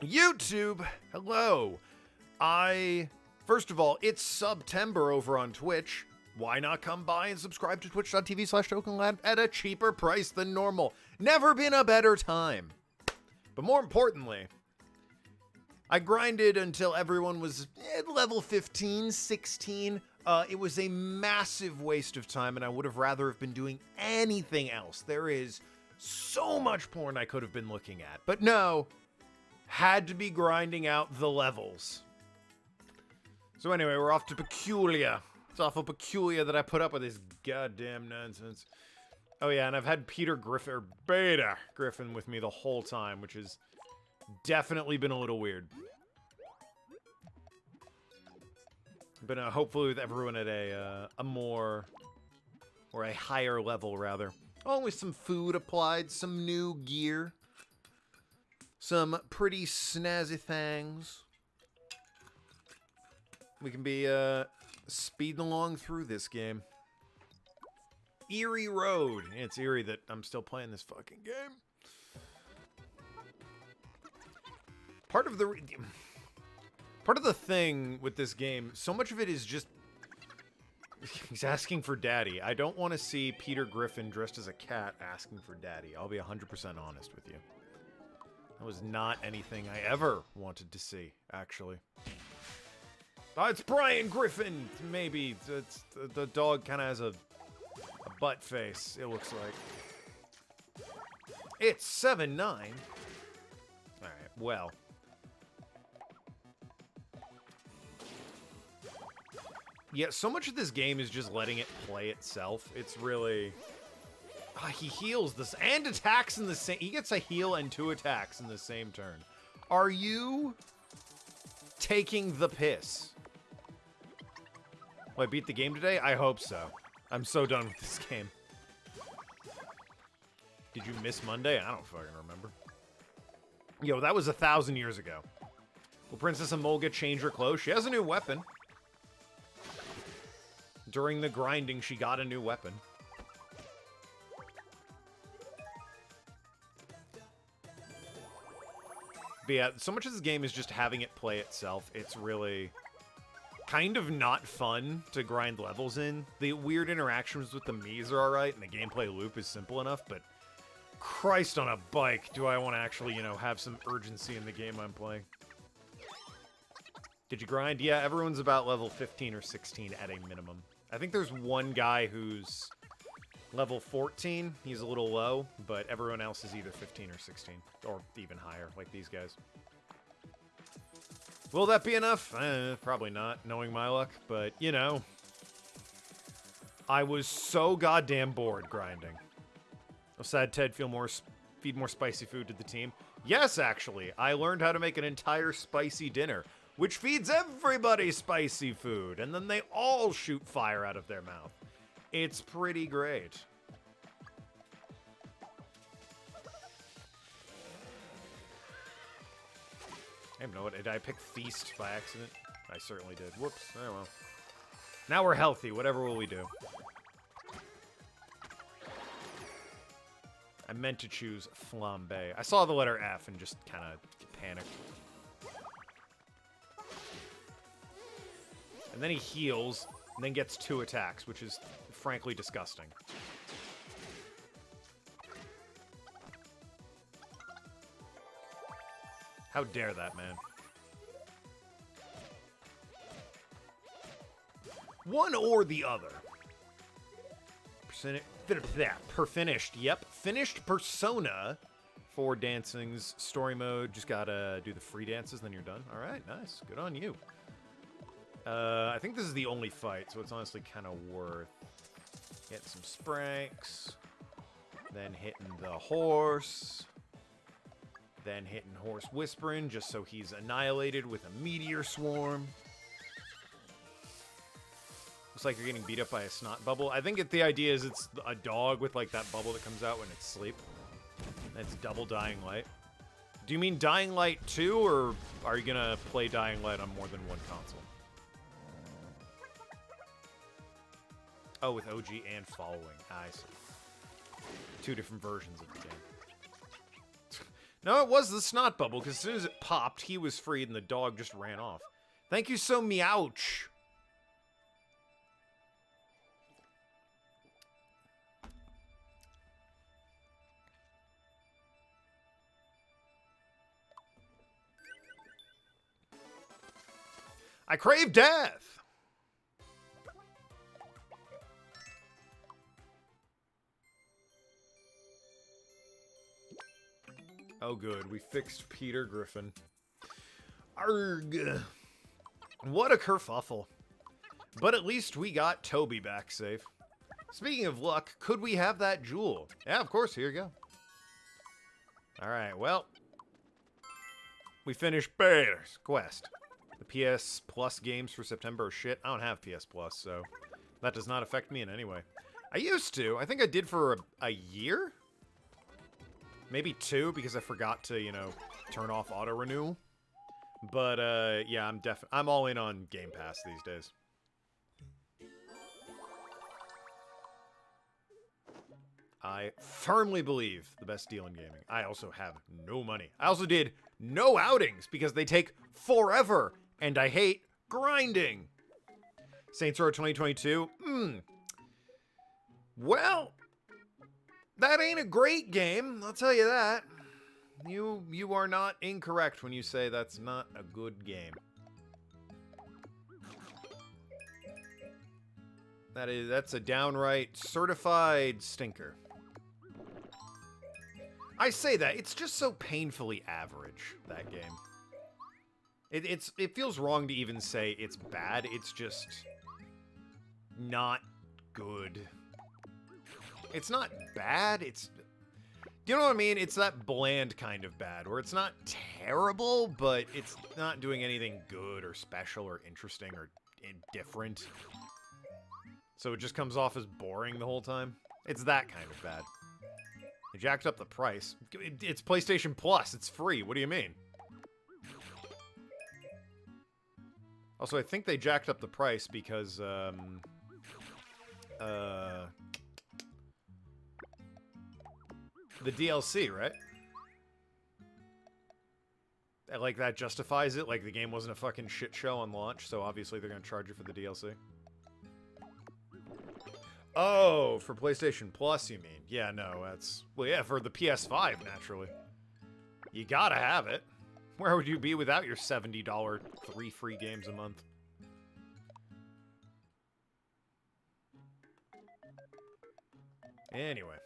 YouTube, hello. First of all, it's September over on Twitch. Why not come by and subscribe to twitch.tv/Tokenlad at a cheaper price than normal? Never been a better time. But more importantly, I grinded until everyone was at level 15, 16. It was a massive waste of time, and I would have rather have been doing anything else. There is so much porn I could have been looking at. But no, had to be grinding out the levels. So anyway, we're off to Peculiar. It's awful peculiar that I put up with this goddamn nonsense. Oh yeah, and I've had Beta Griffin with me the whole time, which has definitely been a little weird. But hopefully with everyone at a more, or a higher level rather. Oh, with some food applied, some new gear. Some pretty snazzy things. We can be speeding along through this game. Eerie Road. Yeah, it's eerie that I'm still playing this fucking game. Part of the thing with this game, so much of it is just he's asking for daddy. I don't want to see Peter Griffin dressed as a cat asking for daddy. I'll be 100% honest with you. That was not anything I ever wanted to see, actually. Oh, it's Brian Griffin! Maybe. The dog kind of has a butt face, it looks like. It's 7-9. Alright, well. Yeah, so much of this game is just letting it play itself. It's really... he heals this and attacks in the same... He gets a heal and 2 attacks in the same turn. Are you taking the piss? Will I beat the game today? I hope so. I'm so done with this game. Did you miss Monday? I don't fucking remember. Yo, that was 1,000 years ago. Will Princess Emolga change her clothes? She has a new weapon. During the grinding, she got a new weapon. But yeah, so much of this game is just having it play itself. It's really kind of not fun to grind levels in. The weird interactions with the Miis are alright, and the gameplay loop is simple enough, but Christ on a bike, do I want to actually, you know, have some urgency in the game I'm playing. Did you grind? Yeah, everyone's about level 15 or 16 at a minimum. I think there's one guy who's level 14. He's a little low, but everyone else is either 15 or 16, or even higher, like these guys. Will that be enough? Probably not, knowing my luck, but, you know. I was so goddamn bored grinding. Oh, sad Ted, feed more spicy food to the team. Yes, actually, I learned how to make an entire spicy dinner, which feeds everybody spicy food, and then they all shoot fire out of their mouth. It's pretty great. I don't know what, did I pick Feast by accident? I certainly did. Whoops. Oh well. Now we're healthy. Whatever will we do? I meant to choose Flambe. I saw the letter F and just kind of panicked. And then he heals, and then gets 2 attacks, which is frankly disgusting. How dare that, man? One or the other. Finished. Yep. Finished Persona 4 Dancing's story mode. Just gotta do the free dances, then you're done. Alright, nice. Good on you. I think this is the only fight, so it's honestly kind of worth getting some spranks, then hitting the horse, then hitting Horse Whispering just so he's annihilated with a meteor swarm. Looks like you're getting beat up by a snot bubble. I think the idea is it's a dog with like that bubble that comes out when it's asleep. That's double Dying Light. Do you mean Dying Light 2, or are you gonna play Dying Light on more than one console? Oh, with OG and following. I see. 2 different versions of the game. No, it was the snot bubble, because as soon as it popped, he was freed and the dog just ran off. Thank you so meowch. I crave death! Oh good, we fixed Peter Griffin. Arg! What a kerfuffle. But at least we got Toby back safe. Speaking of luck, could we have that jewel? Yeah, of course, here you go. Alright, well. We finished Peter's quest. The PS Plus games for September are shit. I don't have PS Plus, so that does not affect me in any way. I used to. I think I did for a year? Maybe 2, because I forgot to, you know, turn off auto-renew. But, yeah, I'm all in on Game Pass these days. I firmly believe the best deal in gaming. I also have no money. I also did no outings, because they take forever. And I hate grinding. Saints Row 2022? Well, that ain't a great game, I'll tell you that. You are not incorrect when you say that's not a good game. That's a downright certified stinker. I say that, it's just so painfully average, that game. It feels wrong to even say it's bad, it's just not good. It's not bad, it's... You know what I mean? It's that bland kind of bad, where it's not terrible, but it's not doing anything good or special or interesting or different. So it just comes off as boring the whole time. It's that kind of bad. They jacked up the price. It's PlayStation Plus, it's free, what do you mean? Also, I think they jacked up the price because, the DLC, right? Like, that justifies it. Like, the game wasn't a fucking shit show on launch, so obviously they're gonna charge you for the DLC. Oh, for PlayStation Plus, you mean? Yeah, no, that's... Well, yeah, for the PS5, naturally. You gotta have it. Where would you be without your $70 3 free games a month? Anyway.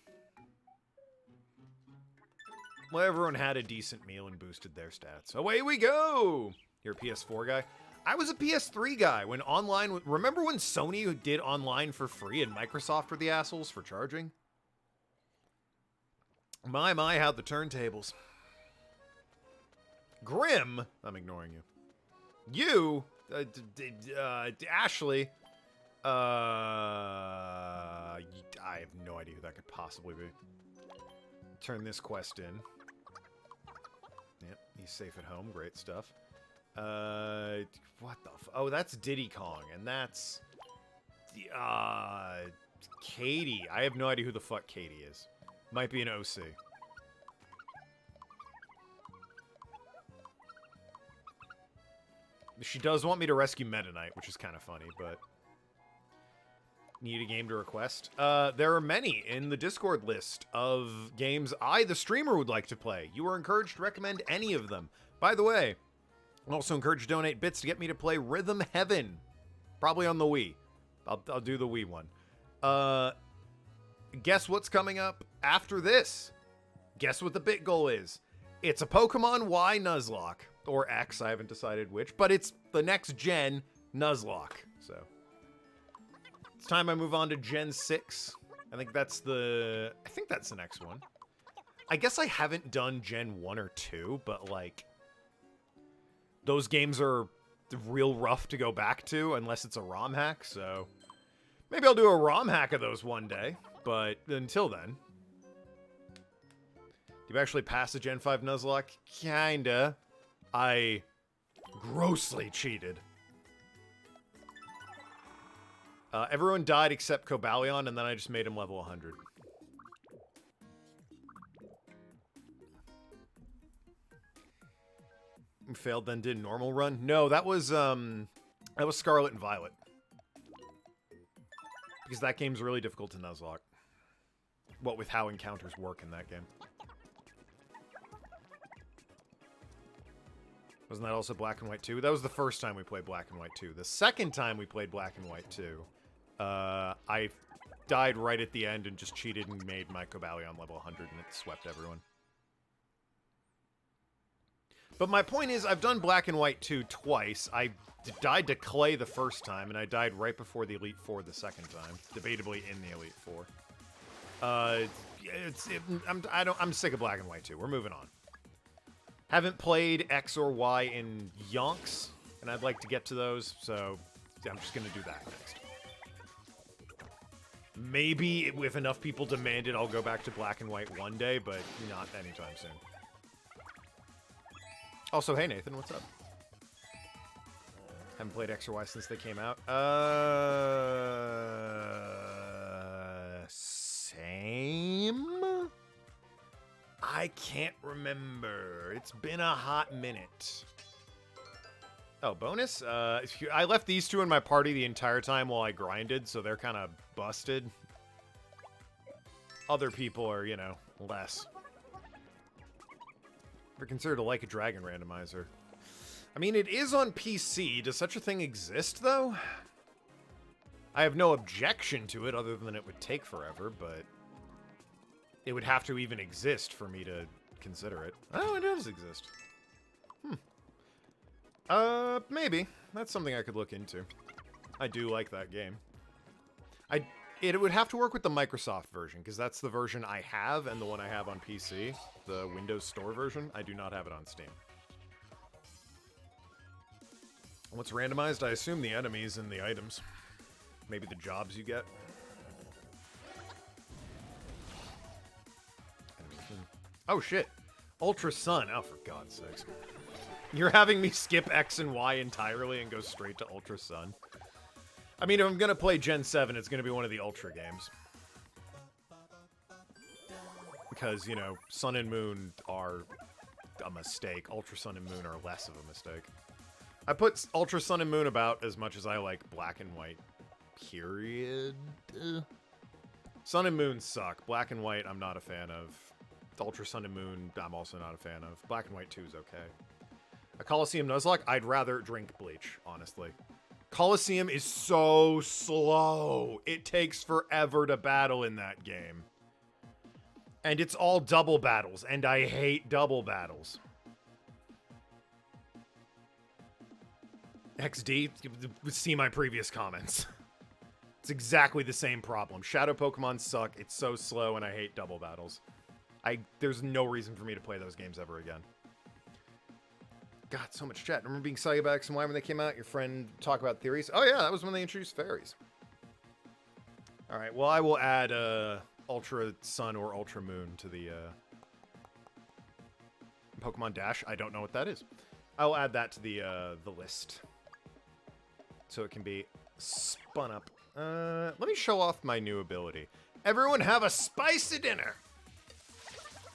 Well, everyone had a decent meal and boosted their stats. Away we go! You're a PS4 guy? I was a PS3 guy when online... Remember when Sony did online for free and Microsoft were the assholes for charging? My, how'd the turntables. Grim? I'm ignoring you. You? Ashley? I have no idea who that could possibly be. Turn this quest in. Yep, he's safe at home. Great stuff. What the oh, that's Diddy Kong, and that's... Katie. I have no idea who the fuck Katie is. Might be an OC. She does want me to rescue Meta Knight, which is kind of funny, but... Need a game to request? There are many in the Discord list of games I, the streamer, would like to play. You are encouraged to recommend any of them. By the way, I'm also encouraged to donate bits to get me to play Rhythm Heaven. Probably on the Wii. I'll do the Wii one. Guess what's coming up after this? Guess what the bit goal is? It's a Pokemon Y Nuzlocke. Or X, I haven't decided which. But it's the next gen Nuzlocke. So... It's time I move on to Gen 6. I think that's the next one. I guess I haven't done Gen 1 or 2, but, like... Those games are real rough to go back to, unless it's a ROM hack, so... Maybe I'll do a ROM hack of those one day, but until then... You've actually passed the Gen 5 Nuzlocke? Kinda. I grossly cheated. Everyone died except Cobalion, and then I just made him level 100. Failed, then did normal run? No, that was Scarlet and Violet. Because that game's really difficult to Nuzlocke. What with how encounters work in that game. Wasn't that also Black and White 2? That was the first time we played Black and White 2. The second time we played Black and White 2, I died right at the end and just cheated and made my Cobalion level 100 and it swept everyone. But my point is, I've done Black and White 2 twice. I died to Clay the first time, and I died right before the Elite Four the second time. Debatably in the Elite Four. I'm sick of Black and White 2. We're moving on. Haven't played X or Y in yonks, and I'd like to get to those, so I'm just going to do that next. Maybe if enough people demand it, I'll go back to Black and White one day, but not anytime soon. Also, hey Nathan, what's up? Haven't played X or Y since they came out. Same? I can't remember. It's been a hot minute. Oh, bonus? I left these two in my party the entire time while I grinded, so they're kind of busted. Other people are, you know, less. They're considered a Like a Dragon randomizer. I mean, it is on PC. Does such a thing exist, though? I have no objection to it, other than it would take forever, but it would have to even exist for me to consider it. Oh, it does exist. Maybe. That's something I could look into. I do like that game. It would have to work with the Microsoft version, because that's the version I have, and the one I have on PC, the Windows Store version. I do not have it on Steam. What's randomized? I assume the enemies and the items. Maybe the jobs you get. Oh, shit. Ultra Sun. Oh, for God's sakes. You're having me skip X and Y entirely and go straight to Ultra Sun. I mean, if I'm going to play Gen 7, it's going to be one of the Ultra games. Because, you know, Sun and Moon are a mistake. Ultra Sun and Moon are less of a mistake. I put Ultra Sun and Moon about as much as I like Black and White. Period. Sun and Moon suck. Black and White, I'm not a fan of. Ultra Sun and Moon, I'm also not a fan of. Black and White 2 is okay. A Coliseum Nuzlocke, I'd rather drink bleach, honestly. Coliseum is so slow. It takes forever to battle in that game. And it's all double battles, and I hate double battles. XD, see my previous comments. It's exactly the same problem. Shadow Pokemon suck, it's so slow, and I hate double battles. There's no reason for me to play those games ever again. God, so much chat. Remember being excited about X and Y when they came out? Your friend talk about theories? Oh yeah, that was when they introduced fairies. Alright, well I will add Ultra Sun or Ultra Moon to the Pokemon Dash. I don't know what that is. I'll add that to the list. So it can be spun up. Let me show off my new ability. Everyone have a spicy dinner!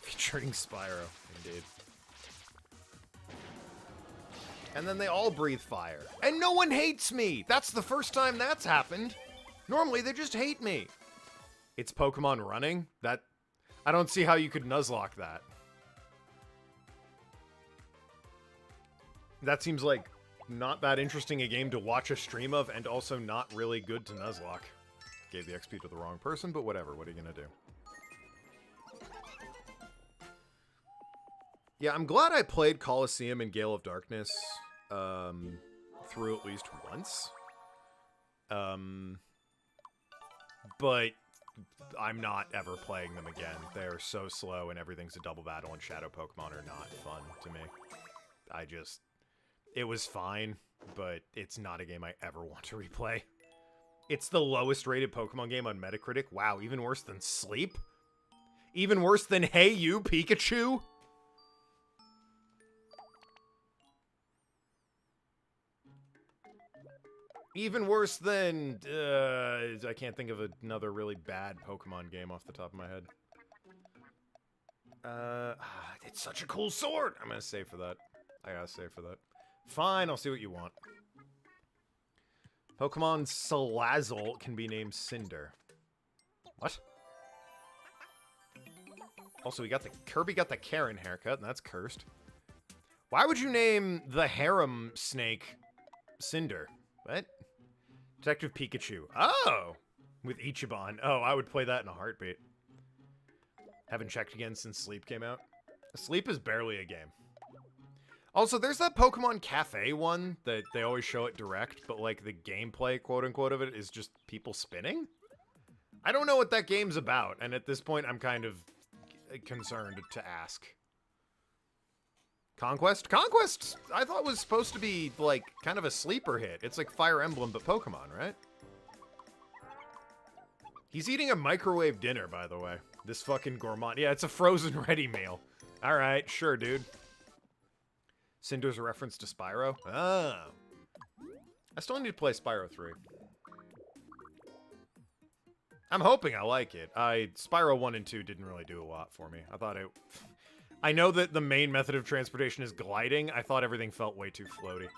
Featuring Spyro, indeed. And then they all breathe fire. And no one hates me! That's the first time that's happened. Normally, they just hate me. It's Pokemon running? I don't see how you could Nuzlocke that. That seems like not that interesting a game to watch a stream of, and also not really good to Nuzlocke. Gave the XP to the wrong person, but whatever. What are you gonna do? Yeah, I'm glad I played Coliseum and Gale of Darkness through at least once. But I'm not ever playing them again. They're so slow and everything's a double battle, and Shadow Pokemon are not fun to me. It was fine, but it's not a game I ever want to replay. It's the lowest rated Pokemon game on Metacritic. Wow, even worse than Sleep? Even worse than Hey You, Pikachu? Even worse than, I can't think of another really bad Pokemon game off the top of my head. It's such a cool sword! I'm gonna save for that. I gotta save for that. Fine, I'll see what you want. Pokemon Salazzle can be named Cinder. What? Also, Kirby got the Karen haircut, and that's cursed. Why would you name the harem snake Cinder? What? Detective Pikachu. Oh! With Ichiban. Oh, I would play that in a heartbeat. Haven't checked again since Sleep came out. Sleep is barely a game. Also, there's that Pokemon Cafe one that they always show it direct, but like the gameplay, quote-unquote, of it is just people spinning? I don't know what that game's about, and at this point I'm kind of concerned to ask. Conquest? Conquest, I thought was supposed to be, like, kind of a sleeper hit. It's like Fire Emblem, but Pokemon, right? He's eating a microwave dinner, by the way. This fucking gourmand. Yeah, it's a frozen ready meal. Alright, sure, dude. Cinder's a reference to Spyro? Oh. I still need to play Spyro 3. I'm hoping I like it. Spyro 1 and 2 didn't really do a lot for me. I know that the main method of transportation is gliding. I thought everything felt way too floaty.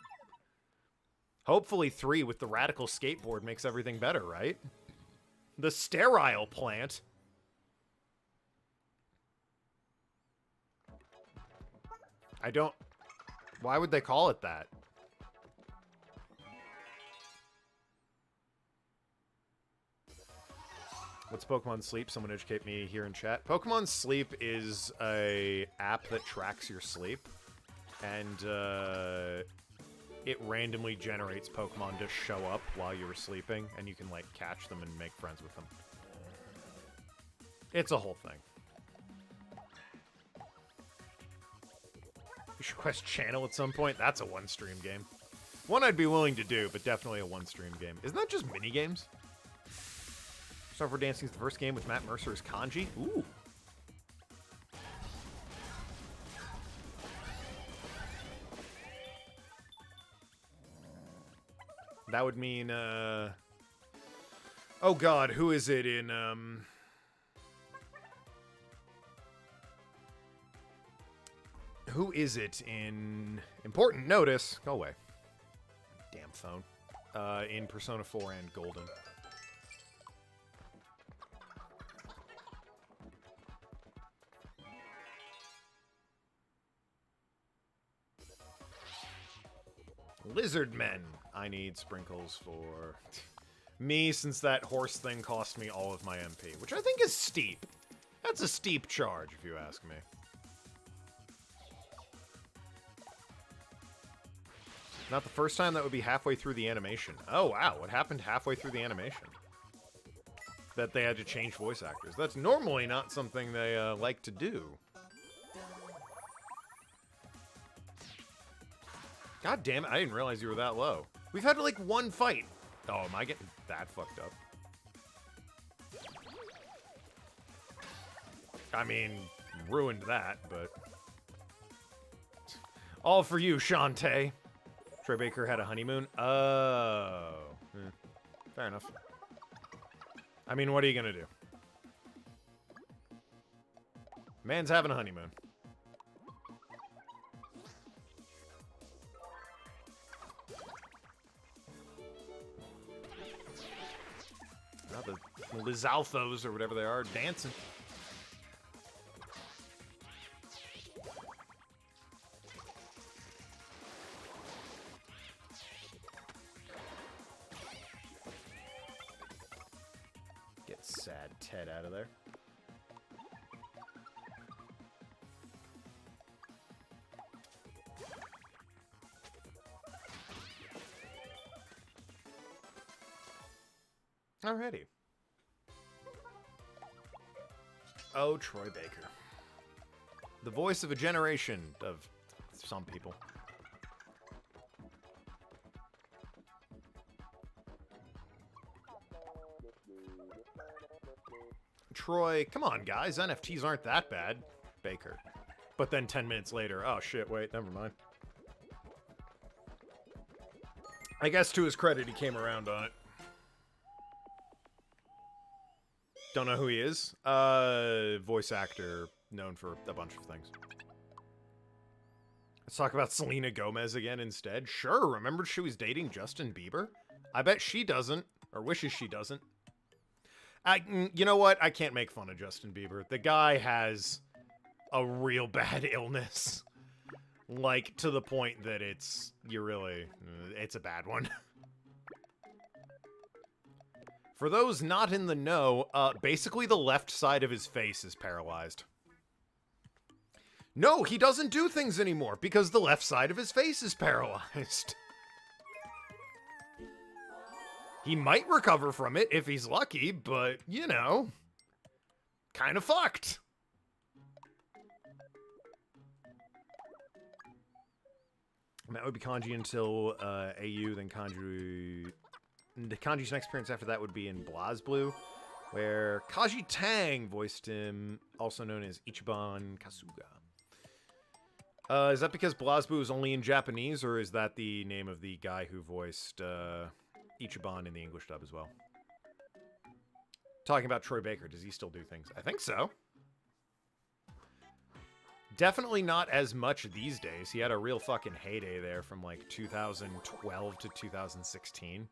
Hopefully 3 with the radical skateboard makes everything better, right? The sterile plant. Why would they call it that? What's Pokemon Sleep? Someone educate me here in chat. Pokemon Sleep is a app that tracks your sleep, and it randomly generates Pokemon to show up while you were sleeping, and you can like catch them and make friends with them. It's a whole thing. You should quest channel at some point. That's a one-stream game. One I'd be willing to do, but definitely a one-stream game. Isn't that just mini-games? Software Dancing is the first game with Matt Mercer as Kanji. Ooh. That would mean, oh god, who is it in, who is it in Important Notice? Go away. Damn phone. In Persona 4 and Golden. Lizard Men. I need sprinkles for me, since that horse thing cost me all of my MP, which I think is steep. That's a steep charge, if you ask me. Not the first time. That would be halfway through the animation. Oh, wow. What happened halfway through the animation? That they had to change voice actors. That's normally not something they like to do. God damn it, I didn't realize you were that low. We've had, like, one fight. Oh, am I getting that fucked up? I mean, ruined that, but... All for you, Shantae. Troy Baker had a honeymoon? Oh. Fair enough. I mean, what are you gonna do? Man's having a honeymoon. The Lizalfos, or whatever they are, dancing. Get sad Ted out of there. Alrighty. Oh, Troy Baker. The voice of a generation of some people. Troy, come on, guys. NFTs aren't that bad. Baker. But then 10 minutes later, oh shit, wait, never mind. I guess to his credit, he came around on it. Don't know who he is. Voice actor, known for a bunch of things. Let's talk about Selena Gomez again instead. Sure, remember she was dating Justin Bieber? I bet she doesn't, or wishes she doesn't. You know what? I can't make fun of Justin Bieber. The guy has a real bad illness. Like, to the point that it's a bad one. For those not in the know, basically the left side of his face is paralyzed. No, he doesn't do things anymore because the left side of his face is paralyzed. He might recover from it if he's lucky, but, you know, kind of fucked. And that would be Kanji until AU, then Kanji. Kanji's next appearance after that would be in BlazBlue, where Kaji Tang voiced him, also known as Ichiban Kasuga. Is that because BlazBlue is only in Japanese, or is that the name of the guy who voiced Ichiban in the English dub as well? Talking about Troy Baker, does he still do things? I think so. Definitely not as much these days. He had a real fucking heyday there from like 2012 to 2016.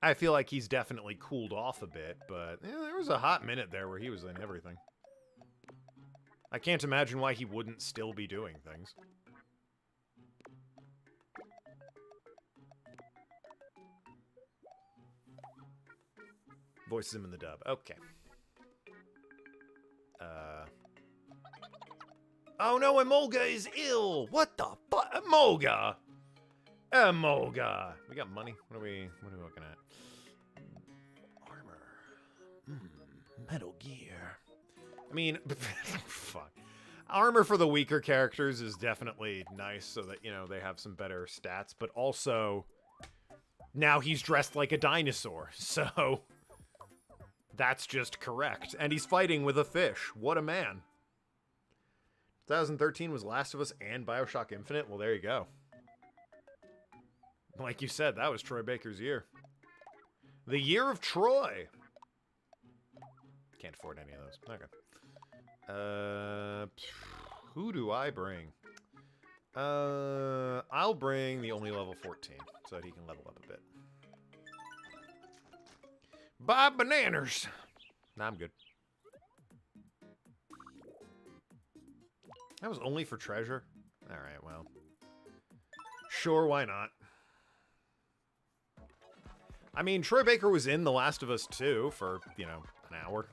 I feel like he's definitely cooled off a bit, but yeah, there was a hot minute there where he was in everything. I can't imagine why he wouldn't still be doing things. Voices him in the dub. Okay. Oh no, Emolga is ill! What the fuck? Emolga! Emolga! We got money? What are we looking at? Armor. Metal Gear. I mean, fuck. Armor for the weaker characters is definitely nice so that, you know, they have some better stats, but also now he's dressed like a dinosaur, so that's just correct. And he's fighting with a fish. What a man. 2013 was Last of Us and BioShock Infinite. Well, there you go. Like you said, that was Troy Baker's year. The year of Troy. Can't afford any of those. Okay. Who do I bring? I'll bring the only level 14 so that he can level up a bit. Buy bananas. Nah, I'm good. That was only for treasure? Alright, well. Sure, why not? I mean, Troy Baker was in The Last of Us 2 for, you know, an hour.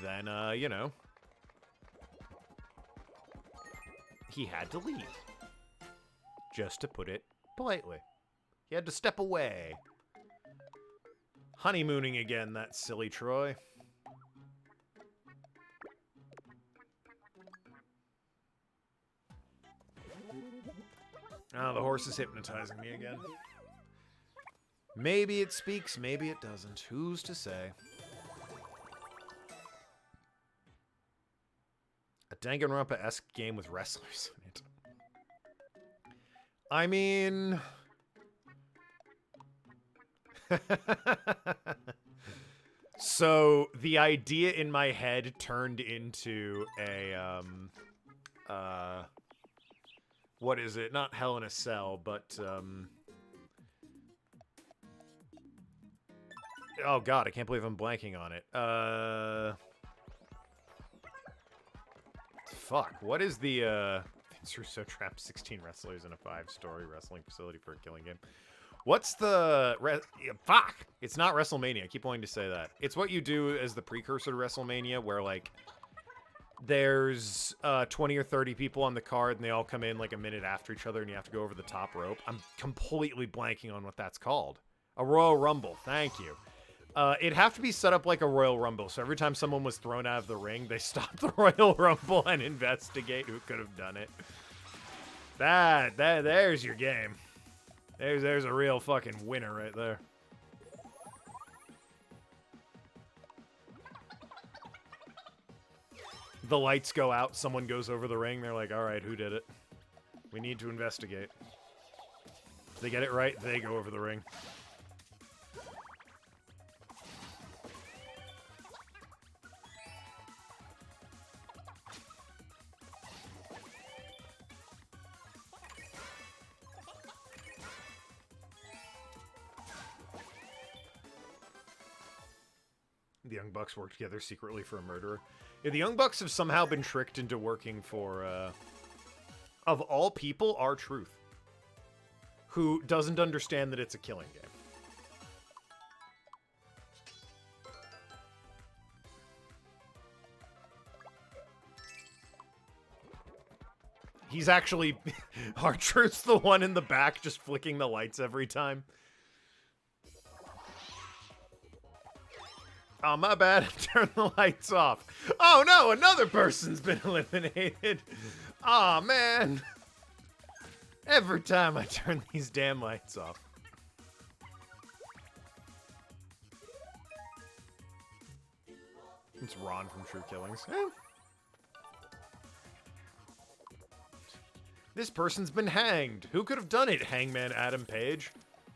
Then, you know, he had to leave. Just to put it politely. He had to step away. Honeymooning again, that silly Troy. Oh, the horse is hypnotizing me again. Maybe it speaks, maybe it doesn't. Who's to say? A Danganronpa-esque game with wrestlers in it. I mean... So, the idea in my head turned into a, what is it? Not Hell in a Cell, but, oh god, I can't believe I'm blanking on it. Fuck, what is the, Vince Russo trapped 16 wrestlers in a 5-story wrestling facility for a killing game. What's the... Fuck! It's not WrestleMania. I keep wanting to say that. It's what you do as the precursor to WrestleMania, where, like, there's 20 or 30 people on the card, and they all come in, like, a minute after each other, and you have to go over the top rope. I'm completely blanking on what that's called. A Royal Rumble. Thank you. It'd have to be set up like a Royal Rumble, so every time someone was thrown out of the ring, they stopped the Royal Rumble and investigate who could have done it. There's your game. There's a real fucking winner right there. The lights go out, someone goes over the ring, they're like, alright, who did it? We need to investigate. If they get it right, they go over the ring. The Young Bucks work together secretly for a murderer. Yeah, the Young Bucks have somehow been tricked into working for, of all people, R-Truth, who doesn't understand that it's a killing game. He's actually... R-Truth's the one in the back just flicking the lights every time. Oh, my bad. Turn the lights off. Oh, no, another person's been eliminated. Aw, man. Every time I turn these damn lights off. It's Ron from True Killings. Eh. This person's been hanged. Who could have done it? Hangman Adam Page?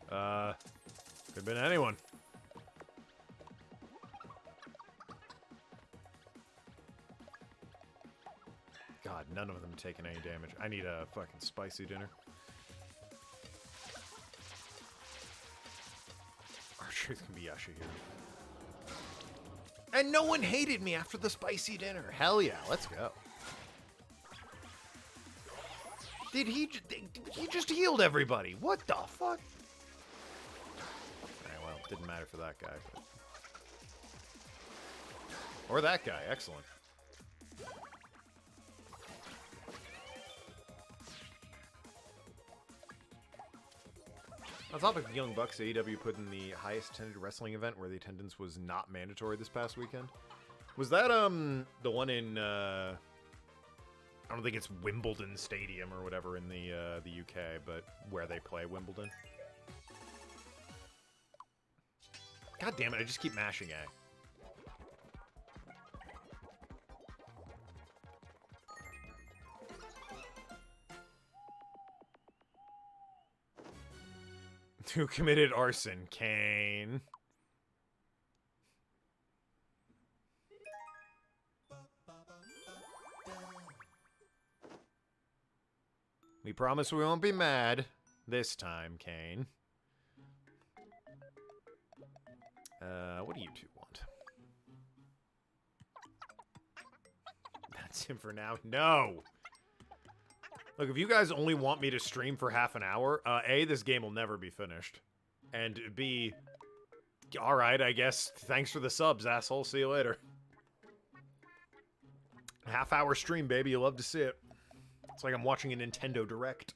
Could have been anyone. God, none of them taking any damage. I need a fucking spicy dinner. R-Truth can be Yasha here. And no one hated me after the spicy dinner. Hell yeah, let's go. Did he just healed everybody? What the fuck? Alright, well, didn't matter for that guy. But... Or that guy, excellent. On topic of Young Bucks, AEW put in the highest attended wrestling event where the attendance was not mandatory this past weekend. Was that, the one in, I don't think it's Wimbledon Stadium or whatever in the UK, but where they play Wimbledon? God damn it, I just keep mashing A. Who committed arson? Kane. We promise we won't be mad this time, Kane. What do you two want? That's him for now. No! Look, if you guys only want me to stream for half an hour, A, this game will never be finished. And B, alright, I guess, thanks for the subs, asshole. See you later. Half-hour stream, baby. You love to see it. It's like I'm watching a Nintendo Direct.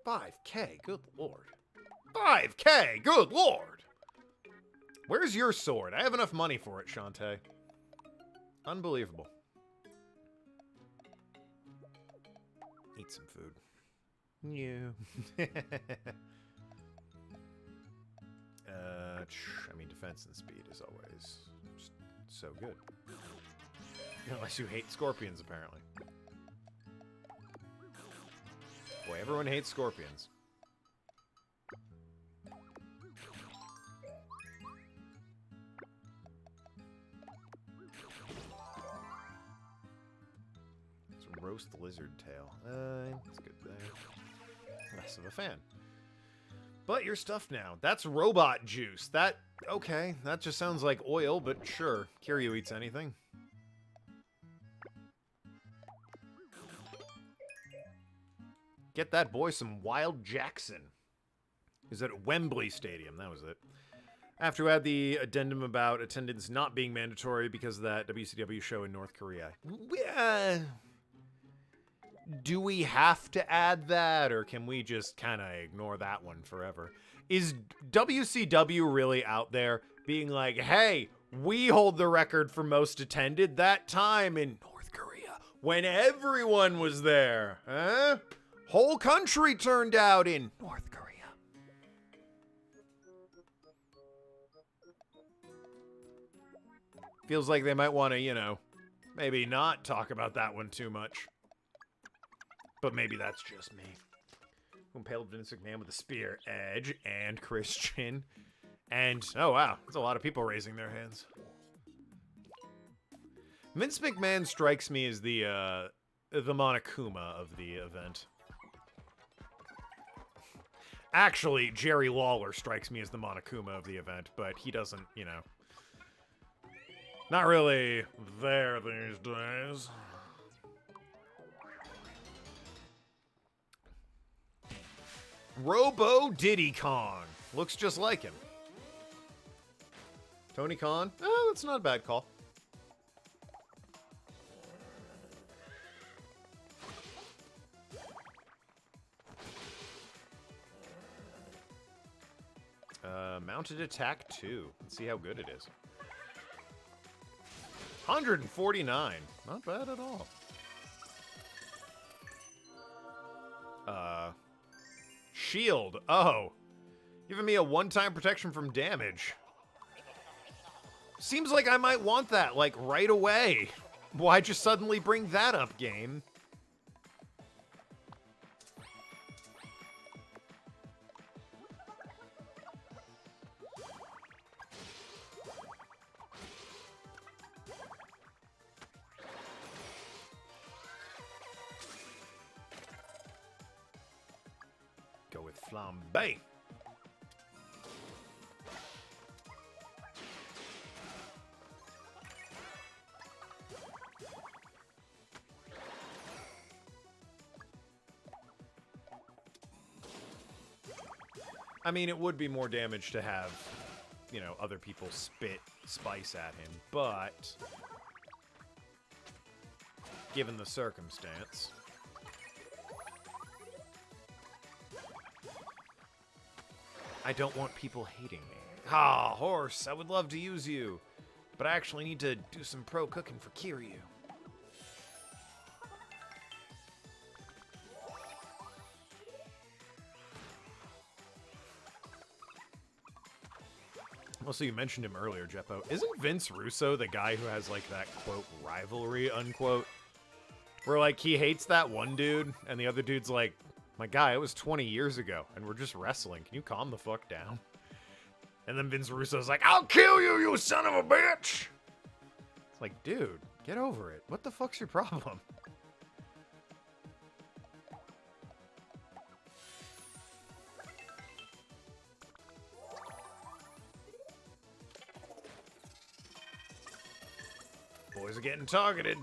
5K, good lord. 5K, good lord! Where's your sword? I have enough money for it, Shantae. Unbelievable. Eat some food. Yeah. I mean, defense and speed is always just so good. Unless you hate scorpions, apparently. Boy, everyone hates scorpions. Roast lizard tail. That's good there. Less of a fan. But you're stuffed now. That's robot juice. That, okay, that just sounds like oil, but sure. Kiryu eats anything. Get that boy some Wild Jackson. Is at Wembley Stadium. That was it. After we had the addendum about attendance not being mandatory because of that WCW show in North Korea. Do we have to add that, or can we just kind of ignore that one forever? Is WCW really out there being like, hey, we hold the record for most attended that time in North Korea when everyone was there? Huh? Whole country turned out in North Korea. Feels like they might want to, you know, Maybe not talk about that one too much. But maybe that's just me. Impaled Vince McMahon with a spear. Edge and Christian. And, oh wow, there's a lot of people raising their hands. Vince McMahon strikes me as the Monokuma of the event. Actually, Jerry Lawler strikes me as the Monokuma of the event, but he doesn't, you know. Not really there these days. Robo Diddy Kong. Looks just like him. Tony Khan? Oh, that's not a bad call. Mounted attack 2. Let's see how good it is. 149. Not bad at all. Shield. Oh. Giving me a one-time protection from damage. Seems like I might want that, like, right away. Why just suddenly bring that up, game? Go with flambe. I mean, it would be more damage to have, you know, other people spit spice at him, but given the circumstance, I don't want people hating me. Ah, horse, I would love to use you, but I actually need to do some pro cooking for Kiryu. Also, you mentioned him earlier, Jeppo. Isn't Vince Russo the guy who has, like, that, quote, rivalry, unquote? Where, like, he hates that one dude, and the other dude's like, my guy, it was 20 years ago, and we're just wrestling. Can you calm the fuck down? And then Vince Russo's like, I'll kill you, you son of a bitch! It's like, dude, get over it. What the fuck's your problem? Boys are getting targeted.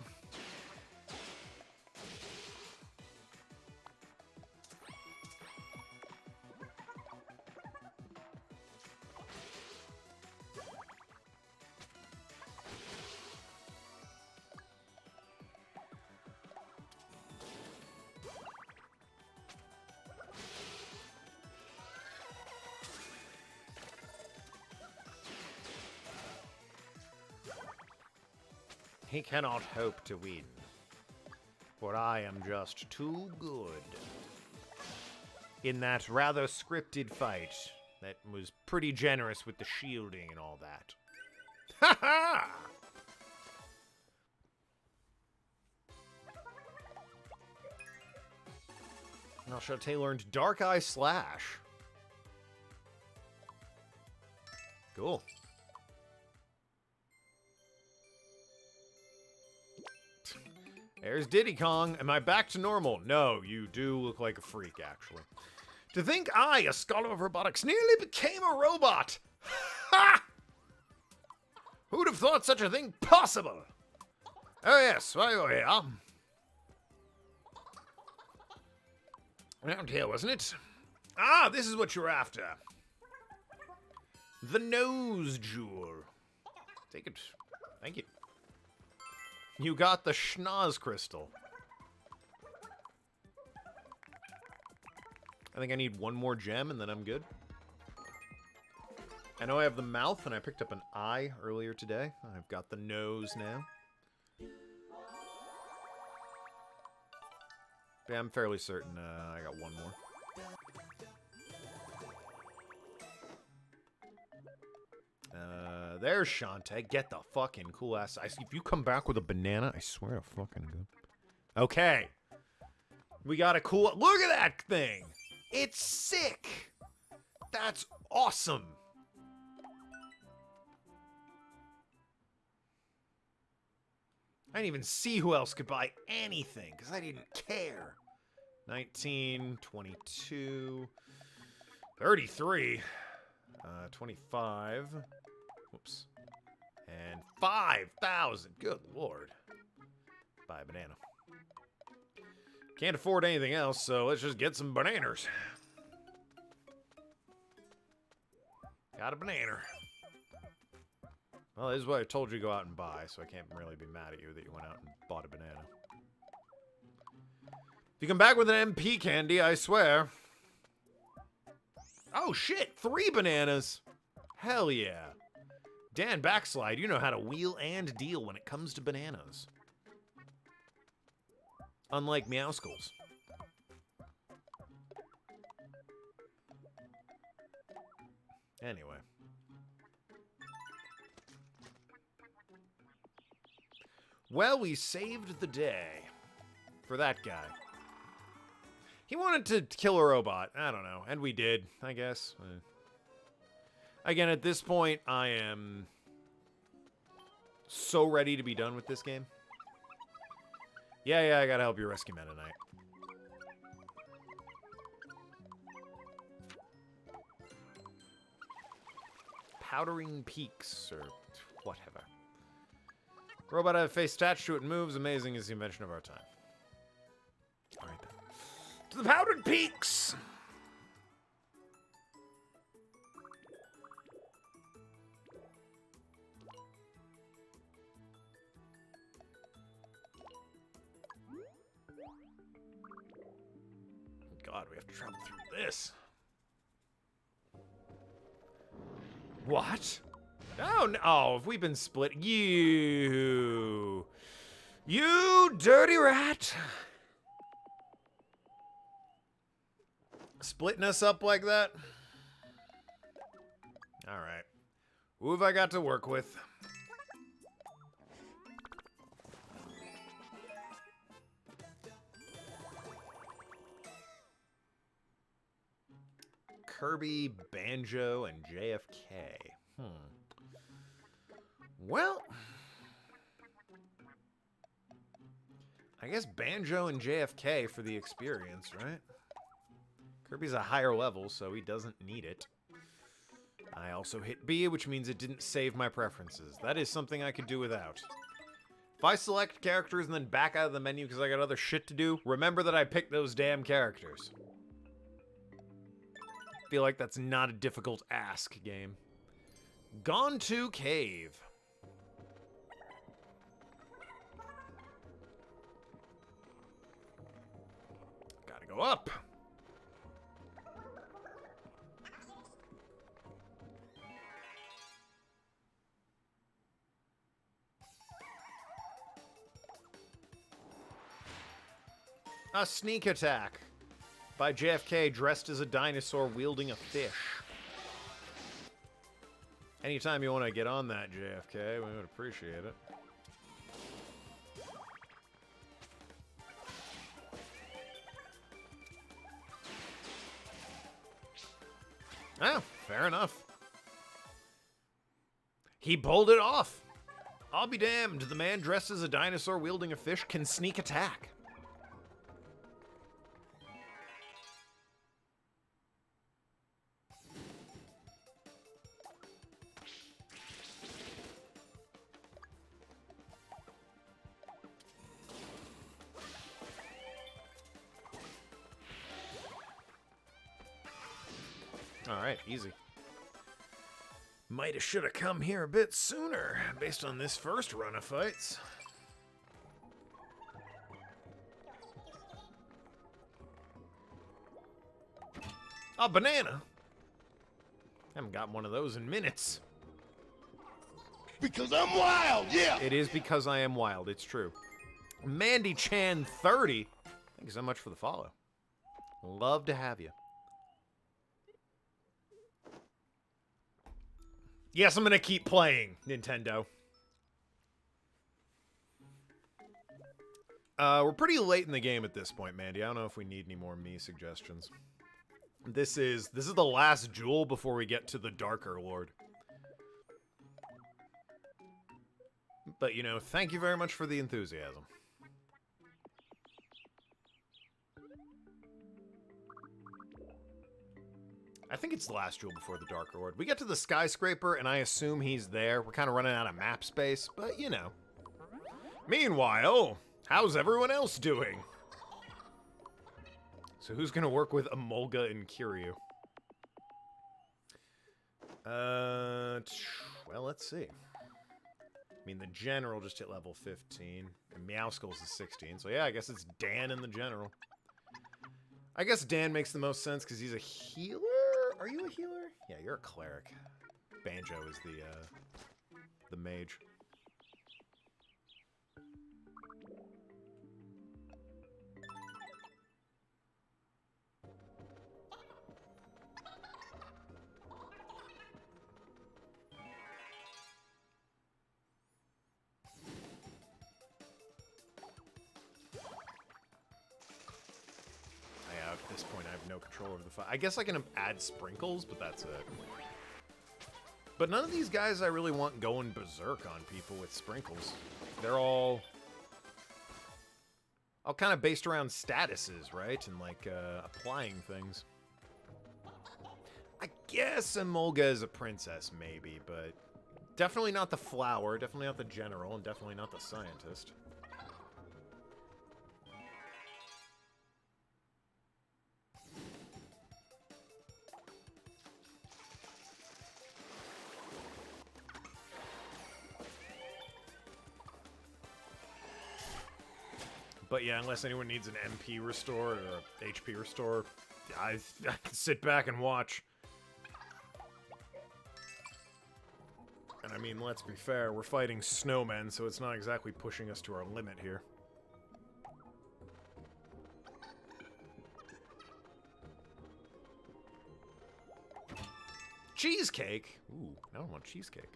He cannot hope to win, for I am just too good. In that rather scripted fight that was pretty generous with the shielding and all that. Ha ha! Now Shantae learned Dark Eye Slash. Cool. There's Diddy Kong. Am I back to normal? No, you do look like a freak, actually. To think I, a scholar of robotics, nearly became a robot! Ha! Who'd have thought such a thing possible? Oh yes, why you're here. Around here, wasn't it? Ah, this is what you're after. The nose jewel. Take it. Thank you. You got the schnoz crystal. I think I need one more gem and then I'm good. I know I have the mouth and I picked up an eye earlier today. I've got the nose now. But yeah, I'm fairly certain I got one more. There's Shantae. Get the fucking cool ass. If you come back with a banana, I swear to fucking God. Okay. We got a cool... Look at that thing! It's sick! That's awesome! I didn't even see who else could buy anything, because I didn't care. 19, 22, 33, 25, whoops, and 5,000. Good lord. Buy a banana. Can't afford anything else, so let's just get some bananas. Got a banana. Well, this is what I told you to go out and buy, so I can't really be mad at you that you went out and bought a banana. If you come back with an MP candy, I swear. Oh shit, 3 bananas. Hell yeah. Dan Backslide, you know how to wheel and deal when it comes to bananas. Unlike Meowskulls. Anyway. Well, we saved the day. For that guy. He wanted to kill a robot. I don't know. And we did, I guess. Again, at this point, I am so ready to be done with this game. Yeah, I gotta help you rescue Meta Knight. Powdering Peaks, or whatever. Robot had a face attached to it and moves. Amazing is the invention of our time. Alright then. To the Powdered Peaks! God, we have to travel through this. What? Oh, no. Oh, have we been split? You dirty rat. Splitting us up like that? Alright. Who have I got to work with? Kirby, Banjo, and JFK. Well, I guess Banjo and JFK for the experience, right? Kirby's a higher level, so he doesn't need it. I also hit B, which means it didn't save my preferences. That is something I could do without. If I select characters and then back out of the menu because I got other shit to do, remember that I picked those damn characters. Feel like that's not a difficult ask, game. Gone to Cave. Gotta go up. A sneak attack by JFK dressed as a dinosaur wielding a fish. Anytime you want to get on that, JFK, we would appreciate it. Oh, fair enough. He pulled it off. I'll be damned, the man dressed as a dinosaur wielding a fish can sneak attack. Alright, easy. Mighta shoulda come here a bit sooner, based on this first run of fights. A banana! Haven't got one of those in minutes. Because I'm wild, yeah! It is because I am wild, it's true. Mandy Chan 30. Thank you so much for the follow. Love to have you. Yes, I'm gonna keep playing, Nintendo. We're pretty late in the game at this point, Mandy. I don't know if we need any more me suggestions. This is the last jewel before we get to the Darker Lord. But, you know, thank you very much for the enthusiasm. I think it's the last jewel before the Darker Lord. We get to the skyscraper, and I assume he's there. We're kind of running out of map space, but, you know. Meanwhile, how's everyone else doing? So who's going to work with Emolga and Kiryu? Well, let's see. I mean, the general just hit level 15, and Meowskulls is 16, so yeah, I guess it's Dan and the general. I guess Dan makes the most sense because he's a healer? Are you a healer? Yeah, you're a cleric. Banjo is the mage. At this point, I have no control over the fight. I guess I can add sprinkles, but that's it. But none of these guys I really want going berserk on people with sprinkles. They're all kind of based around statuses, right? And, like, applying things. I guess Emolga is a princess, maybe, but definitely not the flower, definitely not the general, and definitely not the scientist. But yeah, unless anyone needs an MP restore or a HP restore, I can sit back and watch. And I mean, let's be fair, we're fighting snowmen, so it's not exactly pushing us to our limit here. Cheesecake? Ooh, I don't want cheesecake.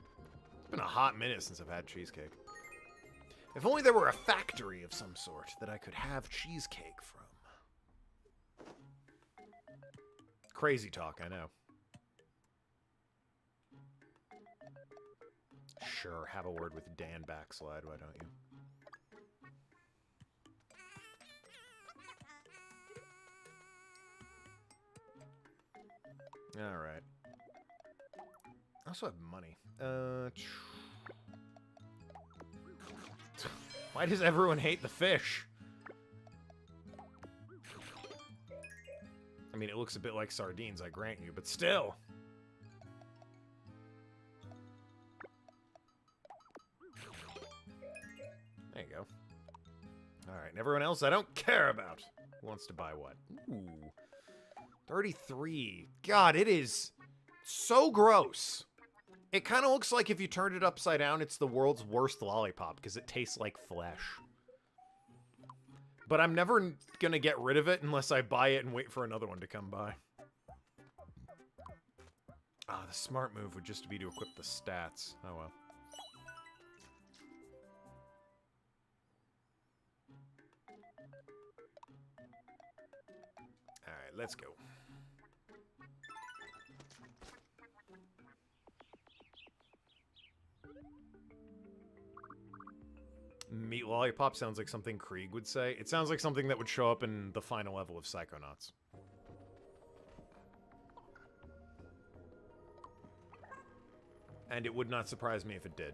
It's been a hot minute since I've had cheesecake. If only there were a factory of some sort that I could have cheesecake from. Crazy talk, I know. Sure, have a word with Dan Backslide, why don't you? Alright. I also have money. Why does everyone hate the fish? I mean, it looks a bit like sardines, I grant you, but still. There you go. Alright, and everyone else I don't care about. Who wants to buy what? Ooh. 33. God, it is so gross. It kind of looks like if you turned it upside down, it's the world's worst lollipop, because it tastes like flesh. But I'm never gonna get rid of it unless I buy it and wait for another one to come by. Ah, the smart move would just be to equip the stats. Oh well. Alright, let's go. Meat Lollipop sounds like something Krieg would say. It sounds like something that would show up in the final level of Psychonauts. And it would not surprise me if it did.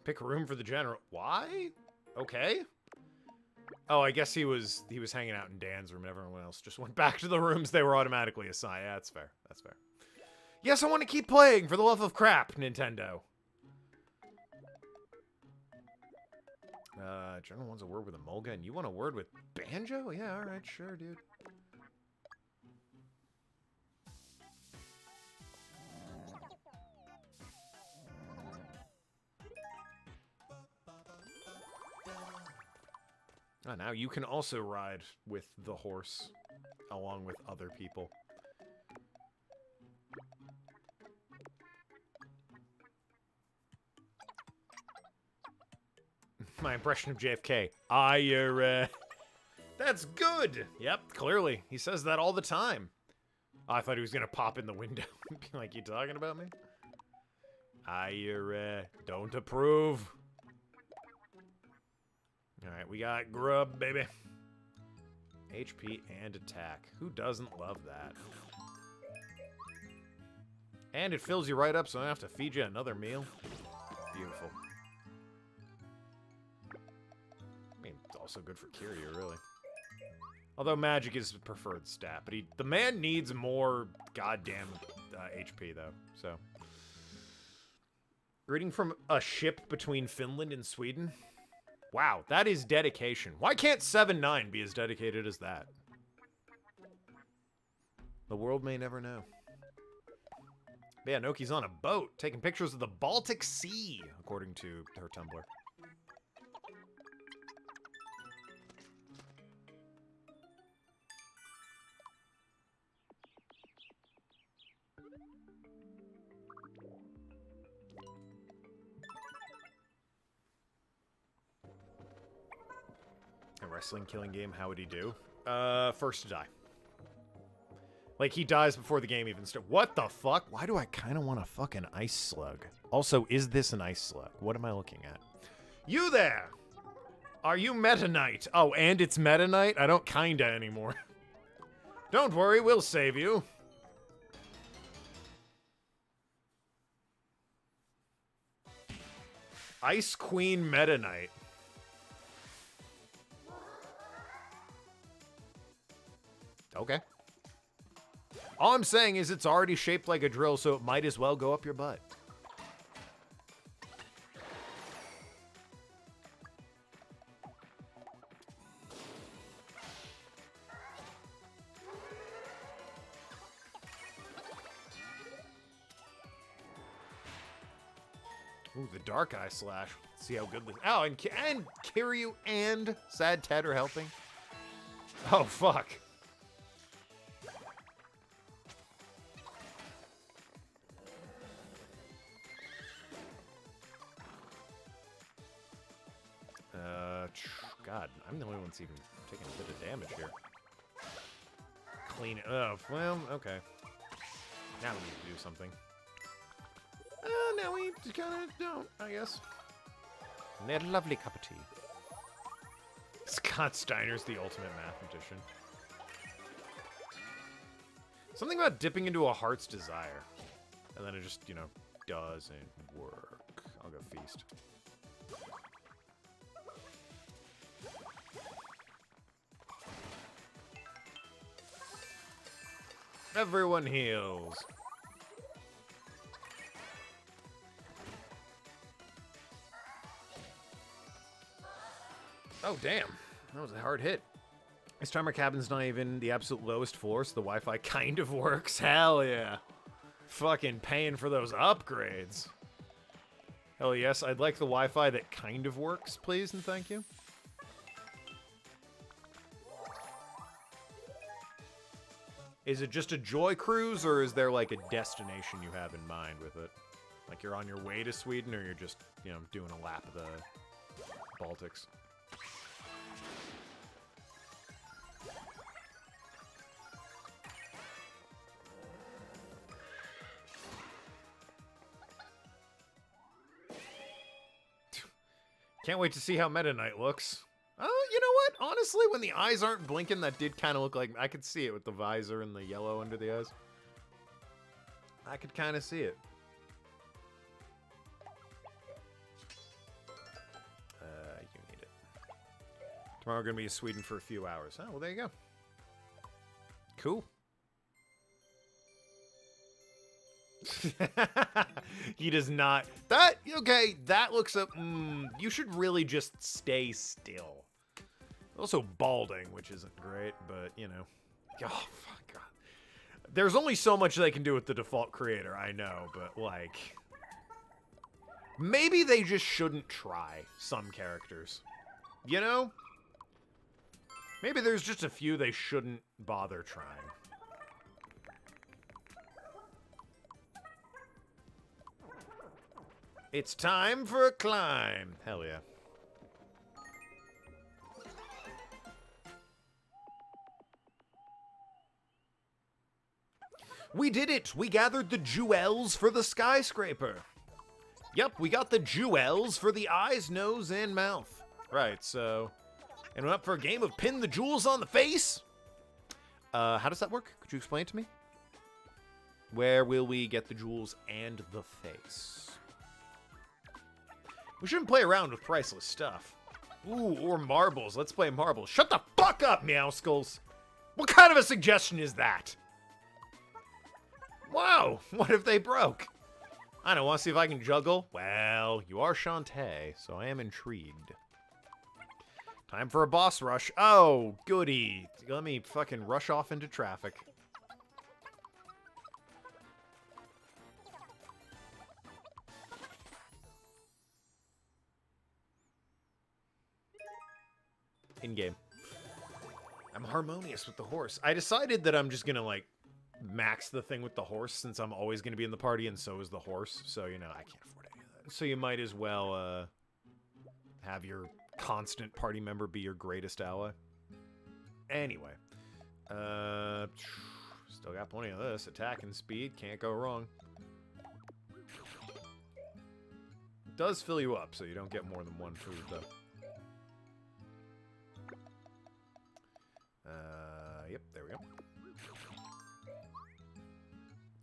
Pick a room for the general. Why? Okay. Oh, I guess he was hanging out in Dan's room and everyone else just went back to the rooms they were automatically assigned. Yeah, that's fair. That's fair. Yes, I want to keep playing, for the love of crap, Nintendo. General wants a word with Emolga, and you want a word with Banjo? Yeah, alright, sure, dude. Oh, now you can also ride with the horse, along with other people. My impression of JFK. That's good! Yep, clearly. He says that all the time. Oh, I thought he was gonna pop in the window and be like, you talking about me? Don't approve. Alright, we got grub, baby. HP and attack. Who doesn't love that? And it fills you right up, so I don't have to feed you another meal. Beautiful. I mean, it's also good for Kiryu, really. Although magic is his preferred stat, but the man needs more goddamn HP, though, so. Greeting from a ship between Finland and Sweden? Wow, that is dedication. Why can't 7-9 be as dedicated as that? The world may never know. But yeah, Noki's on a boat, taking pictures of the Baltic Sea, according to her Tumblr. A wrestling killing game, how would he do? First to die. Like, he dies before the game even starts. What the fuck? Why do I kind of want a fucking ice slug? Also, is this an ice slug? What am I looking at? You there! Are you Meta Knight? Oh, and it's Meta Knight? I don't kinda anymore. Don't worry, we'll save you. Ice Queen Meta Knight. Okay. All I'm saying is it's already shaped like a drill, so it might as well go up your butt. Ooh, the Dark Eye Slash. Let's see how good this... Oh, and Kiryu and Sad Ted are helping. Oh, fuck. God, I'm the only one that's even taking a bit of damage here. Clean it up. Well, okay. Now we need to do something. Now we kind of don't, I guess. And they had a lovely cup of tea. Scott Steiner's the ultimate mathematician. Something about dipping into a heart's desire. And then it just, you know, doesn't work. I'll go feast. Everyone heals. Oh, damn. That was a hard hit. This time our cabin's not even the absolute lowest floor, so the Wi-Fi kind of works. Hell yeah. Fucking paying for those upgrades. Hell yes, I'd like the Wi-Fi that kind of works, please, and thank you. Is it just a joy cruise, or is there, like, a destination you have in mind with it? Like, you're on your way to Sweden, or you're just, you know, doing a lap of the Baltics? Can't wait to see how Meta Knight looks. Oh, you know what? Honestly, when the eyes aren't blinking, that did kind of look like... I could see it with the visor and the yellow under the eyes. I could kind of see it. You need it. Tomorrow we're going to be in Sweden for a few hours. Oh, well, there you go. Cool. He does not. That, okay, that looks up. You should really just stay still. Also balding, which isn't great, but, you know. Oh, fuck, God. There's only so much they can do with the default creator, I know, but, like... Maybe they just shouldn't try some characters. You know? Maybe there's just a few they shouldn't bother trying. It's time for a climb. Hell yeah. We did it! We gathered the jewels for the skyscraper. Yep, we got the jewels for the eyes, nose, and mouth. Right, so... And we're up for a game of pin the jewels on the face? How does that work? Could you explain it to me? Where will we get the jewels and the face? We shouldn't play around with priceless stuff. Ooh, or marbles. Let's play marbles. Shut the fuck up, Meowskulls! What kind of a suggestion is that? Wow, what if they broke? I don't want to see if I can juggle. Well, you are Shantae, so I am intrigued. Time for a boss rush. Oh, goody. Let me fucking rush off into traffic. In-game. I'm harmonious with the horse. I decided that I'm just gonna, like, max the thing with the horse since I'm always gonna be in the party and so is the horse. So, you know, I can't afford any of that. So you might as well, have your constant party member be your greatest ally. Anyway. Still got plenty of this. Attack and speed. Can't go wrong. It does fill you up, so you don't get more than one food, though. Yep, there we go.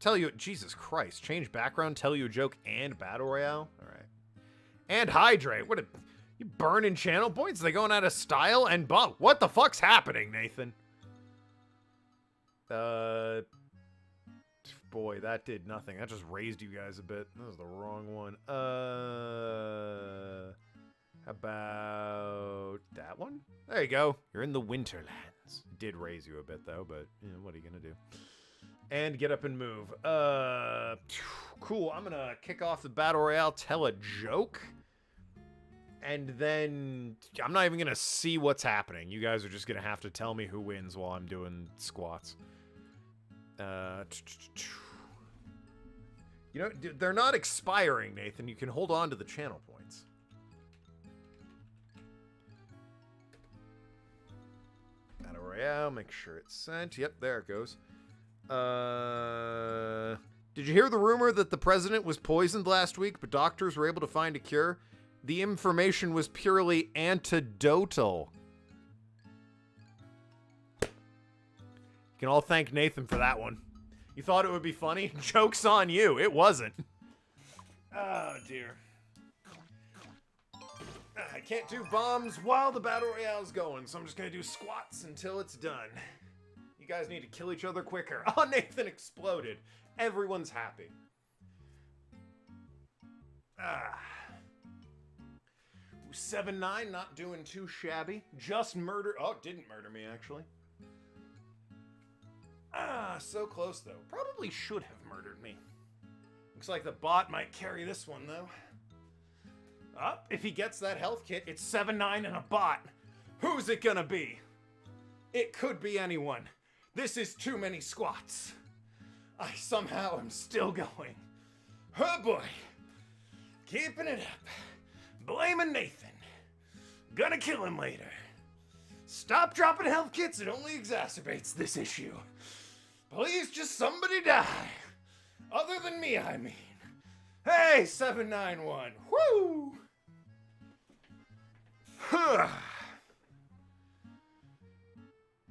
Tell you, Jesus Christ, change background, tell you a joke, and battle royale? Alright. And hydrate. What a... You burning channel points? Are they going out of style? And bump. What the fuck's happening, Nathan? Boy, that did nothing. That just raised you guys a bit. That was the wrong one. How about that one? There you go. You're in the Winterlands. Did raise you a bit, though, but, you know, what are you gonna do? And get up and move. Cool. I'm gonna kick off the battle royale, tell a joke, and then I'm not even gonna see what's happening. You guys are just gonna have to tell me who wins while I'm doing squats. You know, they're not expiring, Nathan. You can hold on to the channel points. Battle royale. Make sure it's sent. Yep, there it goes. Did you hear the rumor that the president was poisoned last week, but doctors were able to find a cure? The information was purely antidotal. You can all thank Nathan for that one. You thought it would be funny? Joke's on you. It wasn't. Oh, dear. I can't do bombs while the battle royale's going, so I'm just going to do squats until it's done. You guys need to kill each other quicker. Oh, Nathan exploded. Everyone's happy. 7-9, not doing too shabby. Just murder. Oh, didn't murder me, actually. So close, though. Probably should have murdered me. Looks like the bot might carry this one, though. If he gets that health kit, it's 7-9 and a bot. Who's it gonna be? It could be anyone. This is too many squats. I somehow am still going. Oh boy. Keeping it up. Blaming Nathan. Gonna kill him later. Stop dropping health kits, it only exacerbates this issue. Please just somebody die. Other than me, I mean. Hey, 791. Woo!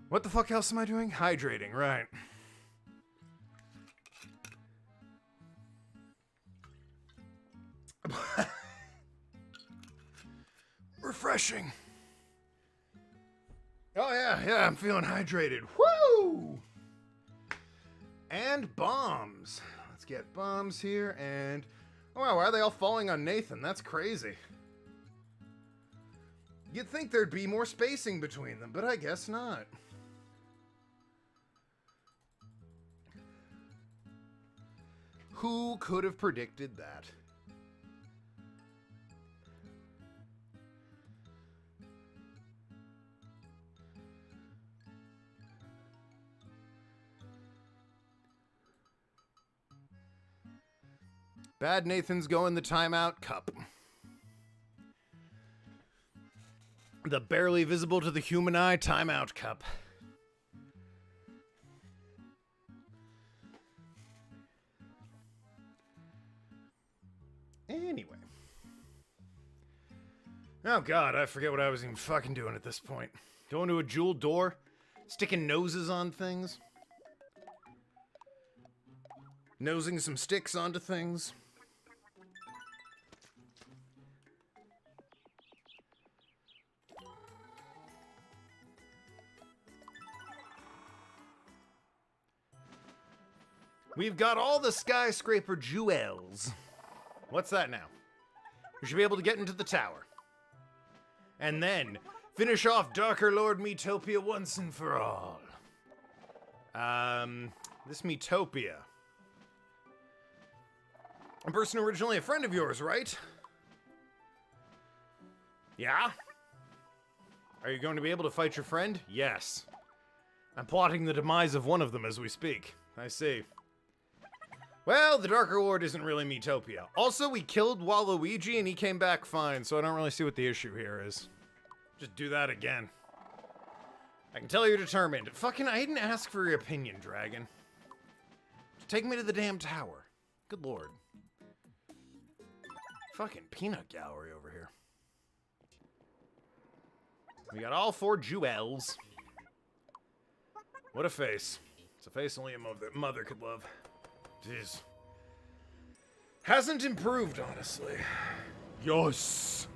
What the fuck else am I doing? Hydrating, right. Refreshing. Oh yeah, I'm feeling hydrated. Woo! And bombs. Let's get bombs here and... Oh wow, why are they all falling on Nathan? That's crazy. You'd think there'd be more spacing between them, but I guess not. Who could have predicted that? Bad Nathan's going the timeout cup. The barely visible to the human eye timeout cup. Anyway. Oh god, I forget what I was even fucking doing at this point. Going to a jeweled door? Sticking noses on things? Nosing some sticks onto things? We've got all the skyscraper jewels. What's that now? We should be able to get into the tower. And then finish off Darker Lord Miitopia once and for all. This Miitopia. A person originally a friend of yours, right? Yeah? Are you going to be able to fight your friend? Yes. I'm plotting the demise of one of them as we speak. I see. Well, the Darker Lord isn't really Miitopia. Also, we killed Waluigi and he came back fine, so I don't really see what the issue here is. Just do that again. I can tell you're determined. Fucking, I didn't ask for your opinion, dragon. Just take me to the damn tower. Good lord. Fucking peanut gallery over here. We got all 4 jewels. What a face. It's a face only a mother could love. Jeez. Hasn't improved, honestly. Yes.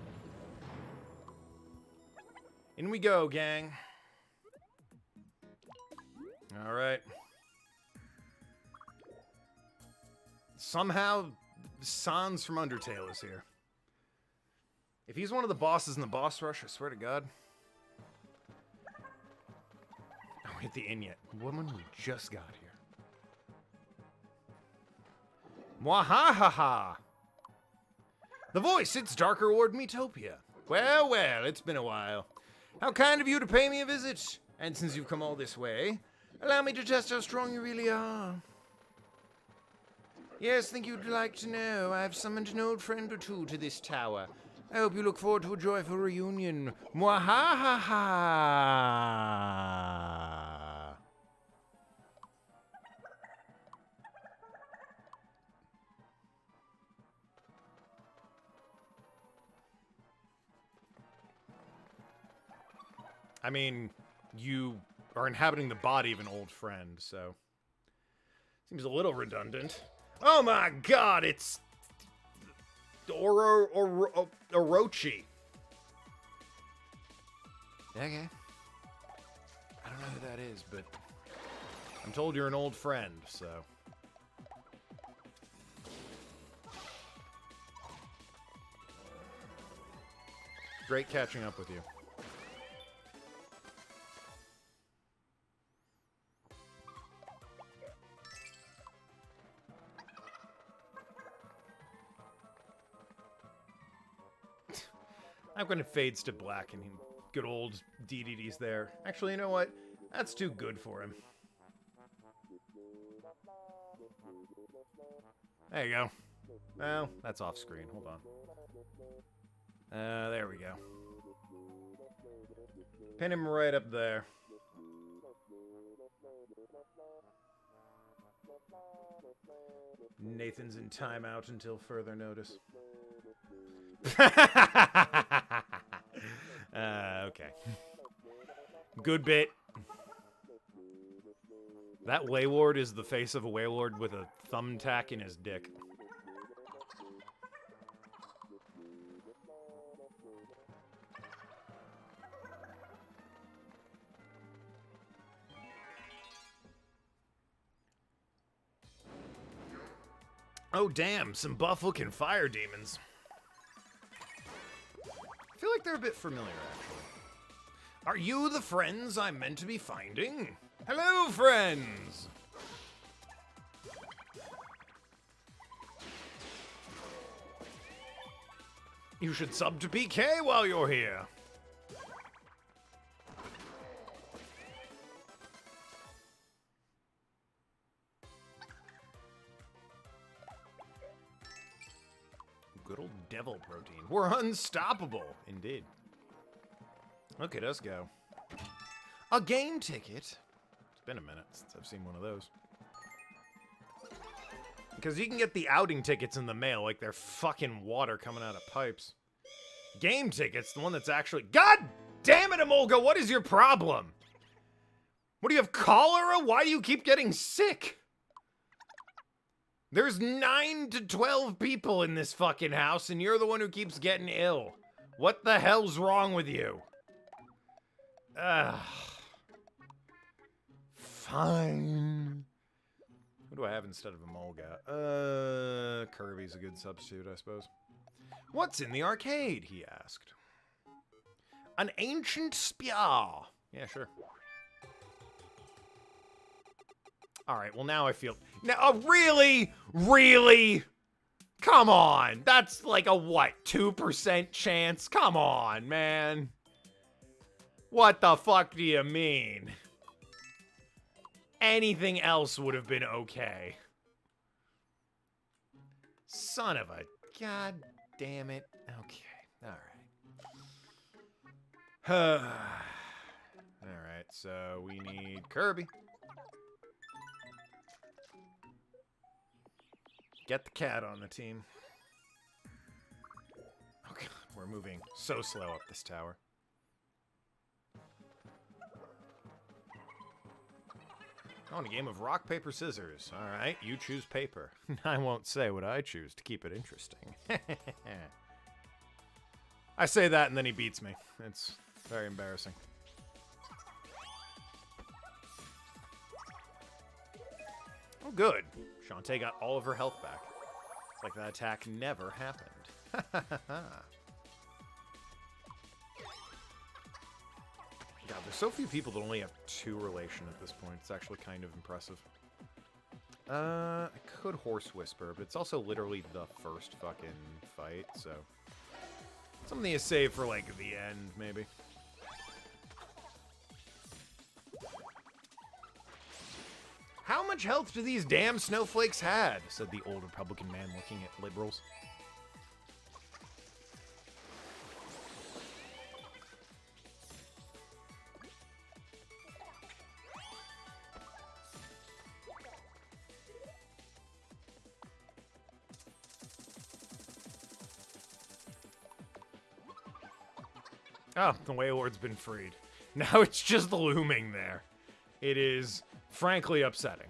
In we go, gang. Alright. Somehow, Sans from Undertale is here. If he's one of the bosses in the boss rush, I swear to God. Oh, we hit the inn yet. Woman, we just got here. Mwahaha! The voice, it's Darker Lord Miitopia. Well, well, it's been a while. How kind of you to pay me a visit. And since you've come all this way, allow me to test how strong you really are. Yes, think you'd like to know. I've summoned an old friend or two to this tower. I hope you look forward to a joyful reunion. Mwahaha! I mean, you are inhabiting the body of an old friend, so... Seems a little redundant. Oh my god, it's... Orochi. Okay. I don't know who that is, but... I'm told you're an old friend, so... Great catching up with you. I'm going to fades to black and good old DDD's there. Actually, you know what? That's too good for him. There you go. Well, that's off screen. Hold on. There we go. Pin him right up there. Nathan's in timeout until further notice. Okay. Good bit. That Wayward is the face of a Wayward with a thumbtack in his dick. Oh damn, some buff-looking fire demons. I feel like they're a bit familiar, actually. Are you the friends I'm meant to be finding? Hello, friends! You should sub to PK while you're here. full protein. We're unstoppable. Indeed. Look at us go. A game ticket. It's been a minute since I've seen one of those. Because you can get the outing tickets in the mail like they're fucking water coming out of pipes. Game tickets, the one that's actually... God damn it, Emolga, what is your problem? What, do you have cholera? Why do you keep getting sick? There's 9 to 12 people in this fucking house, and you're the one who keeps getting ill. What the hell's wrong with you? Ugh. Fine. What do I have instead of a Emolga? Kirby's a good substitute, I suppose. What's in the arcade? He asked. An ancient spear. Yeah, sure. Alright, well now I feel... Now, really? Really? Come on. That's like a, what, 2% chance? Come on, man. What the fuck do you mean? Anything else would have been okay. Son of a... God damn it. Okay. Alright. Alright, so we need Kirby. Get the cat on the team. Oh god, we're moving so slow up this tower. Oh, and a game of rock, paper, scissors. Alright, you choose paper. I won't say what I choose to keep it interesting. I say that and then he beats me. It's very embarrassing. Oh, good. Shantae got all of her health back. It's like that attack never happened. God, there's so few people that only have 2 relation at this point. It's actually kind of impressive. I could Horse Whisper, but it's also literally the first fucking fight, so... Something you save for, like, the end, maybe. How much health do these damn snowflakes had? Said the old Republican man looking at liberals. Oh, the Wailord's been freed. Now it's just looming there. It is, frankly, upsetting.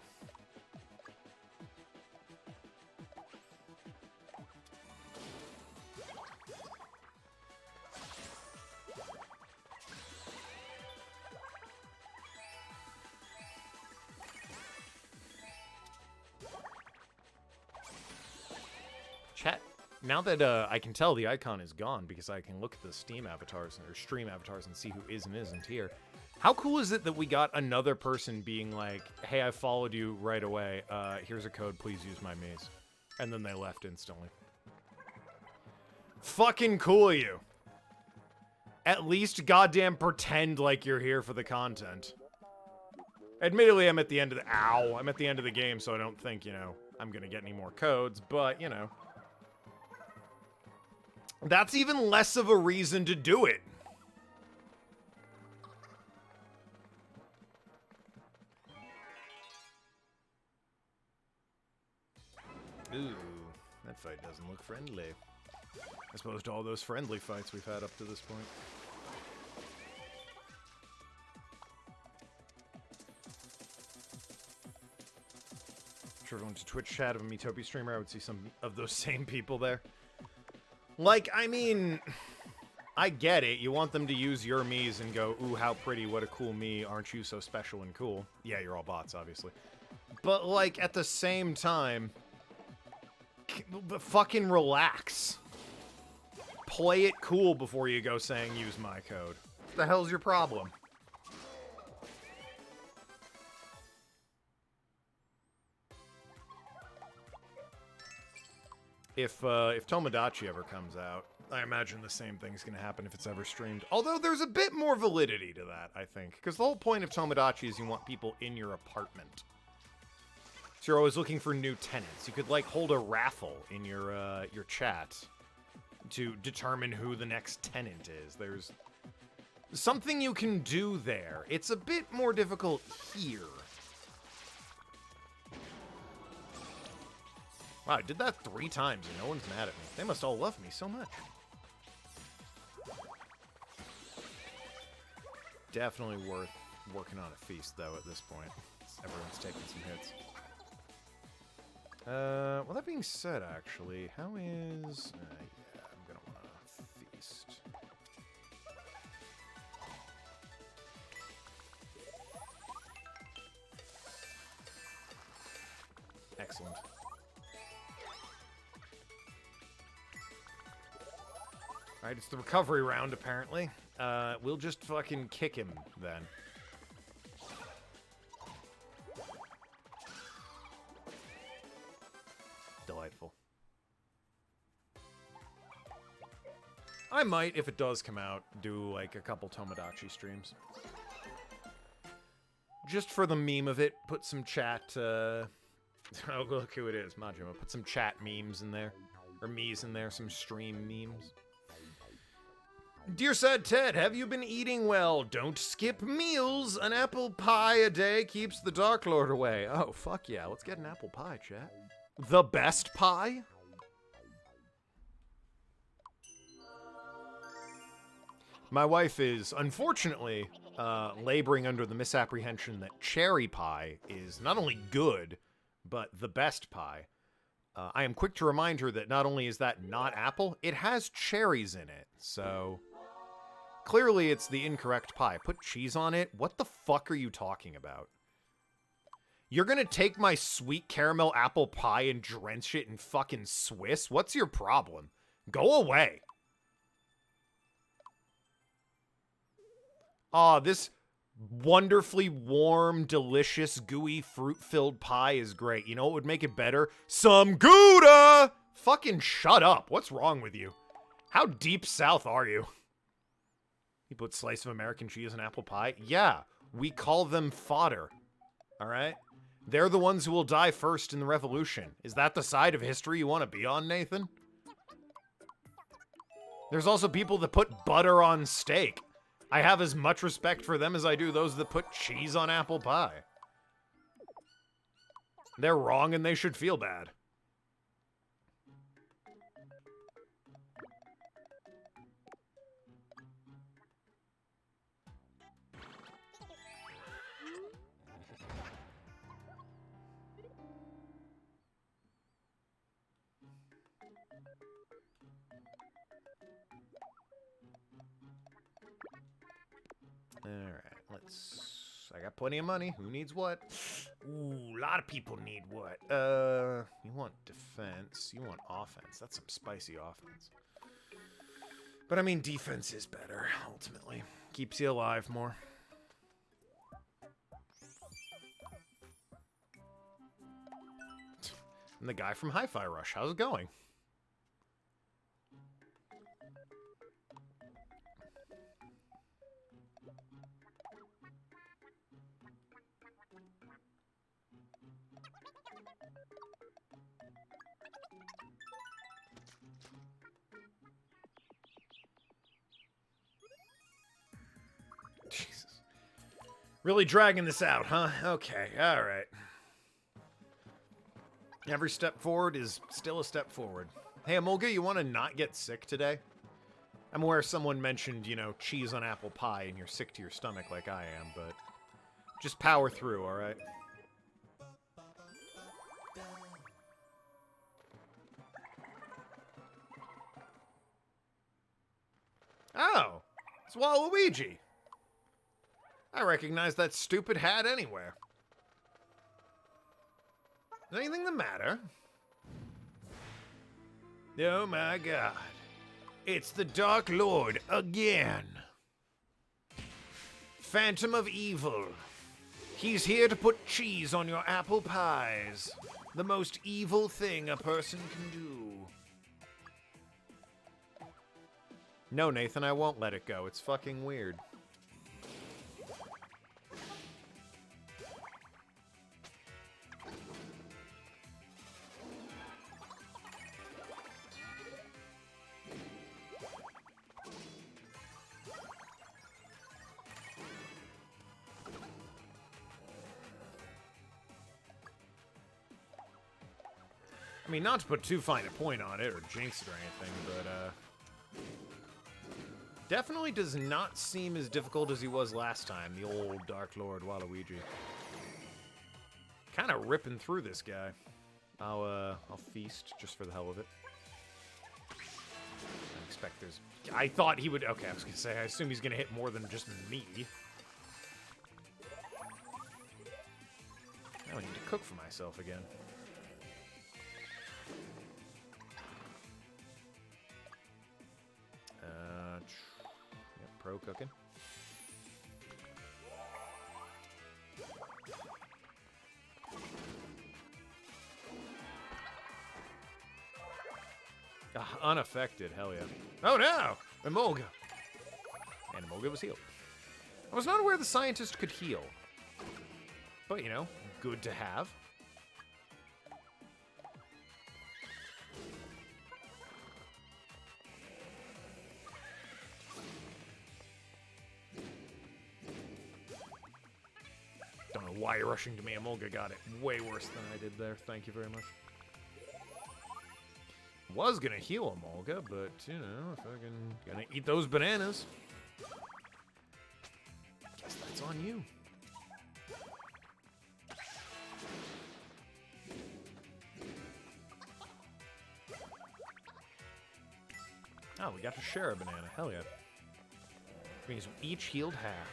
Chat. Now that I can tell the icon is gone because I can look at the Steam avatars or stream avatars and see who is and isn't here. How cool is it that we got another person being like, hey, I followed you right away. Here's a code. Please use my maze. And then they left instantly. Fucking cool of you. At least goddamn pretend like you're here for the content. Admittedly, I'm at the end of the... Ow! I'm at the end of the game, so I don't think, you know, I'm gonna get any more codes, but, you know. That's even less of a reason to do it. Ooh, that fight doesn't look friendly. As opposed to all those friendly fights we've had up to this point. I'm sure if I went to Twitch chat of a Miitopia streamer, I would see some of those same people there. Like, I mean, I get it. You want them to use your Miis and go, ooh, how pretty, what a cool Mii, aren't you so special and cool? Yeah, you're all bots, obviously. But, like, at the same time, fucking relax. Play it cool before you go saying, use my code. What the hell's your problem? If Tomodachi ever comes out, I imagine the same thing's gonna happen if it's ever streamed. Although there's a bit more validity to that, I think. Because the whole point of Tomodachi is you want people in your apartment. So you're always looking for new tenants. You could, like, hold a raffle in your chat. to determine who the next tenant is. There's something you can do there. It's a bit more difficult here. Wow, I did that 3 times and no one's mad at me. They must all love me so much. Definitely worth working on a feast, though, at this point. Everyone's taking some hits. Well, that being said, actually, how is... yeah, I'm gonna want to feast. Excellent. Alright, it's the recovery round, apparently. We'll just fucking kick him, then. Delightful. I might, if it does come out, do, like, a couple Tomodachi streams. Just for the meme of it, put some chat, oh, look who it is, Majima. Put some chat memes in there. Or memes in there, some stream memes. Dear Sad Ted, have you been eating well? Don't skip meals. An apple pie a day keeps the Dark Lord away. Oh, fuck yeah. Let's get an apple pie, chat. The best pie? My wife is, unfortunately, laboring under the misapprehension that cherry pie is not only good, but the best pie. I am quick to remind her that not only is that not apple, it has cherries in it, so... Clearly, it's the incorrect pie. Put cheese on it? What the fuck are you talking about? You're gonna take my sweet caramel apple pie and drench it in fucking Swiss? What's your problem? Go away. Aw, this wonderfully warm, delicious, gooey, fruit-filled pie is great. You know what would make it better? Some Gouda! Fucking shut up. What's wrong with you? How deep south are you? You put slice of American cheese in apple pie? Yeah, we call them fodder. Alright? They're the ones who will die first in the revolution. Is that the side of history you want to be on, Nathan? There's also people that put butter on steak. I have as much respect for them as I do those that put cheese on apple pie. They're wrong and they should feel bad. Alright, I got plenty of money. Who needs what? Ooh, a lot of people need what? You want defense. You want offense. That's some spicy offense. But I mean, defense is better, ultimately. Keeps you alive more. I'm the guy from Hi-Fi Rush. How's it going? Jesus. Really dragging this out, huh? Okay, alright. Every step forward is still a step forward. Hey, Amolga, you want to not get sick today? I'm aware someone mentioned, you know, cheese on apple pie and you're sick to your stomach like I am, but just power through, alright? Oh, it's Waluigi. I recognize that stupid hat anywhere. Is anything the matter? Oh my god. It's the Dark Lord again. Phantom of Evil. He's here to put cheese on your apple pies. The most evil thing a person can do. No, Nathan, I won't let it go. It's fucking weird. mean, not to put too fine a point on it or jinx it or anything, but definitely does not seem as difficult as he was last time, the old Dark Lord Waluigi. Kind of ripping through this guy. I'll feast just for the hell of it. I expect there's... I thought he would... Okay, I was going to say, I assume he's going to hit more than just me. Now I need to cook for myself again. Yep, pro cooking. Unaffected, hell yeah. Oh no! Emolga! And Emolga was healed. I was not aware the scientist could heal. But, you know, good to have. Don't know why you're rushing to me. Emolga got it way worse than I did there. Thank you very much. Was gonna heal Emolga, but, you know, fucking gonna eat those bananas. Guess that's on you. Oh, we got to share a banana. Hell yeah. Which means we each healed half.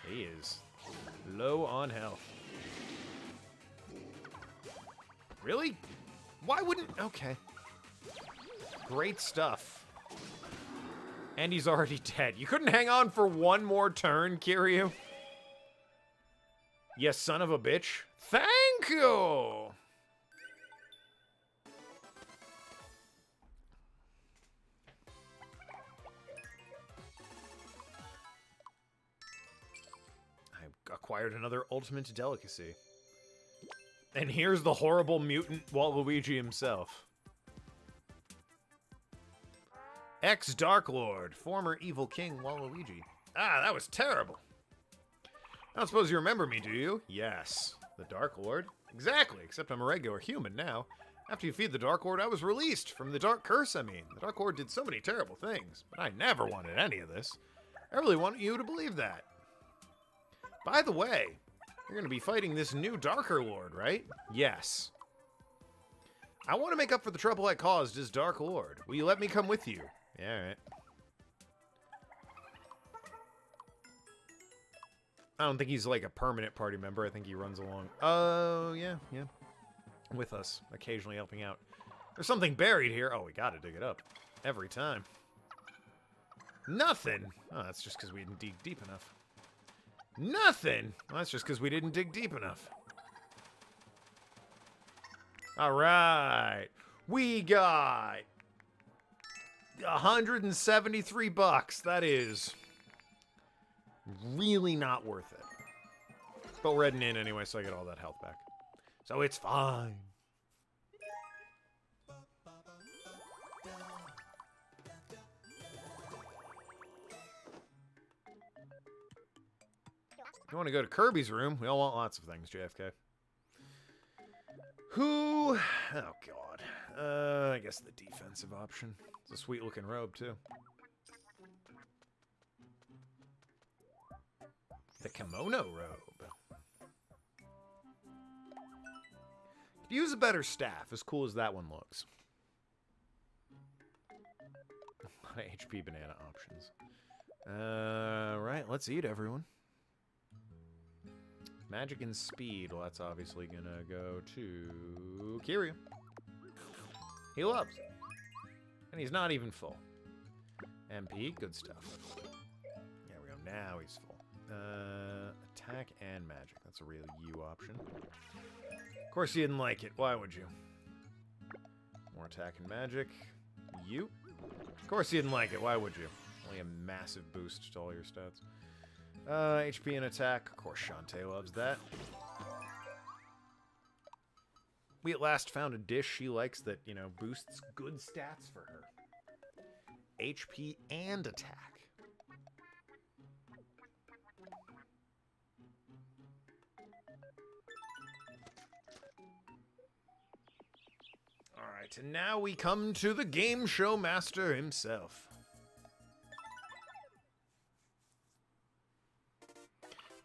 He is low on health. Really? Why wouldn't... Okay. Great stuff. And he's already dead. You couldn't hang on for one more turn, Kiryu? You son of a bitch. Thank you! I acquired another ultimate delicacy. And here's the horrible mutant Waluigi himself. Ex-Dark Lord, former evil king Waluigi. Ah, that was terrible. I don't suppose you remember me, do you? Yes. The Dark Lord? Exactly, except I'm a regular human now. After you feed the Dark Lord, I was released. From the Dark Curse, I mean. The Dark Lord did so many terrible things, but I never wanted any of this. I really want you to believe that. By the way, you're going to be fighting this new Darker Lord, right? Yes. I want to make up for the trouble I caused as Dark Lord. Will you let me come with you? Yeah, alright. I don't think he's like a permanent party member. I think he runs along. Oh, yeah. With us, occasionally helping out. There's something buried here. Oh, we gotta dig it up. Every time. Nothing! Oh, that's just because we didn't dig deep enough. Nothing! Well, that's just because we didn't dig deep enough. Alright. We got... 173 bucks. That is... really not worth it. But we're heading in anyway, so I get all that health back. So it's fine. If you want to go to Kirby's room, we all want lots of things, JFK. Who? Oh, God. I guess the defensive option. It's a sweet-looking robe, too. The kimono robe. Could use a better staff, as cool as that one looks. A lot of HP banana options. Right, let's eat, everyone. Magic and speed. Well, that's obviously gonna go to Kiryu. He loves. And he's not even full. MP, good stuff. There we go. Now he's full. Attack and magic. That's a real U option. Of course you didn't like it. Why would you? More attack and magic. U. Of course you didn't like it. Why would you? Only a massive boost to all your stats. HP and attack. Of course Shantae loves that. We at last found a dish she likes that, you know, boosts good stats for her. HP and attack. Alright, and now we come to the game show master himself.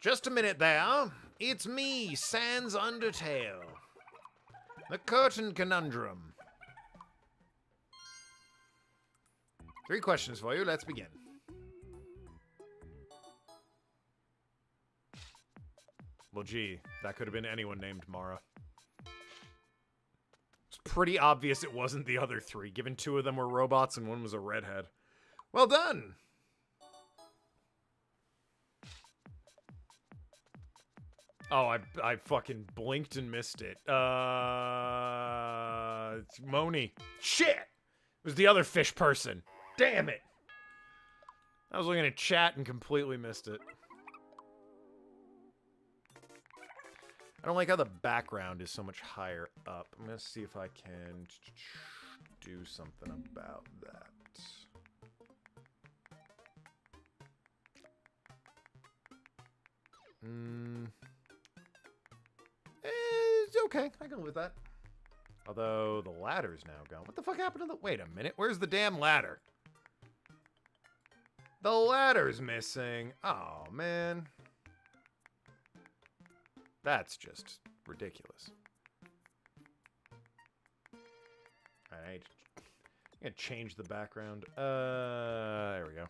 Just a minute there. It's me, Sans Undertale. The Curtain Conundrum. 3 questions for you. Let's begin. Well, gee, that could have been anyone named Mara. It's pretty obvious it wasn't the other 3, given 2 of them were robots and 1 was a redhead. Well done! Oh, I fucking blinked and missed it. It's Moni. Shit! It was the other fish person. Damn it! I was looking at chat and completely missed it. I don't like how the background is so much higher up. I'm gonna see if I can do something about that. It's okay. I can live with that. Although, the ladder's now gone. What the fuck happened to the... Wait a minute. Where's the damn ladder? The ladder's missing. Oh, man. That's just ridiculous. Alright. I'm gonna change the background. There we go.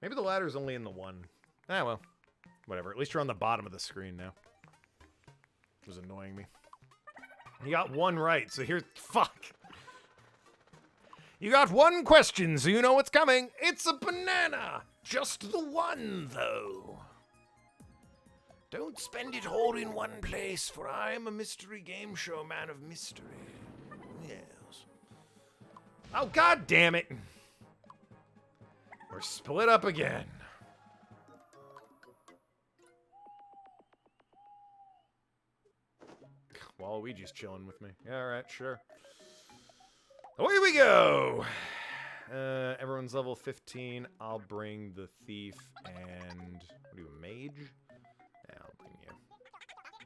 Maybe the ladder's only in the 1. Ah, well. Whatever. At least you're on the bottom of the screen now. It was annoying me. You got 1 right, so here's... Fuck! You got 1 question, so you know what's coming. It's a banana! Just the 1, though. Don't spend it all in one place, for I am a mystery game show man of mystery. Yes. Oh, god damn it! We're split up again. Waluigi's chilling with me. Yeah, alright, sure. Away we go! Everyone's level 15. I'll bring the thief and... What are you, a mage? Yeah, I'll bring you.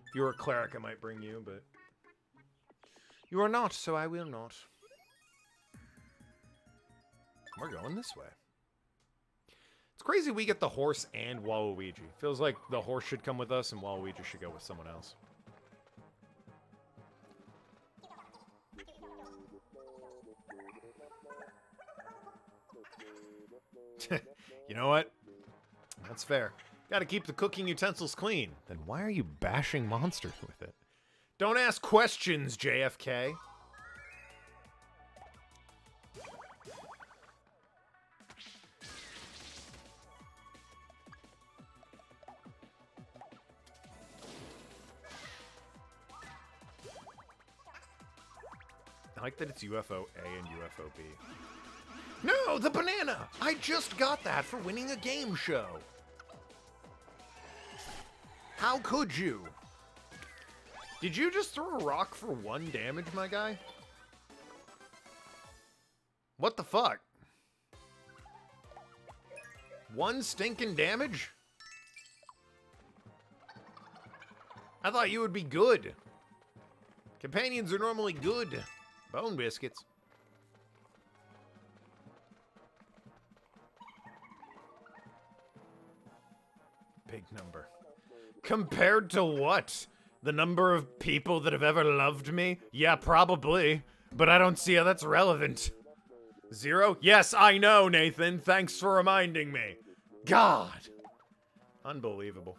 If you were a cleric, I might bring you, but... You are not, so I will not. We're going this way. It's crazy we get the horse and Waluigi. Feels like the horse should come with us and Waluigi should go with someone else. You know what? That's fair. Gotta keep the cooking utensils clean. Then why are you bashing monsters with it? Don't ask questions, JFK. I like that it's UFO A and UFO B. No, the banana! I just got that for winning a game show. How could you? Did you just throw a rock for 1 damage, my guy? What the fuck? 1 stinking damage? I thought you would be good. Companions are normally good. Bone biscuits. Big number. Compared to what? The number of people that have ever loved me? Yeah, probably. But I don't see how that's relevant. 0? Yes, I know, Nathan. Thanks for reminding me. God. Unbelievable.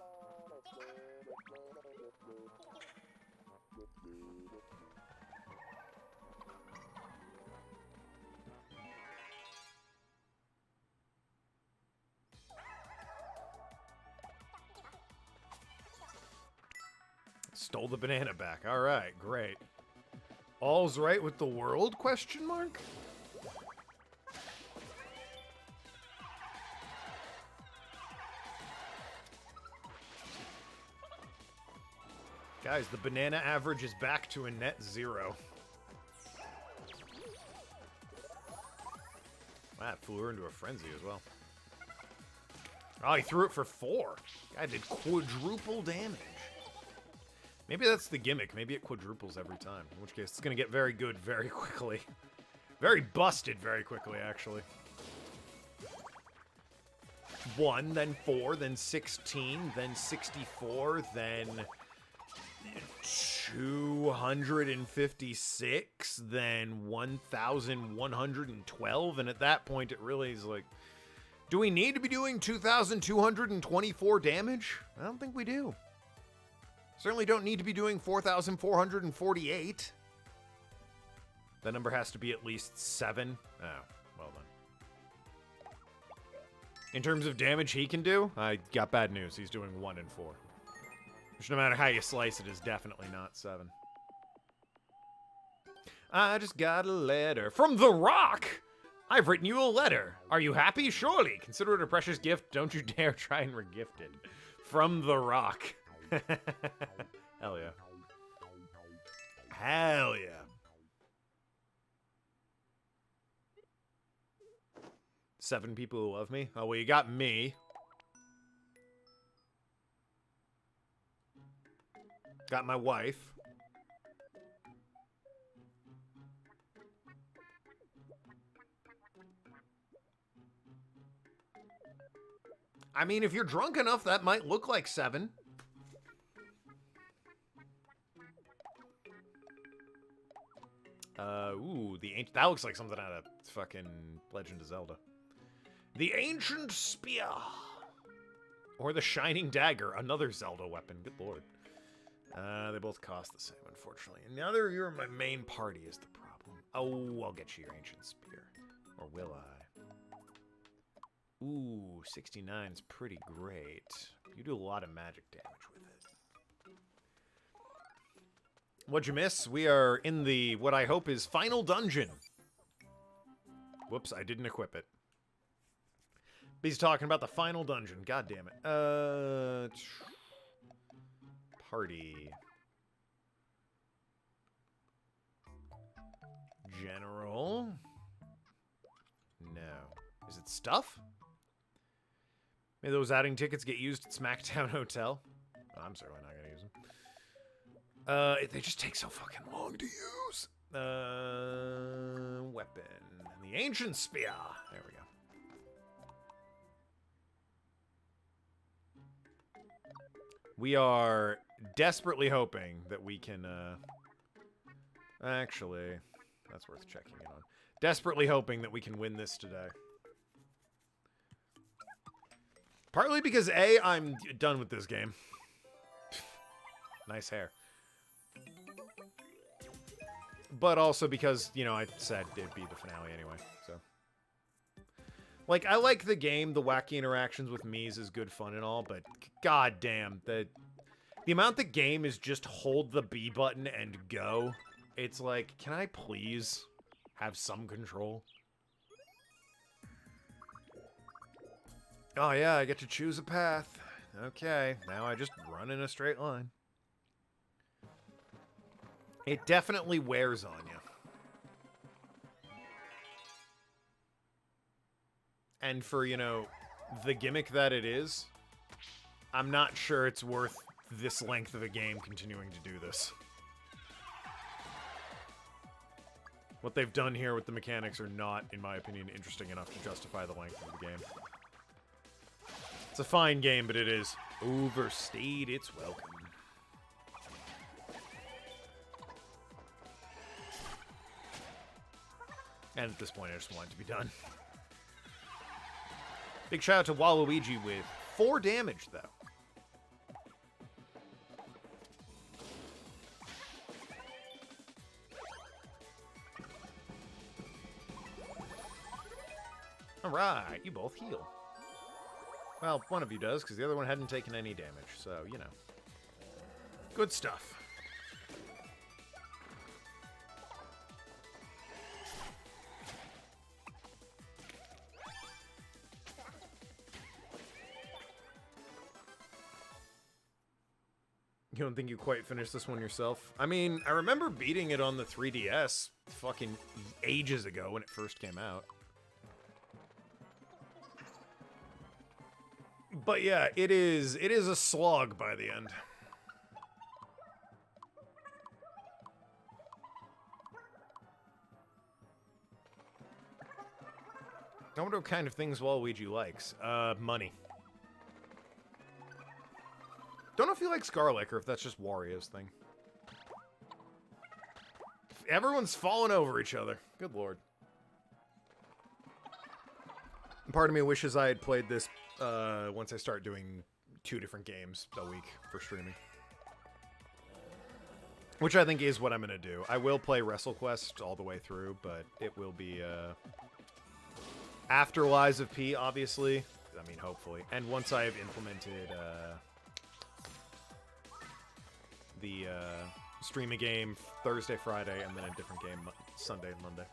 Stole the banana back. All right, great. All's right with the world? Question mark. Guys, the banana average is back to a net 0. Wow, that flew her into a frenzy as well. Oh, he threw it for 4. Guy did quadruple damage. Maybe that's the gimmick. Maybe it quadruples every time. In which case, it's going to get very good very quickly. Very busted very quickly, actually. 1, then 4, then 16, then 64, then 256, then 1,112, and at that point it really is like, do we need to be doing 2,224 damage? I don't think we do. Certainly don't need to be doing 4,448. That number has to be at least 7. Oh, well then. In terms of damage he can do, I got bad news. He's doing 1 and 4. Which, no matter how you slice it, is definitely not 7. I just got a letter from The Rock! I've written you a letter. Are you happy? Surely. Consider it a precious gift. Don't you dare try and regift it. From The Rock. Hell yeah. Hell yeah. 7 people who love me? Oh, well, you got me. Got my wife. I mean, if you're drunk enough, that might look like 7. Ooh, that looks like something out of fucking Legend of Zelda. The Ancient Spear. Or the Shining Dagger, another Zelda weapon. Good lord. They both cost the same, unfortunately. And now that you're my main party is the problem. Oh, I'll get you your Ancient Spear. Or will I? Ooh, 69's pretty great. You do a lot of magic damage with it. What'd you miss? We are in the, what I hope is, final dungeon. Whoops, I didn't equip it. He's talking about the final dungeon. God damn it. Party. General. No. Is it stuff? May those outing tickets get used at Smackdown Hotel. Oh, I'm certainly not going to use them. They just take so fucking long to use. Weapon. The Ancient Spear. There we go. We are desperately hoping that we can, actually, that's worth checking in on. Desperately hoping that we can win this today. Partly because, A, I'm done with this game. Nice hair. But also because, you know, I said it'd be the finale anyway, so. Like, I like the game, the wacky interactions with Miis is good fun and all, but goddamn, the amount the game is just hold the B button and go. It's like, can I please have some control? Oh yeah, I get to choose a path. Okay, now I just run in a straight line. It definitely wears on you. And for, you know, the gimmick that it is, I'm not sure it's worth this length of a game continuing to do this. What they've done here with the mechanics are not, in my opinion, interesting enough to justify the length of the game. It's a fine game, but it is overstayed its welcome. And at this point, I just want it to be done. Big shout out to Waluigi with 4 damage, though. Alright, you both heal. Well, one of you does, because the other one hadn't taken any damage, so, you know. Good stuff. You don't think you quite finished this one yourself? I mean, I remember beating it on the 3DS fucking ages ago when it first came out. But yeah, it is a slog by the end. I wonder what kind of things Waluigi likes. Money. Don't know if he likes garlic or if that's just Wario's thing. Everyone's falling over each other. Good lord. Part of me wishes I had played this once I start doing 2 different games a week for streaming. Which I think is what I'm going to do. I will play WrestleQuest all the way through, but it will be after Lies of P, obviously. I mean, hopefully. And once I have implemented the stream a game Thursday, Friday, and then a different game Sunday and Monday.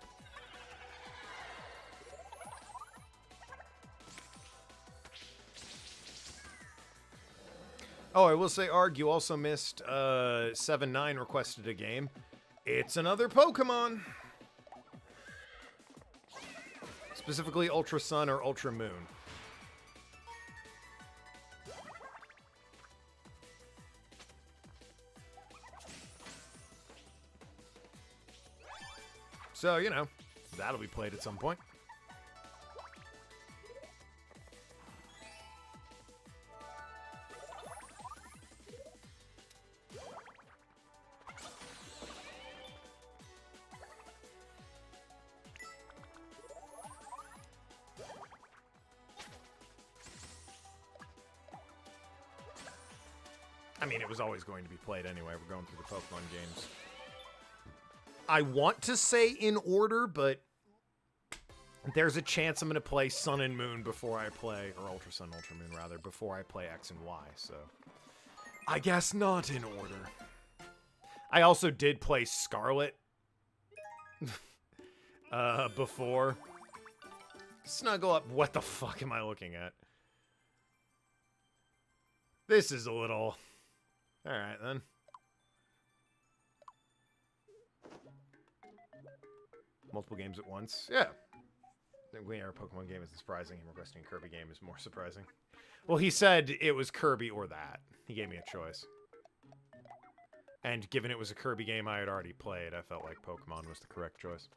Oh, I will say, Arg, you also missed 7-9 requested a game. It's another Pokemon. Specifically Ultra Sun or Ultra Moon. So, you know, that'll be played at some point. I mean, it was always going to be played anyway. We're going through the Pokemon games. I want to say in order, but there's a chance I'm going to play Sun and Moon before I play, or Ultra Sun, Ultra Moon, rather, before I play X and Y, so I guess not in order. I also did play Scarlet before. Snuggle up. What the fuck am I looking at? This is a little... Alright, then. Multiple games at once. Yeah. We are a Pokemon game isn't surprising. Him requesting a Kirby game is more surprising. Well, he said it was Kirby or that. He gave me a choice. And given it was a Kirby game I had already played, I felt like Pokemon was the correct choice.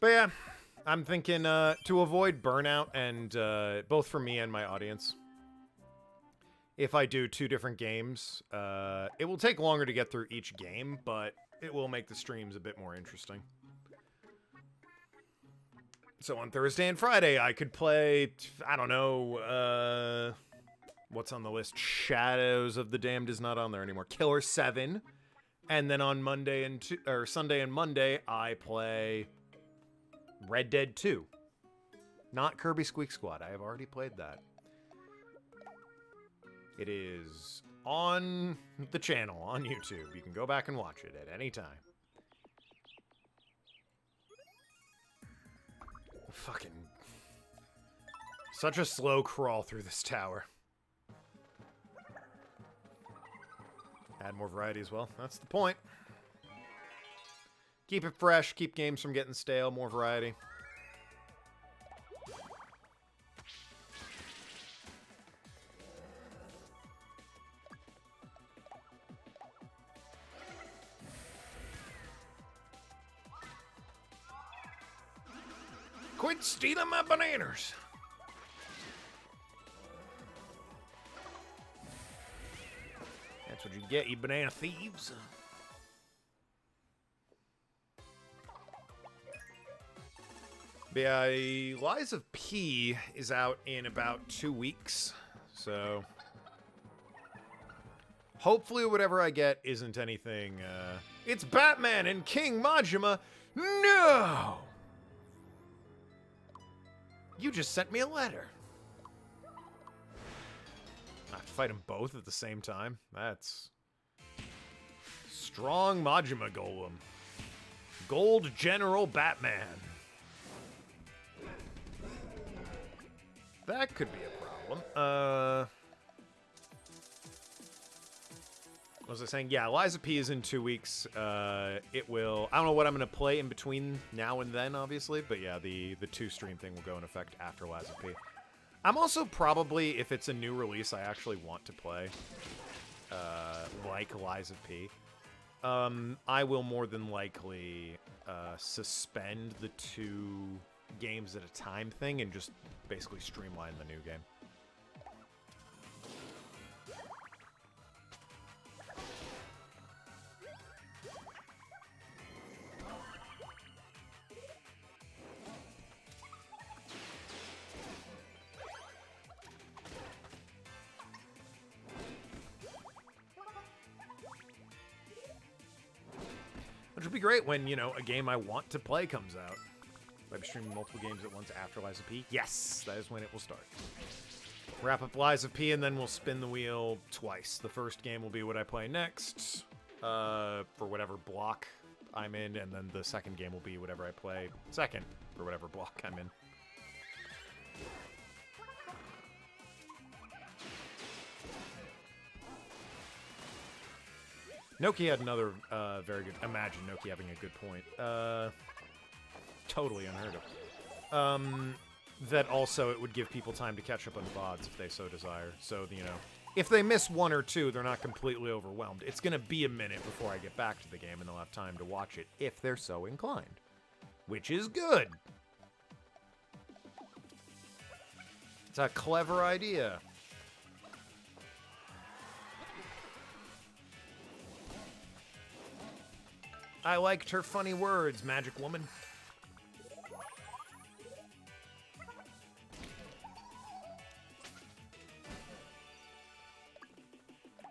But yeah, I'm thinking to avoid burnout, and both for me and my audience, if I do 2 different games, it will take longer to get through each game, but it will make the streams a bit more interesting. So on Thursday and Friday, I could play, I don't know, what's on the list? Shadows of the Damned is not on there anymore. Killer 7. And then on Monday and Sunday and Monday, I play Red Dead 2. Not Kirby Squeak Squad. I have already played that. It is on the channel on YouTube. You can go back and watch it at any time. Fucking... Such a slow crawl through this tower. Add more variety as well. That's the point. Keep it fresh. Keep games from getting stale. More variety. Quit stealing my bananas! That's what you get, you banana thieves. But yeah, Lies of P is out in about 2 weeks, so hopefully whatever I get isn't anything, it's Batman and King Majima! No! You just sent me a letter. I have to fight them both at the same time? That's... Strong Majima Golem. Gold General Batman. That could be a problem. What was I saying? Yeah, Lies of P is in 2 weeks. It will... I don't know what I'm going to play in between now and then, obviously. But yeah, the 2 stream thing will go in effect after Lies of P. I'm also probably, if it's a new release I actually want to play, like Lies of P, I will more than likely suspend the 2 games at a time thing and just basically streamline the new game. Which would be great when, you know, a game I want to play comes out. I'll be streaming multiple games at once after Lies of P. Yes, that is when it will start. Wrap up Lies of P, and then we'll spin the wheel twice. The first game will be what I play next, for whatever block I'm in, and then the second game will be whatever I play second, for whatever block I'm in. Noki had another very good... Imagine Noki having a good point. Totally unheard of. That also it would give people time to catch up on VODs if they so desire. So, you know, if they miss one or two, they're not completely overwhelmed. It's going to be a minute before I get back to the game, and they'll have time to watch it if they're so inclined. Which is good. It's a clever idea. I liked her funny words, Magic Woman.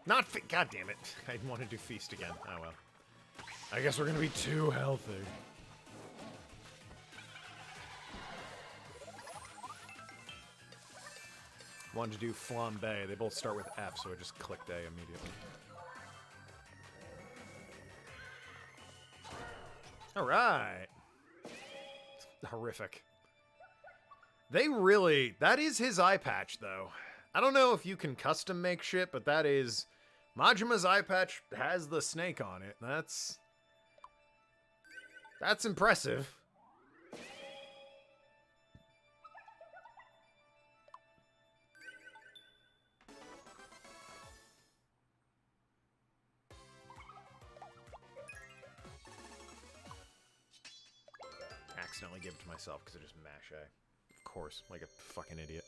Not God damn it. I want to do Feast again. Oh well. I guess we're gonna be too healthy. Wanted to do Flambe. They both start with F, so I just clicked A immediately. Alright. Horrific. They really... That is his eye patch, though. I don't know if you can custom make shit, but that is... Majima's eye patch has the snake on it. That's impressive. Accidentally give it to myself because I just mash A. Of course, like a fucking idiot.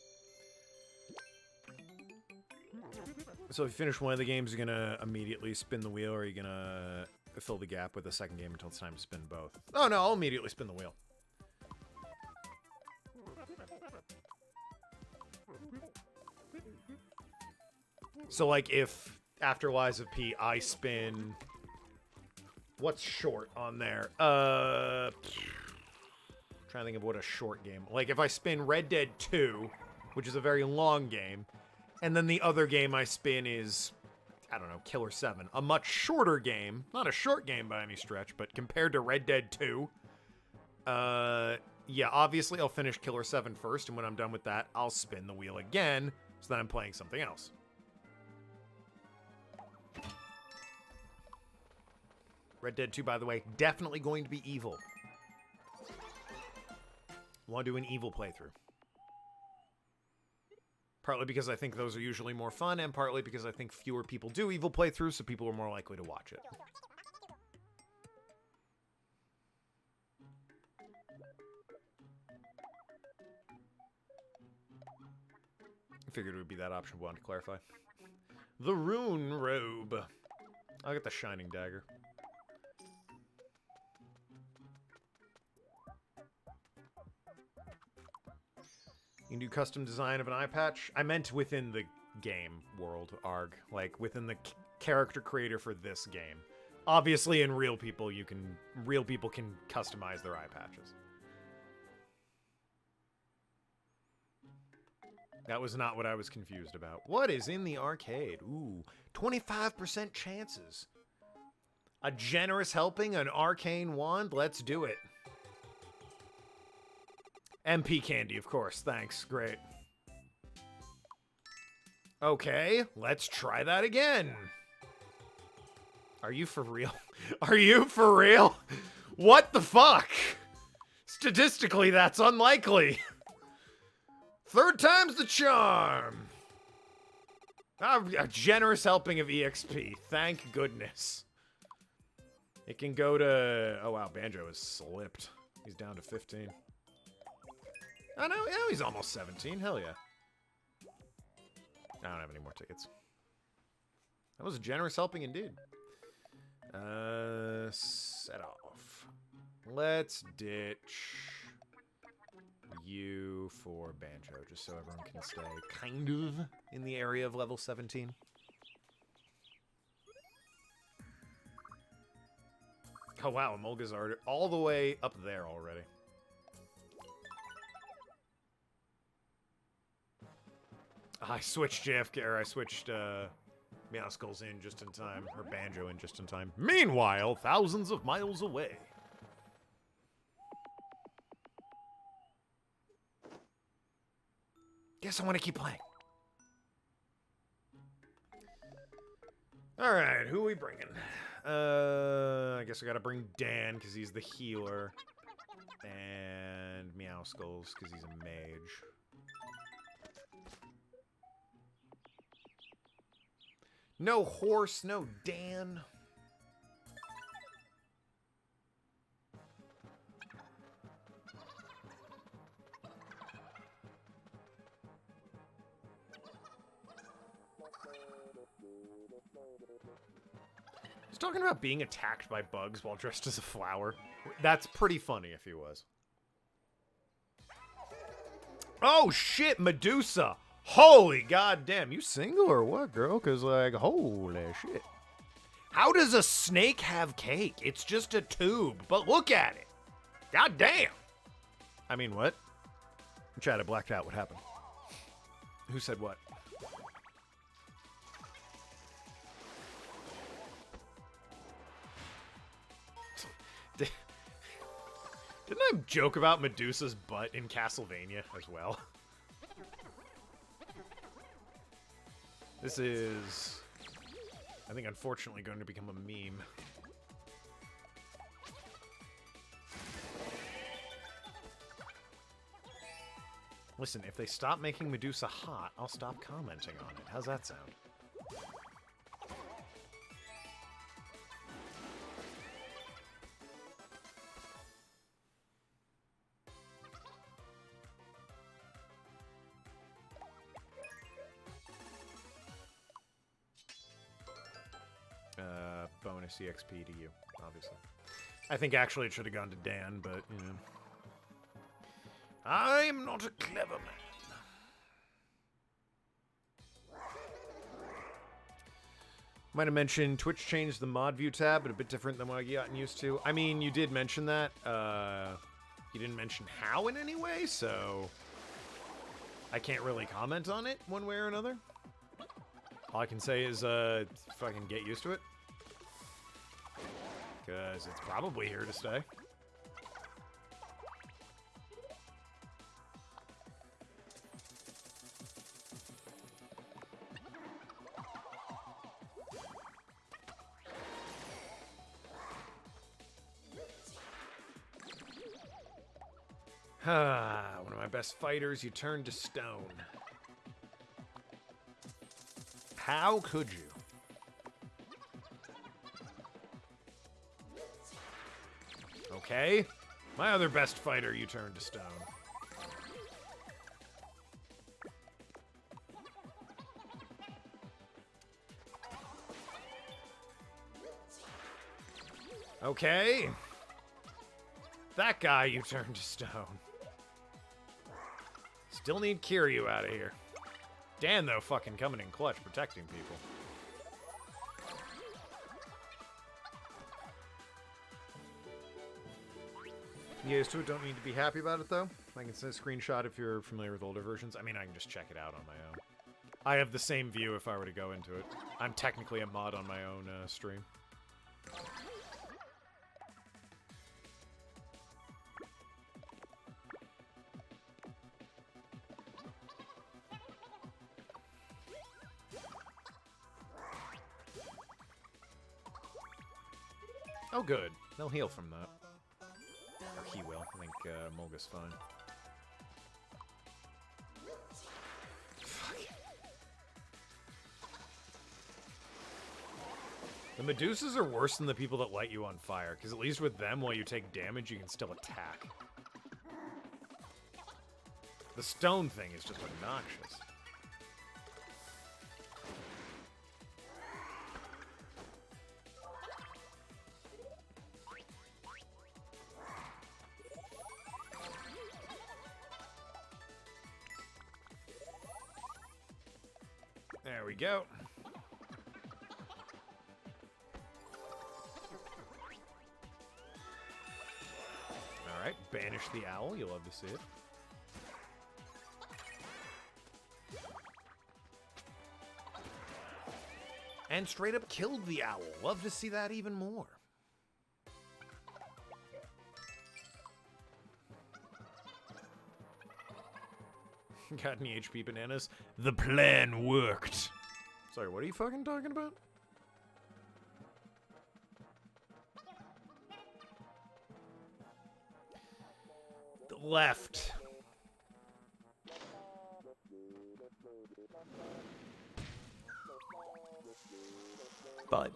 So if you finish one of the games, you're gonna immediately spin the wheel, or are you gonna fill the gap with the second game until it's time to spin both? Oh no, I'll immediately spin the wheel. So like if after Lies of P I spin... What's short on there? Trying to think of what a short game. Like if I spin Red Dead 2, which is a very long game, and then the other game I spin is, I don't know, Killer 7. A much shorter game. Not a short game by any stretch, but compared to Red Dead 2, yeah, obviously I'll finish Killer 7 first, and when I'm done with that, I'll spin the wheel again, so that I'm playing something else. Red Dead 2, by the way, definitely going to be evil. Want to do an evil playthrough. Partly because I think those are usually more fun, and partly because I think fewer people do evil playthroughs, so people are more likely to watch it. I figured it would be that option I wanted to clarify. The Rune Robe. I'll get the Shining Dagger. You can do custom design of an eye patch. I meant within the game world, ARG. Like, within the character creator for this game. Obviously, in real people can customize their eye patches. That was not what I was confused about. What is in the arcade? Ooh, 25% chances. A generous helping, an arcane wand? Let's do it. MP candy, of course. Thanks. Great. Okay, let's try that again. Are you for real? Are you for real? What the fuck? Statistically, that's unlikely. Third time's the charm. A generous helping of EXP. Thank goodness. It can go to... Oh, wow. Banjo has slipped. He's down to 15. Oh, no, yeah, he's almost 17. Hell yeah. I don't have any more tickets. That was a generous helping indeed. Set off. Let's ditch you for Banjo, just so everyone can stay kind of in the area of level 17. Oh wow, Amolga's already all the way up there already. I switched JFK, or I switched Meowskulls in just in time, or Banjo in just in time. Meanwhile, thousands of miles away. Guess I want to keep playing. Alright, who are we bringing? I guess I gotta bring Dan, because he's the healer. And Meowskulls, because he's a mage. No horse, no Dan. He's talking about being attacked by bugs while dressed as a flower. That's pretty funny if he was. Oh shit, Medusa! Holy goddamn, you single or what, girl? Because, like, holy shit. How does a snake have cake? It's just a tube, but look at it. Goddamn. I mean, what? Chat, I blacked out. What happened? Who said what? Didn't I joke about Medusa's butt in Castlevania as well? This is, I think, unfortunately going to become a meme. Listen, if they stop making Medusa hot, I'll stop commenting on it. How's that sound? Bonus EXP to you, obviously. I think actually it should have gone to Dan, but, you know. I'm not a clever man. Might have mentioned Twitch changed the mod view tab, but a bit different than what I've gotten used to. I mean, you did mention that. You didn't mention how in any way, so I can't really comment on it one way or another. All I can say is, fucking get used to it. Because it's probably here to stay. One of my best fighters, you turned to stone. How could you? Okay. My other best fighter, you turned to stone. Okay. That guy, you turned to stone. Still need Kiryu out of here. Dan, though, fucking coming in clutch, protecting people. You guys too don't need to be happy about it, though. I can send a screenshot if you're familiar with older versions. I mean, I can just check it out on my own. I have the same view if I were to go into it. I'm technically a mod on my own stream. Oh, good. They'll heal from that. Or he will. I think Mulga's fine. Fuck. The Medusas are worse than the people that light you on fire, because at least with them, while you take damage, you can still attack. The stone thing is just obnoxious. There we go. Alright, banish the owl. You'll love to see it. And straight up killed the owl. Love to see that even more. Got any HP bananas? The plan worked. Sorry, what are you fucking talking about? The left. But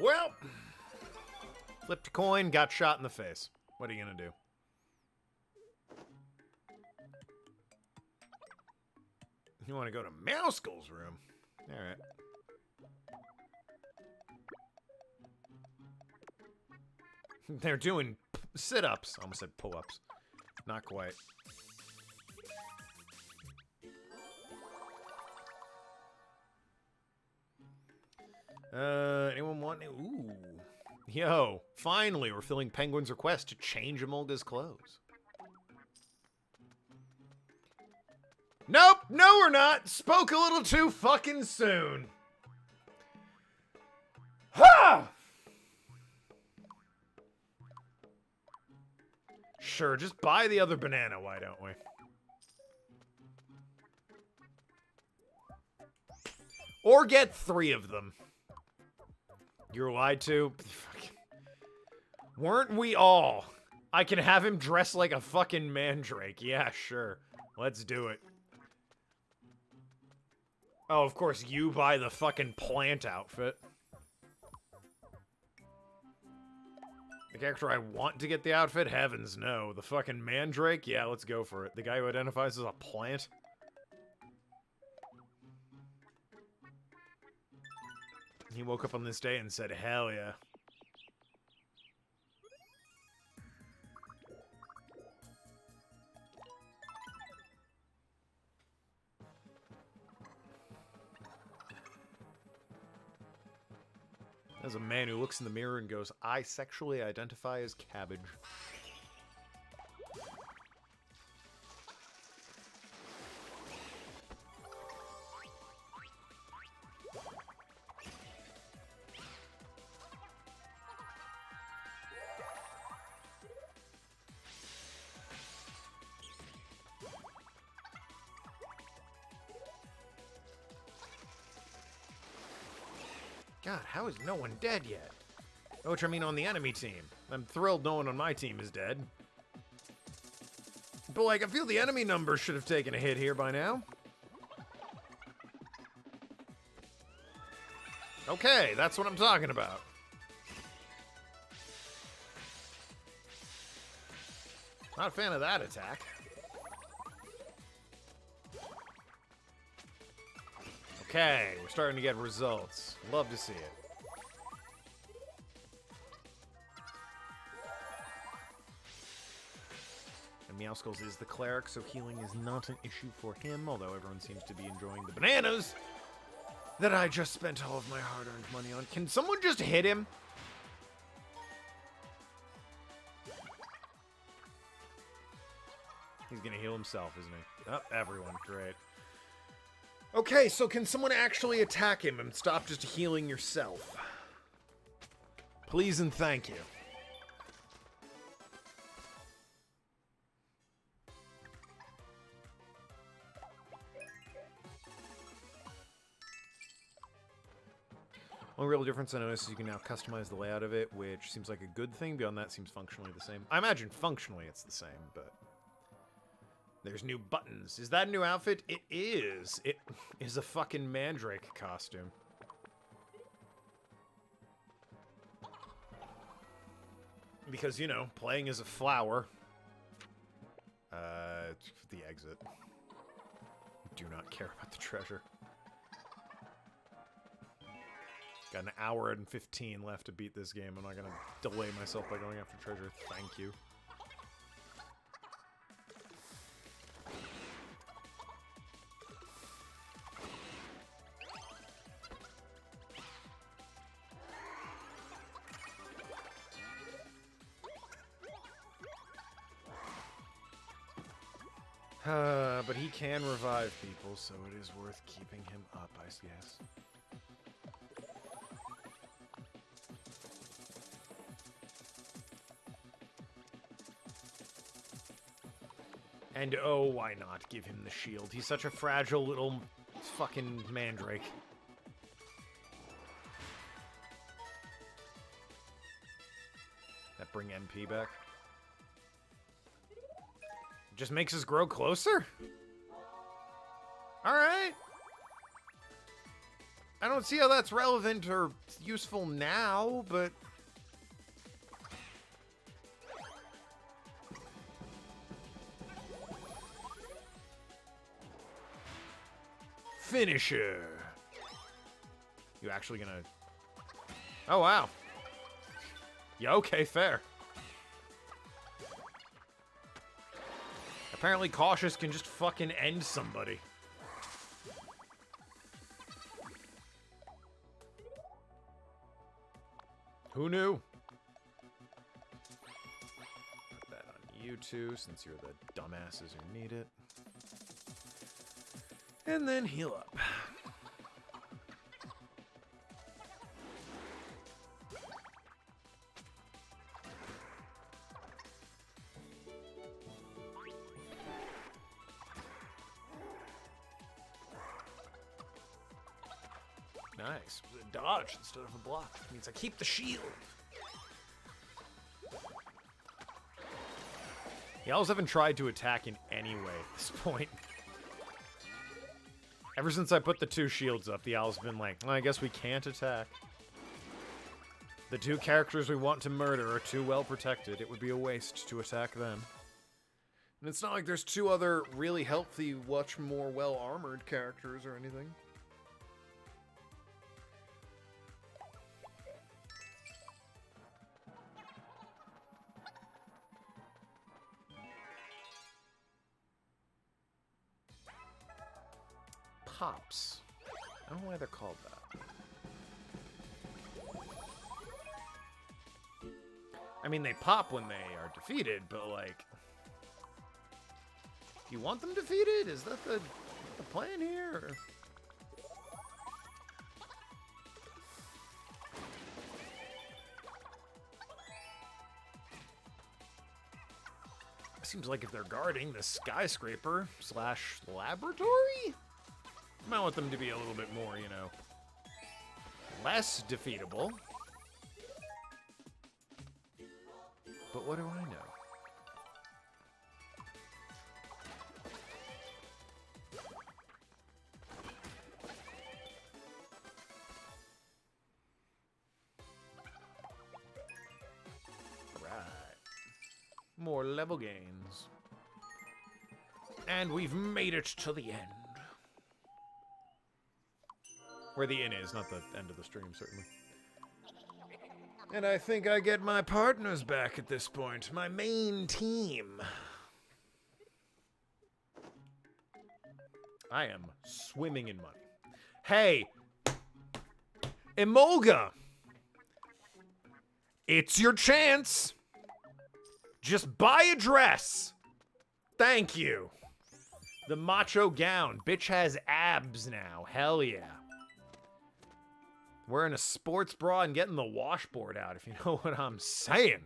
well, flipped a coin, got shot in the face. What are you gonna do? You want to go to Mouskull's room? All right. They're doing sit-ups. Almost said pull-ups. Not quite. Anyone want... Ooh. Yo, finally, we're filling Penguin's request to change Emolga's clothes. Nope, no we're not. Spoke a little too fucking soon. Ha! Sure, just buy the other banana, why don't we? Or get 3 of them. You're lied to? Weren't we all? I can have him dressed like a fucking mandrake. Yeah, sure. Let's do it. Oh, of course, you buy the fucking plant outfit. The character I want to get the outfit? Heavens no. The fucking mandrake? Yeah, let's go for it. The guy who identifies as a plant? He woke up on this day and said, hell yeah. As a man who looks in the mirror and goes, I sexually identify as cabbage. God, how is no one dead yet? Which, I mean, on the enemy team. I'm thrilled no one on my team is dead. But, like, I feel the enemy numbers should have taken a hit here by now. Okay, that's what I'm talking about. Not a fan of that attack. Okay, we're starting to get results. Love to see it. And Meowskulls is the cleric, so healing is not an issue for him, although everyone seems to be enjoying the bananas that I just spent all of my hard-earned money on. Can someone just hit him? He's gonna heal himself, isn't he? Oh, everyone. Great. Okay, so can someone actually attack him and stop just healing yourself? Please and thank you. One real difference I noticed is you can now customize the layout of it, which seems like a good thing. Beyond that, seems functionally the same. I imagine functionally it's the same, but... There's new buttons. Is that a new outfit? It is. It is a fucking mandrake costume. Because, you know, playing as a flower. The exit. Do not care about the treasure. Got an hour and 15 left to beat this game. I'm not gonna delay myself by going after treasure. Thank you. But he can revive people, so it is worth keeping him up, I guess. And oh, why not give him the shield? He's such a fragile little fucking mandrake. That bring MP back? Just makes us grow closer? Alright. I don't see how that's relevant or useful now, but... Finisher. You actually gonna... Oh, wow. Yeah, okay, fair. Apparently Cautious can just fucking end somebody. Who knew? Put that on you two, since you're the dumbasses who need it. And then heal up. Nice. A dodge instead of a block. It means I keep the shield. The owls haven't tried to attack in any way at this point. Ever since I put the two shields up, the owl's been like, well, I guess we can't attack. The two characters we want to murder are too well protected. It would be a waste to attack them. And it's not like there's two other really healthy, much more well-armored characters or anything. Pops. I don't know why they're called that. I mean, they pop when they are defeated, but like... Do you want them defeated? Is that the plan here? Or? Seems like if they're guarding the skyscraper slash laboratory, I might want them to be a little bit more, you know, less defeatable. But what do I know? More level gains. And we've made it to the end. Where the inn is, not the end of the stream, certainly. And I think I get my partners back at this point. My main team. I am swimming in money. Hey! Emolga! It's your chance! Just buy a dress. Thank you. The macho gown. Bitch has abs now. Hell yeah. Wearing a sports bra and getting the washboard out, if you know what I'm saying.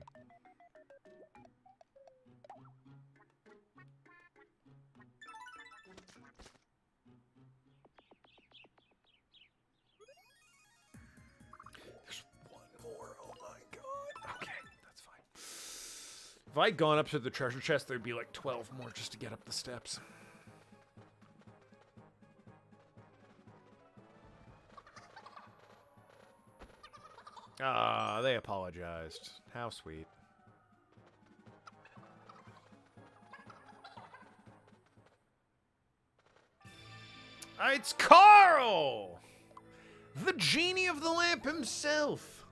If I'd gone up to the treasure chest, there'd be like 12 more just to get up the steps. Ah, they apologized. How sweet. It's Carl! The genie of the lamp himself.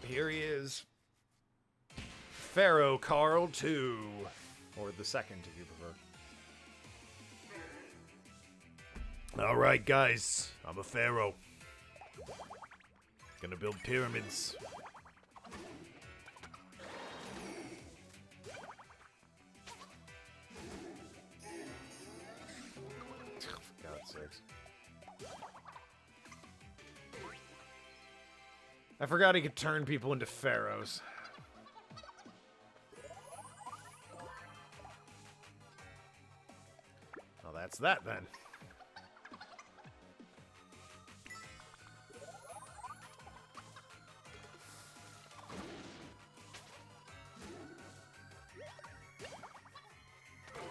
Here he is. Pharaoh Carl 2. Or the second, if you prefer. Alright, guys. I'm a pharaoh. Gonna build pyramids. For God's sakes. I forgot he could turn people into pharaohs. Well, that's that then.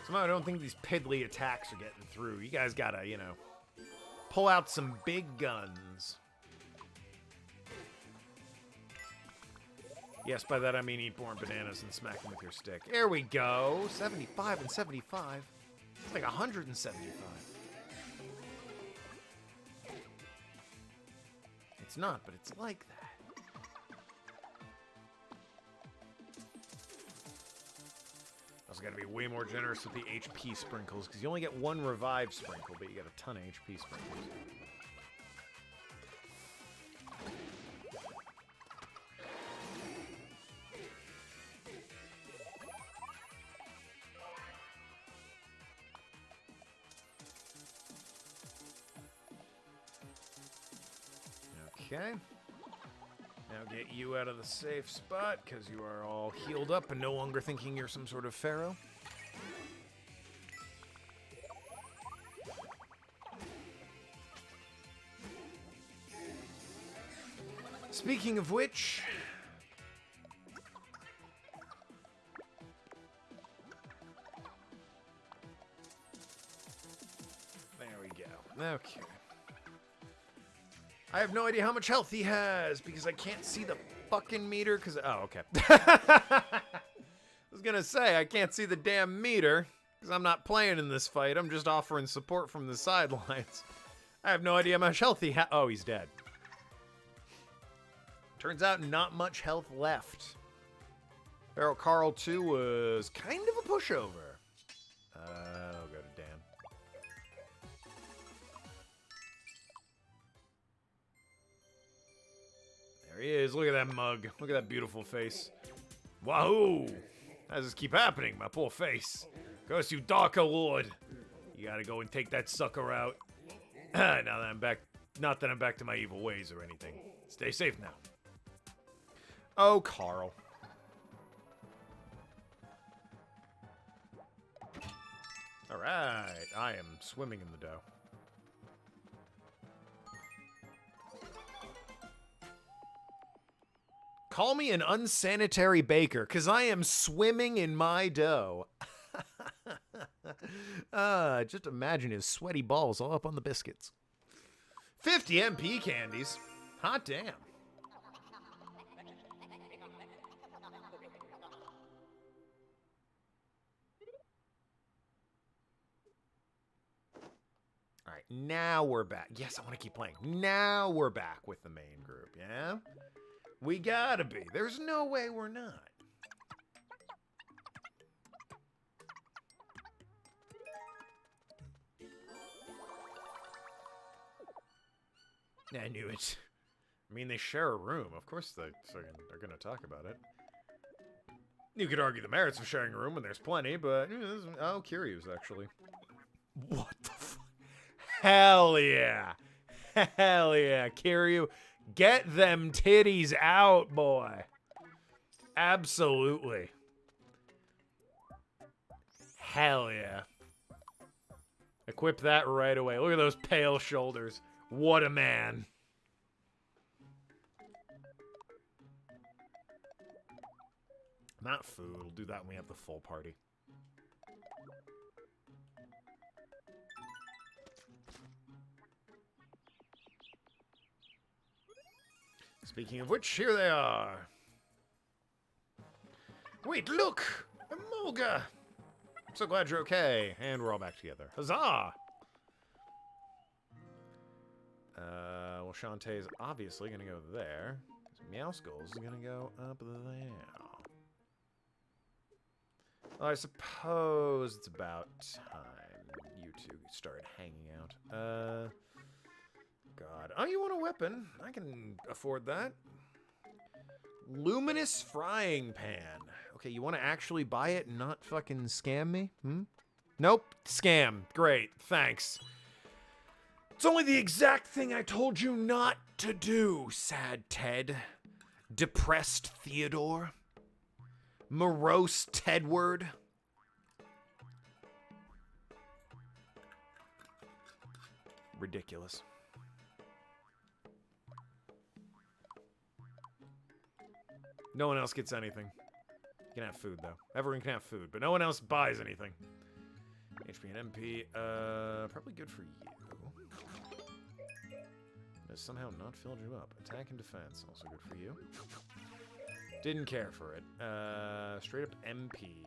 Somehow I don't think these piddly attacks are getting through. You guys gotta, you know, pull out some big guns. Yes, by that I mean eat more bananas and smack them with your stick. There we go. 75 and 75. It's like 175. It's not, but it's like that. Also gotta be way more generous with the HP sprinkles, because you only get one revive sprinkle, but you get a ton of HP sprinkles. Okay. Now get you out of the safe spot, because you are all healed up and no longer thinking you're some sort of pharaoh. Speaking of which... There we go. Okay. I have no idea how much health he has, because I can't see the fucking meter, because... Oh, okay. I was gonna say, I can't see the damn meter, because I'm not playing in this fight. I'm just offering support from the sidelines. I have no idea how much health he has. Oh, he's dead. Turns out not much health left. Pharaoh Carl 2 was kind of a pushover. I'll go to Dan. There he is. Look at that mug. Look at that beautiful face. Wahoo! How does this keep happening? My poor face. Curse you, Darker Lord. You gotta go and take that sucker out. Now that I'm back. Not that I'm back to my evil ways or anything. Stay safe now. Oh, Carl. Alright. I am swimming in the dough. Call me an unsanitary baker, because I am swimming in my dough. Just imagine his sweaty balls all up on the biscuits. 50 MP candies. Hot damn. All right, now we're back. Yes, I want to keep playing. Now we're back with the main group, yeah? We gotta be. There's no way we're not. I knew it. I mean, they share a room. Of course they're going to talk about it. You could argue the merits of sharing a room when there's plenty, but... Oh, curious, actually. What the fuck? Hell yeah. Hell yeah. Kiryu, get them titties out, boy. Absolutely. Hell yeah. Equip that right away. Look at those pale shoulders. What a man. Not food. We'll do that when we have the full party. Speaking of which, here they are. Wait, look! A Mulga! So glad you're okay. And we're all back together. Huzzah! Well, Shantae's obviously going to go there. Meowskull's going to go up there. Well, I suppose it's about time you two started hanging out. God. Oh, you want a weapon? I can afford that. Luminous frying pan. Okay, you want to actually buy it and not fucking scam me? Nope. Scam. Great. Thanks. It's only the exact thing I told you not to do, sad Ted. Depressed Theodore. Morose Tedward. Ridiculous. No one else gets anything. You can have food, though. Everyone can have food, but no one else buys anything. HP and MP, probably good for you. Has somehow not filled you up. Attack and defense, also good for you. Didn't care for it. Straight up MP.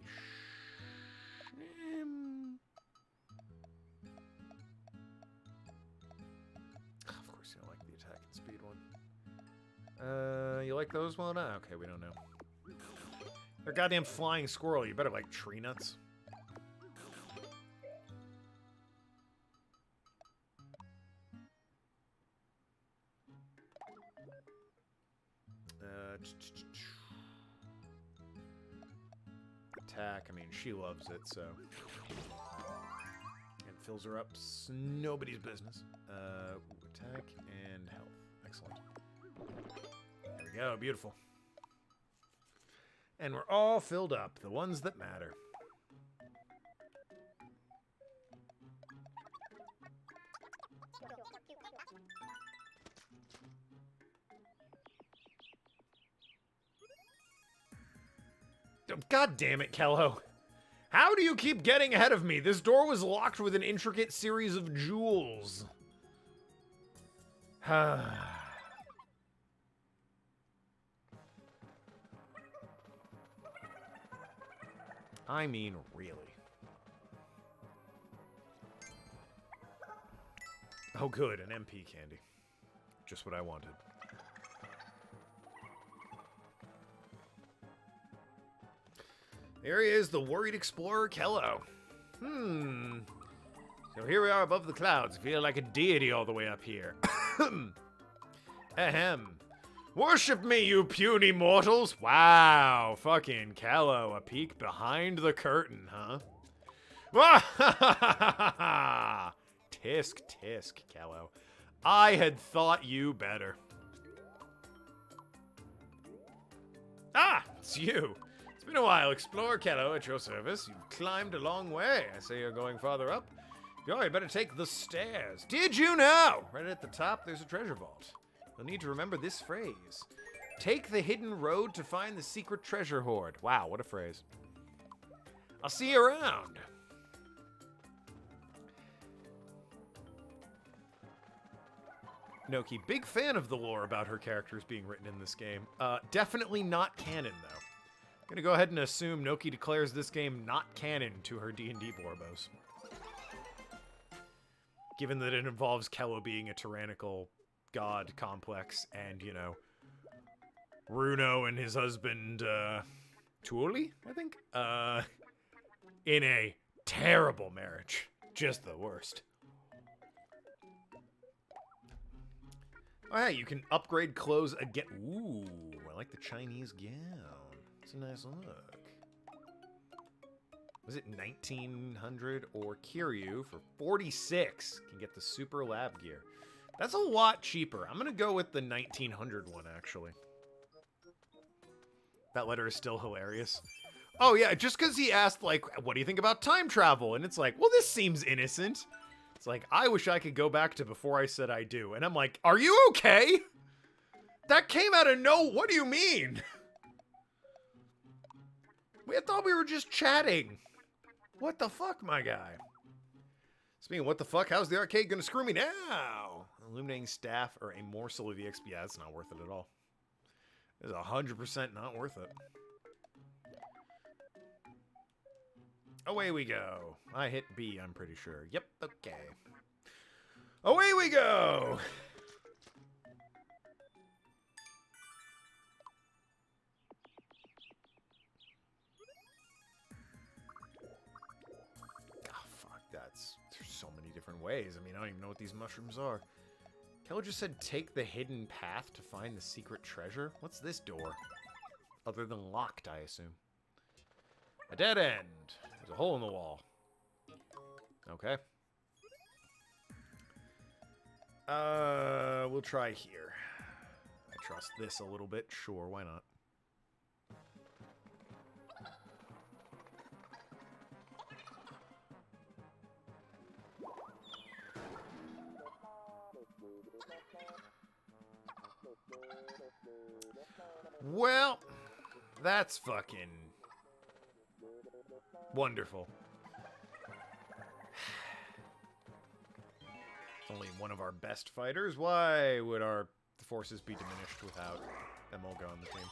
Of course you don't like the attack and speed one. You like those one? Okay, we don't know. They're goddamn flying squirrel. You better like tree nuts. Attack. I mean, she loves it, so. And fills her up. Nobody's business. Attack and health. Excellent. There we go. Beautiful. And we're all filled up. The ones that matter. God damn it, Kello. How do you keep getting ahead of me? This door was locked with an intricate series of jewels. I mean, really. Oh, good. An MP candy. Just what I wanted. There he is, the worried explorer, Kello. So here we are above the clouds. Feel like a deity all the way up here. Ahem. Worship me, you puny mortals. Wow, fucking Kello. A peek behind the curtain, huh? Tisk, tisk, Kello. I had thought you better. Ah, it's you. It's been a while. Explorer Kello at your service. You've climbed a long way. I say you're going farther up. Yo, you better take the stairs. Did you know? Right at the top, there's a treasure vault. You'll need to remember this phrase. Take the hidden road to find the secret treasure hoard. Wow, what a phrase. I'll see you around. Noki, big fan of the lore about her characters being written in this game. Definitely not canon, though. I'm gonna go ahead and assume Noki declares this game not canon to her D&D Borbos. Given that it involves Kello being a tyrannical god complex and, you know, Runo and his husband, Tuoli, I think? In a terrible marriage. Just the worst. Oh, hey, you can upgrade clothes again. Ooh, I like the Chinese gown. It's a nice look. Was it 1900 or Kiryu for 46? Can get the super lab gear. That's a lot cheaper. I'm gonna go with the 1900 one, actually. That letter is still hilarious. Oh yeah, just because he asked, like, what do you think about time travel? And it's like, well, this seems innocent. It's like, I wish I could go back to before I said I do. And I'm like, are you okay? That came out of no... What do you mean? I thought we were just chatting. What the fuck, my guy? Speaking of what the fuck, how's the arcade gonna screw me now? Illuminating staff or a morsel of EXP. Yeah, it's not worth it at all. It's 100% not worth it. Away we go. I hit B, I'm pretty sure. Yep, okay. Away we go! Oh, fuck, there's so many different ways. I mean, I don't even know what these mushrooms are. Keller just said take the hidden path to find the secret treasure. What's this door? Other than locked, I assume. A dead end. There's a hole in the wall. Okay. We'll try here. I trust this a little bit. Sure, why not? Well, that's fucking wonderful. It's only one of our best fighters. Why would our forces be diminished without Emolga on the team?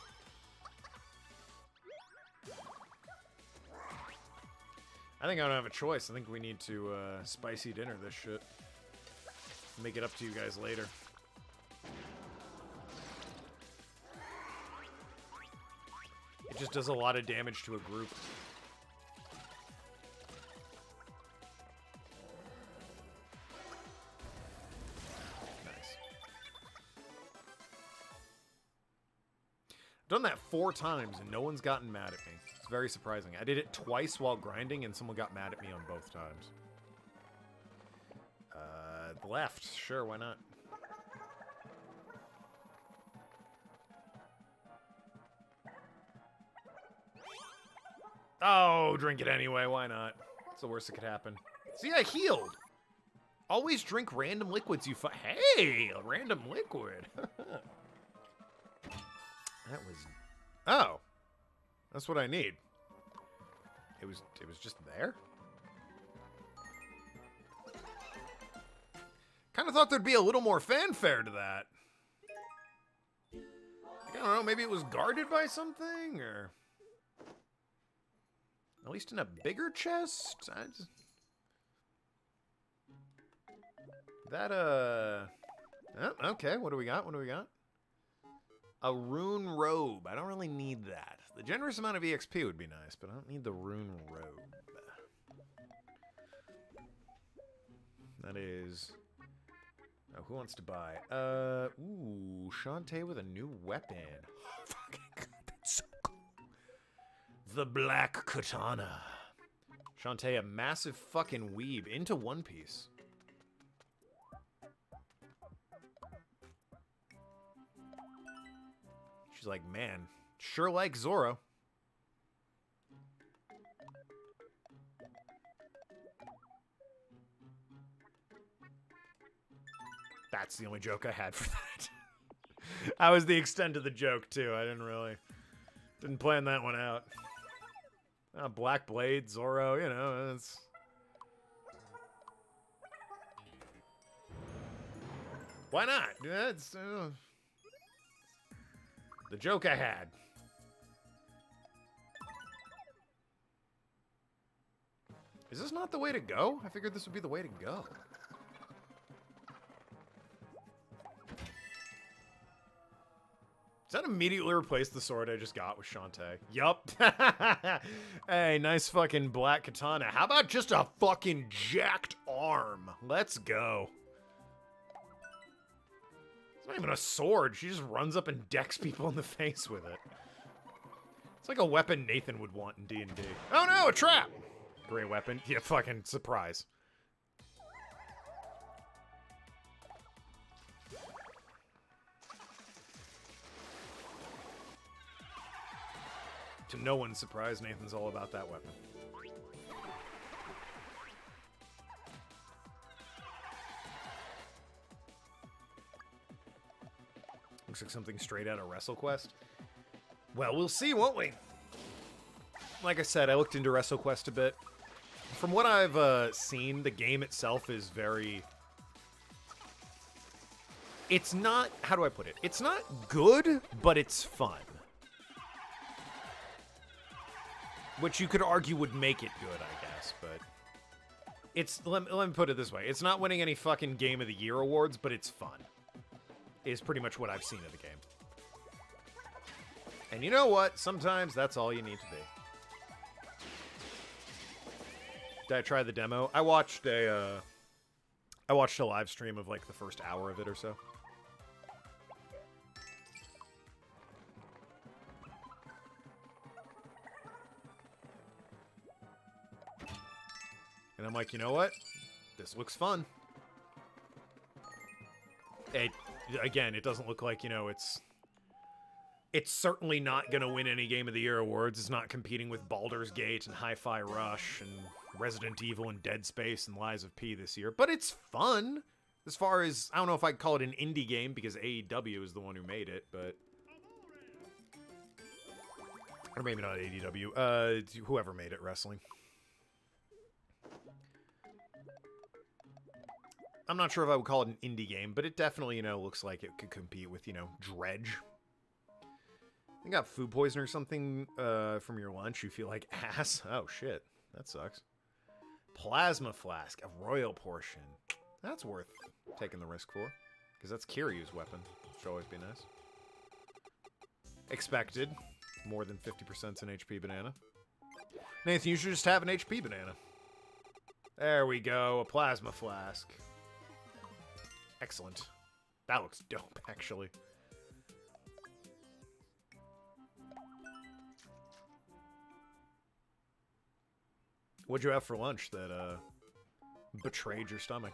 I think I don't have a choice. I think we need to spicy dinner this shit. Make it up to you guys later. It just does a lot of damage to a group. Nice. I've done that 4 times and no one's gotten mad at me. It's very surprising. I did it twice while grinding and someone got mad at me on both times. The left. Sure, why not? Oh, drink it anyway. Why not? It's the worst that could happen. See, I healed. Always drink random liquids you find. Hey, a random liquid. That was... Oh. That's what I need. It was just there? Kind of thought there'd be a little more fanfare to that. Like, I don't know, maybe it was guarded by something, or... At least in a bigger chest? That, oh, okay, what do we got? What do we got? A rune robe. I don't really need that. The generous amount of EXP would be nice, but I don't need the rune robe. That is... Oh, who wants to buy? Ooh, Shantae with a new weapon. Oh, fucking God, that's so cool. The Black Katana. Shantae, a massive fucking weeb into One Piece. She's like, man, sure like Zoro. That's the only joke I had for that. That was the extent of the joke, too. I didn't plan that one out. Black Blade, Zoro, you know, it's... Why not? That's the joke I had. Is this not the way to go? I figured this would be the way to go. Does that immediately replace the sword I just got with Shantae? Yup. Hey, nice fucking black katana. How about just a fucking jacked arm? Let's go. It's not even a sword. She just runs up and decks people in the face with it. It's like a weapon Nathan would want in D&D. Oh no, a trap! Great weapon. Yeah, fucking surprise. To no one's surprise, Nathan's all about that weapon. Looks like something straight out of WrestleQuest. Well, we'll see, won't we? Like I said, I looked into WrestleQuest a bit. From what I've seen, the game itself is very... It's not... How do I put it? It's not good, but it's fun. Which you could argue would make it good, I guess, but... It's, let me put it this way. It's not winning any fucking Game of the Year awards, but it's fun. Is pretty much what I've seen of the game. And you know what? Sometimes that's all you need to be. Did I try the demo? I watched a live stream of like the first hour of it or so. And I'm like, you know what? This looks fun. Again, it doesn't look like, you know, it's certainly not going to win any Game of the Year awards. It's not competing with Baldur's Gate and Hi-Fi Rush and Resident Evil and Dead Space and Lies of P this year. But it's fun. As far as, I don't know if I'd call it an indie game because AEW is the one who made it, but... Or maybe not AEW. Whoever made it, wrestling. I'm not sure if I would call it an indie game, but it definitely, you know, looks like it could compete with, you know, Dredge. You got food poisoning or something from your lunch. You feel like ass. Oh, shit. That sucks. Plasma Flask, a royal portion. That's worth taking the risk for. Because that's Kiryu's weapon. Should always be nice. Expected. More than 50% an HP banana. Nathan, you should just have an HP banana. There we go. A Plasma Flask. Excellent. That looks dope, actually. What'd you have for lunch that, betrayed your stomach?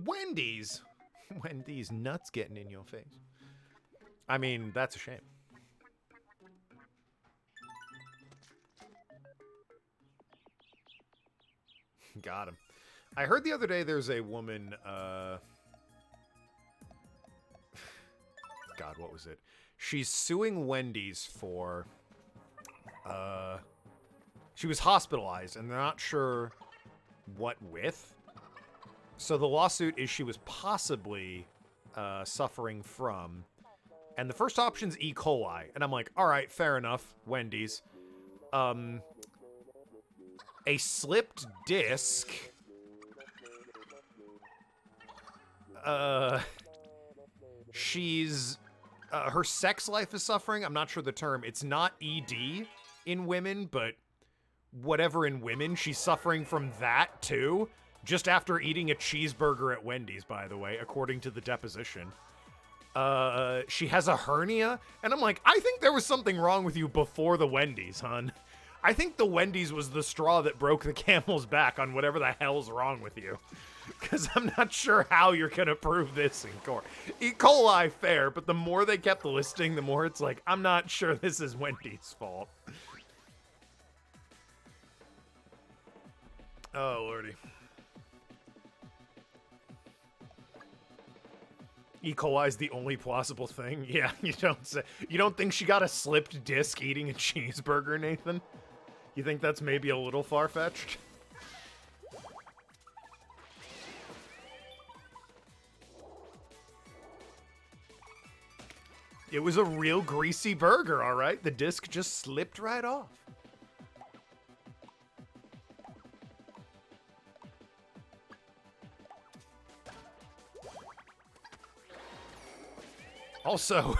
Wendy's! Wendy's nuts getting in your face. I mean, that's a shame. Got him. I heard the other day there's a woman, God, what was it? She's suing Wendy's for, she was hospitalized, and they're not sure what with. So the lawsuit is she was possibly, suffering from, and the first option's E. coli. And I'm like, all right, fair enough, Wendy's. A slipped disc. She's... her sex life is suffering. I'm not sure the term. It's not ED in women, but whatever in women. She's suffering from that, too. Just after eating a cheeseburger at Wendy's, by the way, according to the deposition. She has a hernia. And I'm like, I think there was something wrong with you before the Wendy's, hon. I think the Wendy's was the straw that broke the camel's back on whatever the hell's wrong with you. Because I'm not sure how you're going to prove this in court. E. coli, fair, but the more they kept listing, the more it's like, I'm not sure this is Wendy's fault. Oh, lordy. E. coli's the only plausible thing? Yeah, you don't say. You don't think she got a slipped disc eating a cheeseburger, Nathan? You think that's maybe a little far-fetched? It was a real greasy burger, all right? The disc just slipped right off. Also,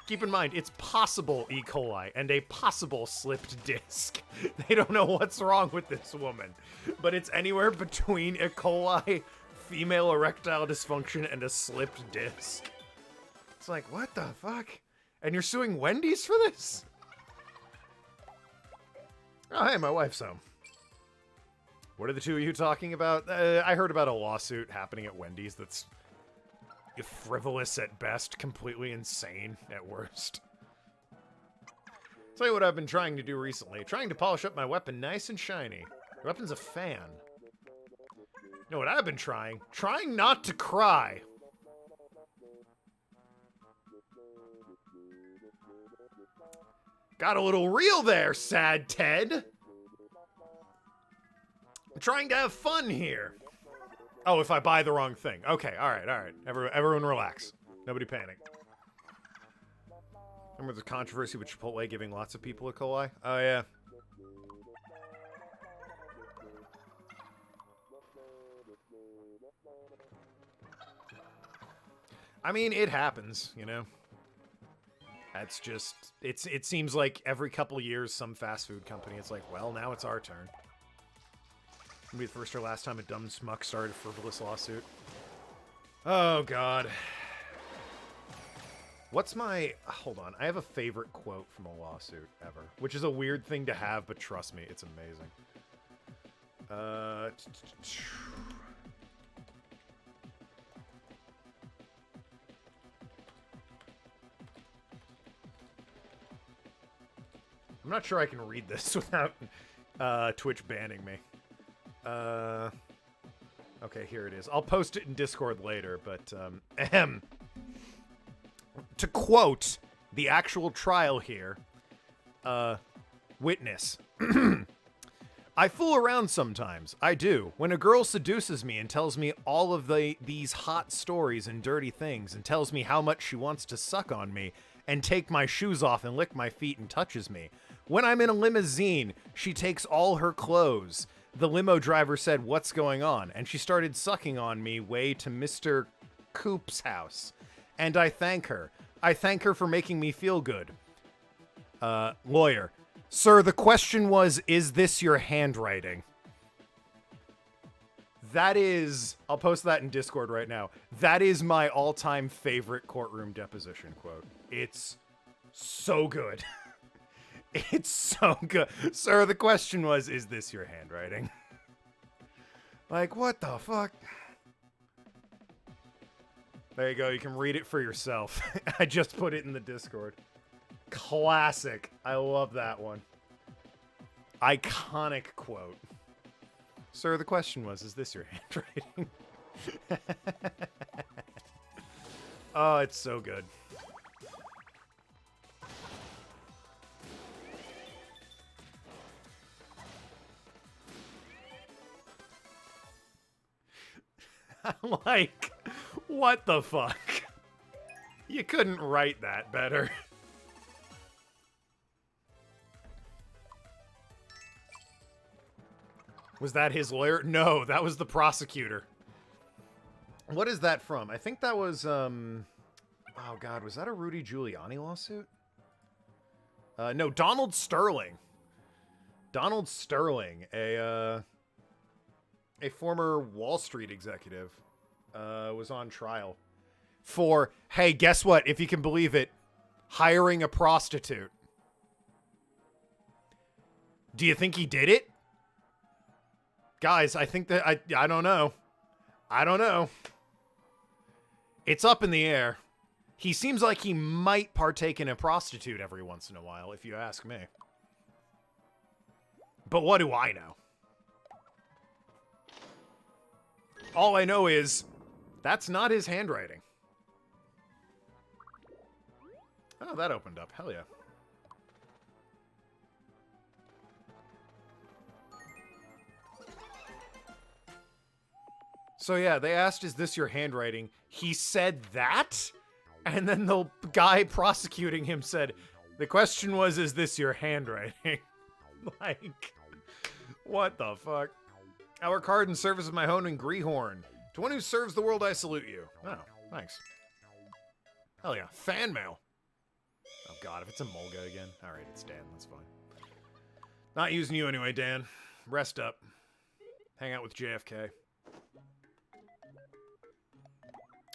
keep in mind, it's possible E. coli and a possible slipped disc. They don't know what's wrong with this woman, but it's anywhere between E. coli, female erectile dysfunction, and a slipped disc. It's like, what the fuck? And you're suing Wendy's for this? Oh, hey, my wife's home. What are the two of you talking about? I heard about a lawsuit happening at Wendy's that's frivolous at best, completely insane at worst. Tell you what I've been trying to do recently. Trying to polish up my weapon nice and shiny. Your weapon's a fan. You know what I've been trying? Trying not to cry. Got a little real there, sad Ted. I'm trying to have fun here. Oh, if I buy the wrong thing. Okay, all right, all right. Everyone relax. Nobody panic. Remember the controversy with Chipotle giving lots of people E. coli? Oh, yeah. I mean, it happens, you know? That's just... It seems like every couple years, some fast food company, it's like, well, now it's our turn. It'll be the first or last time a dumb smuck started a frivolous lawsuit. Oh, God. What's my... Hold on. I have a favorite quote from a lawsuit ever, which is a weird thing to have, but trust me, it's amazing. I'm not sure I can read this without Twitch banning me. Okay, here it is. I'll post it in Discord later, but to quote the actual trial here, witness. I fool around sometimes. I do. When a girl seduces me and tells me all of these hot stories and dirty things and tells me how much she wants to suck on me and take my shoes off and lick my feet and touches me. When I'm in a limousine, she takes all her clothes. The limo driver said, "What's going on?" And she started sucking on me way to Mr. Coop's house. And I thank her. I thank her for making me feel good. Lawyer. Sir, the question was, is this your handwriting? That is... I'll post that in Discord right now. That is my all-time favorite courtroom deposition quote. It's so good. It's so good. Sir, the question was, is this your handwriting? Like, what the fuck? There you go. You can read it for yourself. I just put it in the Discord. Classic. I love that one. Iconic quote. Sir, the question was, is this your handwriting? Oh, it's so good. Like, what the fuck? You couldn't write that better. Was that his lawyer? No, that was the prosecutor. What is that from? I think that was, oh god, was that a Rudy Giuliani lawsuit? No, Donald Sterling. Donald Sterling, a former Wall Street executive, was on trial for, hey, guess what? If you can believe it, hiring a prostitute. Do you think he did it? Guys, I think that, I don't know. I don't know. It's up in the air. He seems like he might partake in a prostitute every once in a while, if you ask me. But what do I know? All I know is, that's not his handwriting. Oh, that opened up. Hell yeah. So yeah, they asked, is this your handwriting? He said that? And then the guy prosecuting him said, the question was, is this your handwriting? Like, what the fuck? Our card in service of my home in Greehorn. To one who serves the world, I salute you. Oh, thanks. Hell yeah. Fan mail. Oh god, if it's a Mulga again. Alright, it's Dan. That's fine. Not using you anyway, Dan. Rest up. Hang out with JFK.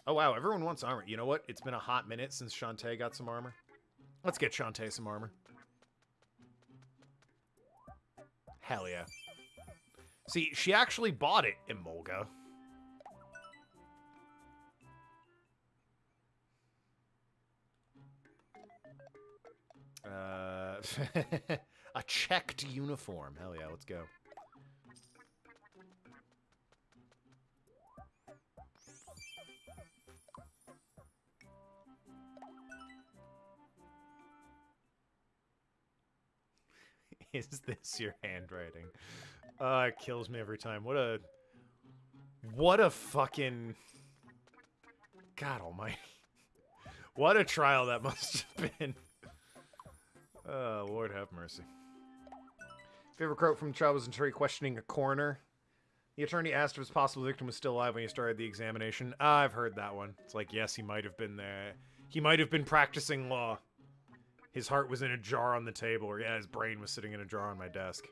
Oh wow, everyone wants armor. You know what? It's been a hot minute since Shantae got some armor. Let's get Shantae some armor. Hell yeah. See, she actually bought it in Mulga. A checked uniform. Hell yeah, let's go. Is this your handwriting? It kills me every time. What a What a fucking... God almighty. What a trial that must have been. Oh, Lord have mercy. Favorite quote from the trial was an attorney questioning a coroner. The attorney asked if his possible victim was still alive when he started the examination. I've heard that one. It's like, yes, he might have been there. He might have been practicing law. His heart was in a jar on the table, or yeah, his brain was sitting in a jar on my desk.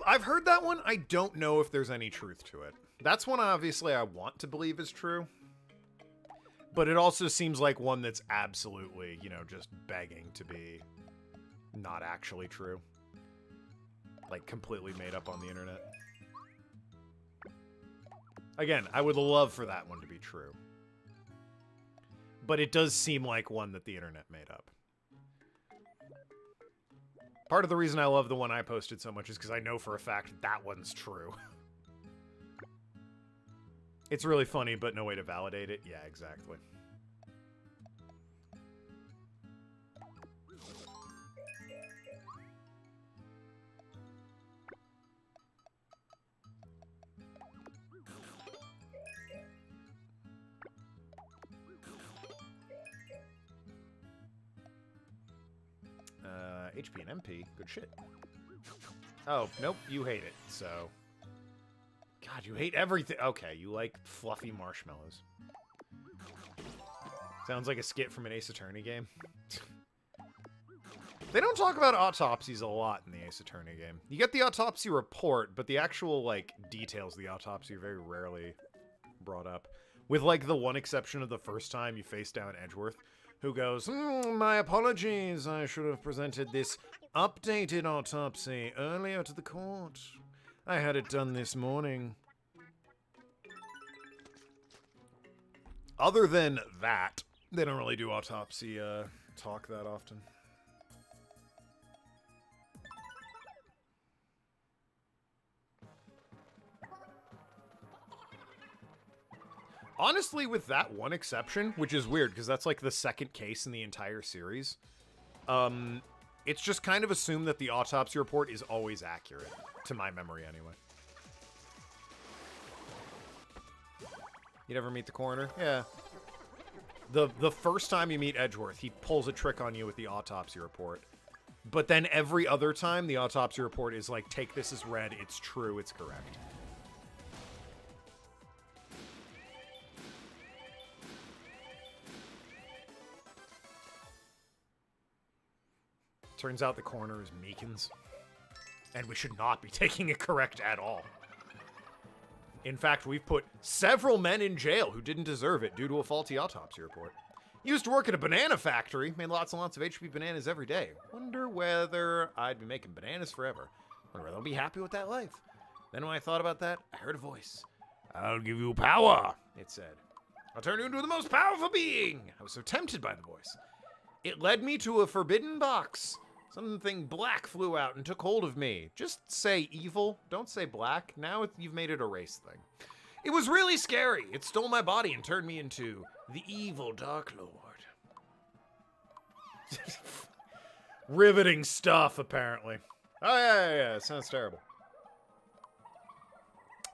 I've heard that one. I don't know if there's any truth to it. That's one obviously I want to believe is true. But it also seems like one that's absolutely, you know, just begging to be not actually true. Like, completely made up on the internet. Again, I would love for that one to be true. But it does seem like one that the internet made up. Part of the reason I love the one I posted so much is because I know for a fact that one's true. It's really funny, but no way to validate it. Yeah, exactly. HP and MP, good shit. Oh, nope, you hate it, so... God, you hate everything. Okay, you like fluffy marshmallows. Sounds like a skit from an Ace Attorney game. They don't talk about autopsies a lot in the Ace Attorney game. You get the autopsy report, but the actual, like, details of the autopsy are very rarely brought up. With, like, the one exception of the first time you face down Edgeworth, who goes, my apologies, I should have presented this updated autopsy earlier to the court. I had it done this morning. Other than that, they don't really do autopsy talk that often. Honestly, with that one exception, which is weird because that's like the second case in the entire series, it's just kind of assumed that the autopsy report is always accurate, to my memory anyway. You never meet the coroner? Yeah. The first time you meet Edgeworth, he pulls a trick on you with the autopsy report. But then every other time, the autopsy report is like, take this as read, it's true, it's correct. Turns out the coroner is Meekins. And we should not be taking it correct at all. In fact, we've put several men in jail who didn't deserve it due to a faulty autopsy report. Used to work at a banana factory, made lots and lots of HP bananas every day. Wonder whether I'd be making bananas forever. Wonder whether I'll be happy with that life. Then when I thought about that, I heard a voice. I'll give you power, it said. I'll turn you into the most powerful being. I was so tempted by the voice. It led me to a forbidden box. Something black flew out and took hold of me. Just say evil, don't say black. Now you've made it a race thing. It was really scary. It stole my body and turned me into the evil Dark Lord. Riveting stuff, apparently. Oh, yeah, it sounds terrible.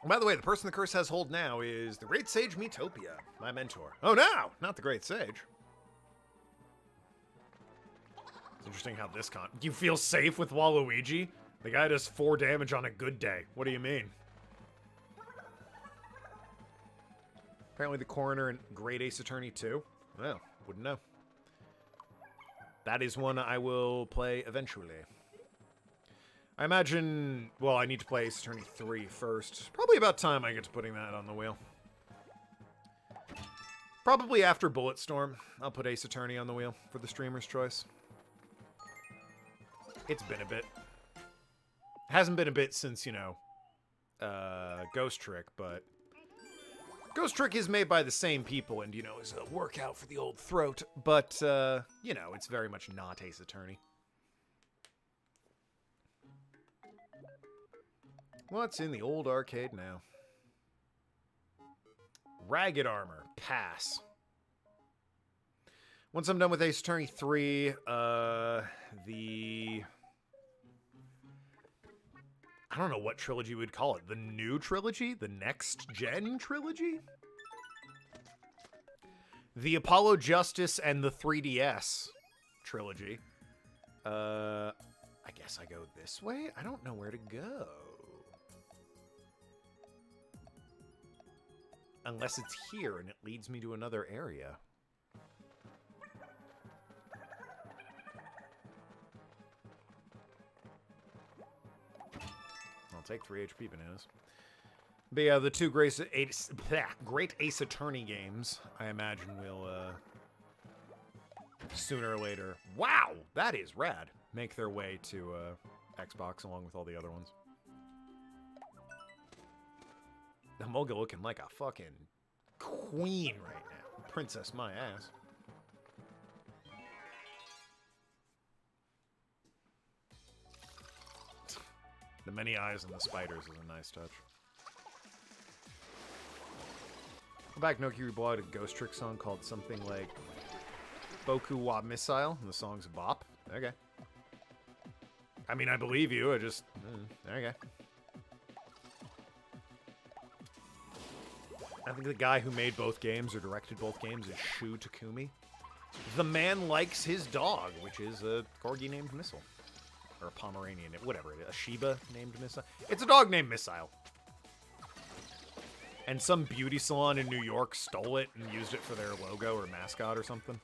By the way, the person the curse has hold now is the Great Sage Miitopia, my mentor. Oh, no, not the Great Sage. It's interesting how this you feel safe with Waluigi? The guy does 4 damage on a good day. What do you mean? Apparently the coroner and Great Ace Attorney too. Well, wouldn't know. That is one I will play eventually. I imagine, well, I need to play Ace Attorney 3 first. Probably about time I get to putting that on the wheel. Probably after Bulletstorm, I'll put Ace Attorney on the wheel for the streamer's choice. It's been a bit. It hasn't been a bit since, you know, Ghost Trick, but Ghost Trick is made by the same people and, you know, is a workout for the old throat, but, you know, it's very much not Ace Attorney. What's in the old arcade now? Ragged Armor. Pass. Once I'm done with Ace Attorney 3, the I don't know what trilogy we'd call it. The new trilogy? The next gen trilogy? The Apollo Justice and the 3DS trilogy. I guess I go this way? I don't know where to go. Unless it's here and it leads me to another area. I'll take 3 HP bananas. But yeah, the two Great Ace Attorney games, I imagine will, sooner or later, wow, that is rad, make their way to Xbox along with all the other ones. The Mulga looking like a fucking queen right now. Princess my ass. The many eyes on the spiders is a nice touch. Back Noki Reblog a Ghost Trick song called something like Boku wa Missile, and the song's Bop. Okay. I mean, I believe you, I just... okay. I think the guy who made both games, or directed both games, is Shu Takumi. The man likes his dog, which is a corgi named Missile. Or a Pomeranian, whatever it is. A Shiba named Missile. It's a dog named Missile. And some beauty salon in New York stole it and used it for their logo or mascot or something.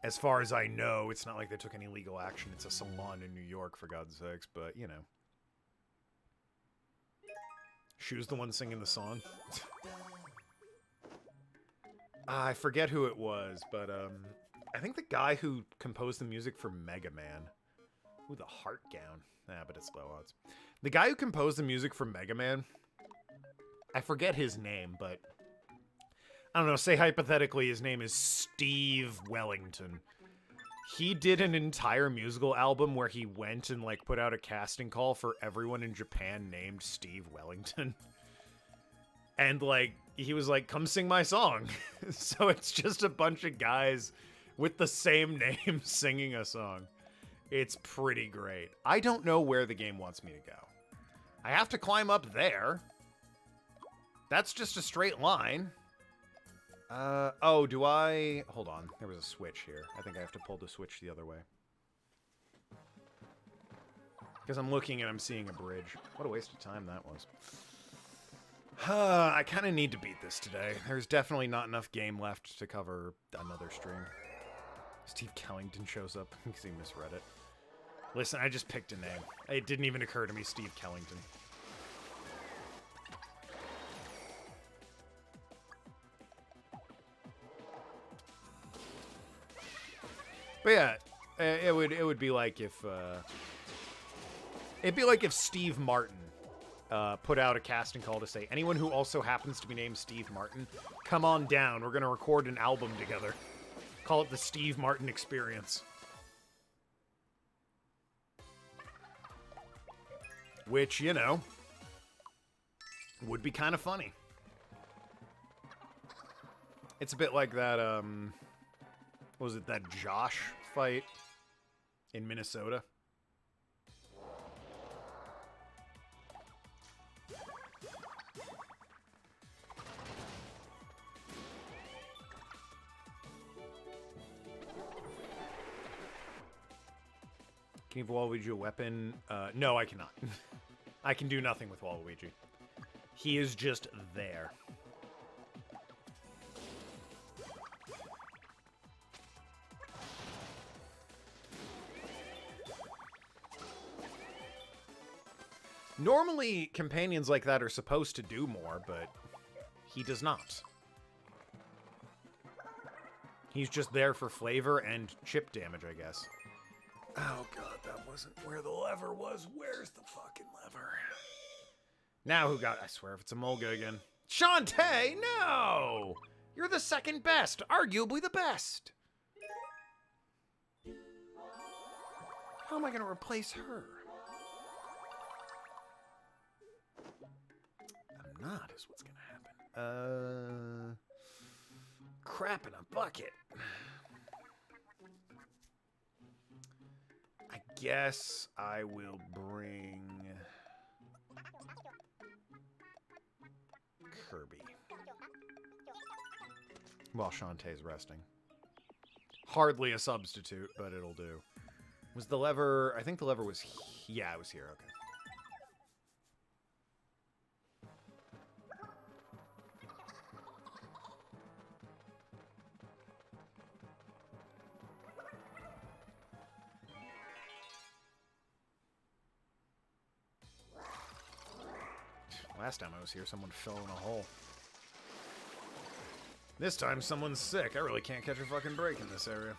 As far as I know, it's not like they took any legal action. It's a salon in New York, for God's sakes, but, you know. Shu's the one singing the song. I forget who it was, but I think the guy who composed the music for Mega Man. Ooh, the heart gown. Ah, but it's low odds. The guy who composed the music for Mega Man, I forget his name, but I don't know, say hypothetically his name is Steve Wellington. He did an entire musical album where he went and, like, put out a casting call for everyone in Japan named Steve Wellington. And, like, he was like, come sing my song. So it's just a bunch of guys with the same name singing a song. It's pretty great. I don't know where the game wants me to go. I have to climb up there. That's just a straight line. Oh, do I... Hold on. There was a switch here. I think I have to pull the switch the other way. Because I'm looking and I'm seeing a bridge. What a waste of time that was. I kind of need to beat this today. There's definitely not enough game left to cover another stream. Steve Kellington shows up because he misread it. Listen, I just picked a name. It didn't even occur to me, Steve Kellington. But yeah, it would be like if it'd be like if Steve Martin put out a casting call to say, anyone who also happens to be named Steve Martin, come on down. We're gonna record an album together. Call it the Steve Martin Experience. Which, you know, would be kind of funny. It's a bit like that, what was it, that Josh fight in Minnesota? Can you give Waluigi a weapon? No, I cannot. I can do nothing with Waluigi. He is just there. Normally, companions like that are supposed to do more, but he does not. He's just there for flavor and chip damage, I guess. Oh god, that wasn't where the lever was. Where's the fucking lever? Now who got... I swear if it's a Mulga again. Shantae, no! You're the second best, arguably the best. How am I going to replace her? I'm not, is what's going to happen. Crap in a bucket. I guess I will bring Kirby while Shantae's resting. Hardly a substitute, but it'll do. Was the lever... I think the lever was... Yeah, it was here. Okay. Last time I was here, someone fell in a hole. This time, someone's sick. I really can't catch a fucking break in this area.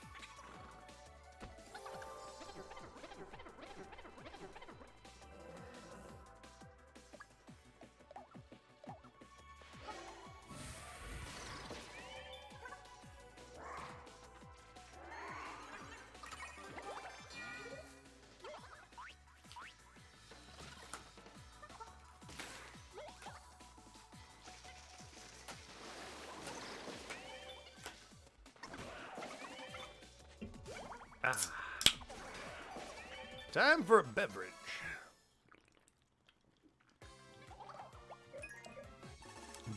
Time for a beverage.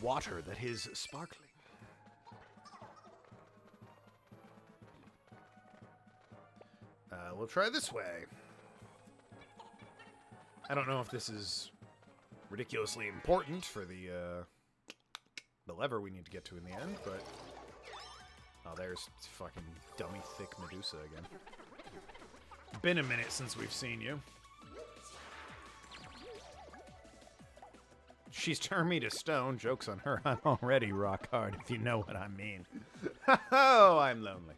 Water that is sparkling. We'll try this way. I don't know if this is ridiculously important for the lever we need to get to in the end, but... Oh, there's fucking dummy thick Medusa again. Been a minute since we've seen you. She's turned me to stone. Joke's on her. I'm already rock hard, if you know what I mean. Oh, I'm lonely.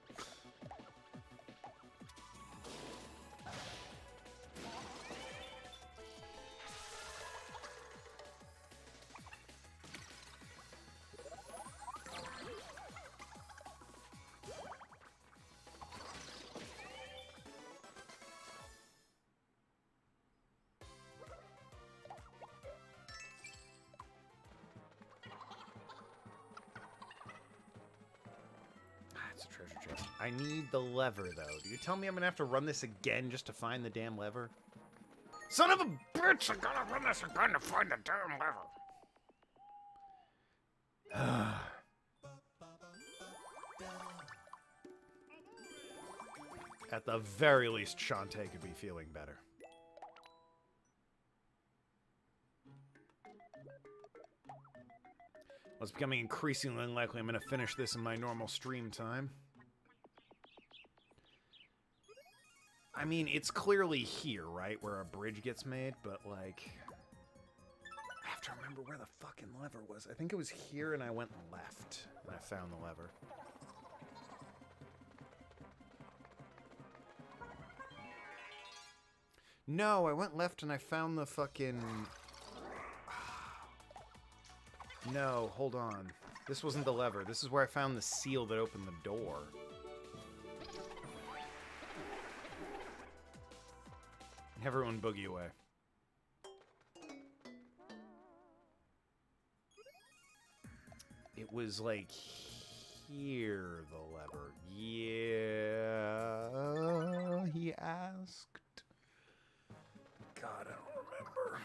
It's a treasure chest. I need the lever, though. Do you tell me I'm gonna have to run this again just to find the damn lever? Son of a bitch! I gotta run this again to find the damn lever. At the very least, Shantae could be feeling better. Well, it's becoming increasingly unlikely I'm going to finish this in my normal stream time. I mean, it's clearly here, right? Where a bridge gets made, but, like... I have to remember where the fucking lever was. I think it was here, and I went left, and I found the lever. No, I went left, and I found the fucking... No, hold on. This wasn't the lever. This is where I found the seal that opened the door. Everyone boogie away. It was like here, the lever. Yeah, he asked. God, I don't remember.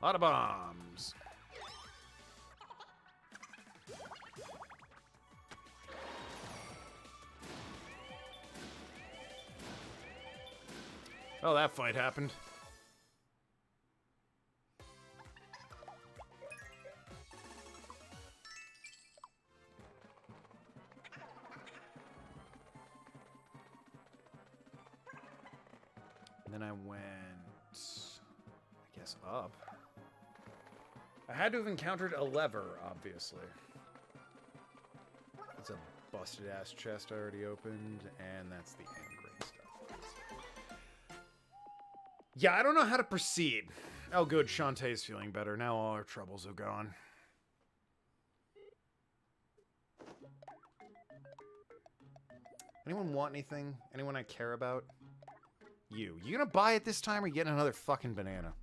A lot of bombs. Oh, that fight happened. And then I went, I guess, up. I had to have encountered a lever, obviously. That's a busted-ass chest I already opened, and that's the end grade stuff. Yeah, I don't know how to proceed. Oh, good, Shantae's feeling better. Now all our troubles are gone. Anyone want anything? Anyone I care about? You gonna buy it this time or you getting another fucking banana?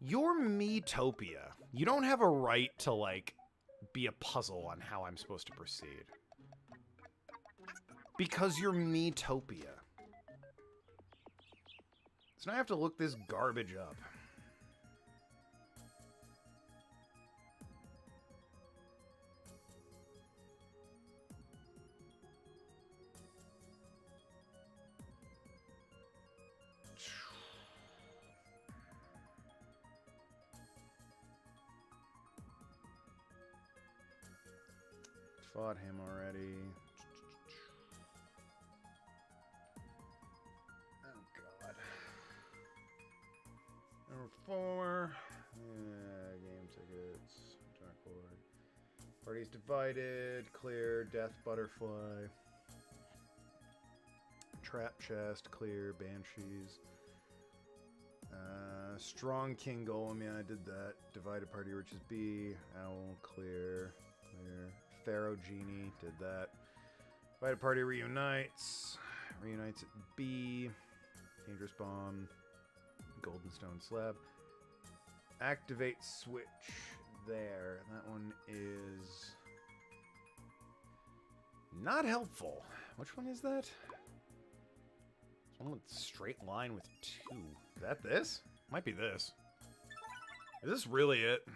You're Miitopia. You don't have a right to, like, be a puzzle on how I'm supposed to proceed. Because you're Miitopia. So now I have to look this garbage up. Fought him already. Oh, God. Number 4. Game tickets. Dartboard. Parties divided. Clear. Death butterfly. Trap chest. Clear. Banshees. Strong king golem. Yeah, I did that. Divided party, which is B. Owl. Clear. Clear. Pharaoh Genie, did that. Divided party reunites. Reunites at B. Dangerous bomb. Golden stone slab. Activate switch there. That one is not helpful. Which one is that? It's one with straight line with 2. Is that this? Might be this. Is this really it?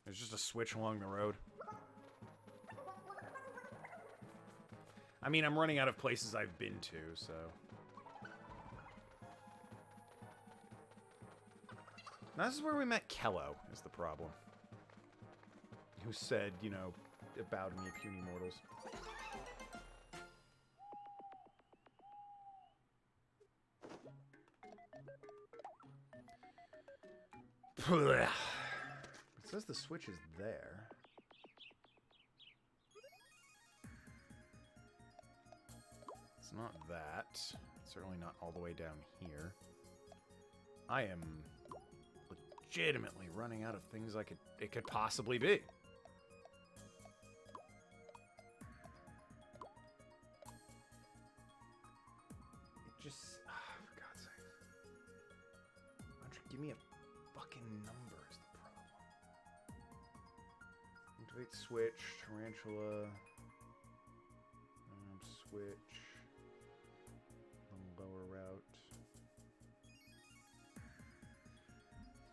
There's just a switch along the road. I mean, I'm running out of places I've been to, so... Now, this is where we met Kello, is the problem. Who said, you know, about me, puny mortals. It says the switch is there. It's not that. It's certainly not all the way down here. I am legitimately running out of things it could possibly be. It just... for God's sake. Why don't you give me a fucking number is the problem. Activate switch, tarantula. Switch. Lower route.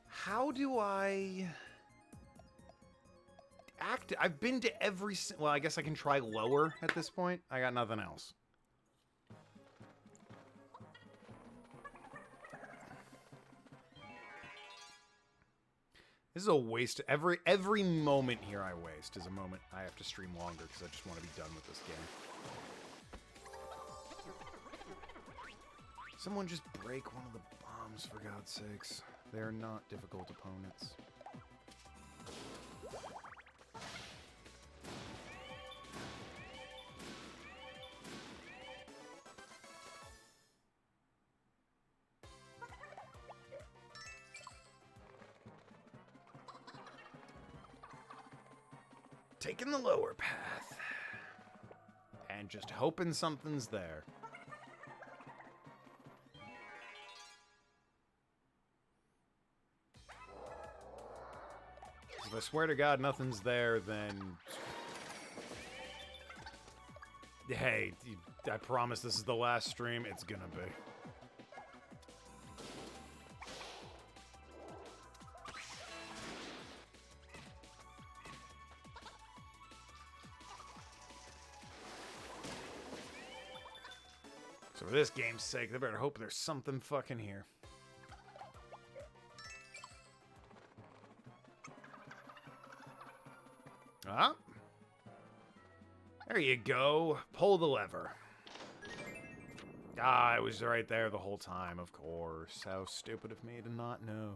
How do I act? I've been to every... Well, I guess I can try lower at this point. I got nothing else. This is a waste. Every moment here I waste is a moment I have to stream longer because I just want to be done with this game. Someone just break one of the bombs, for God's sakes. They are not difficult opponents. Taking the lower path. And just hoping something's there. If I swear to God nothing's there, then... Hey, I promise this is the last stream. It's gonna be. So for this game's sake, they better hope there's something fucking here. Ah. There you go. Pull the lever. Ah, it was right there the whole time, of course. How stupid of me to not know.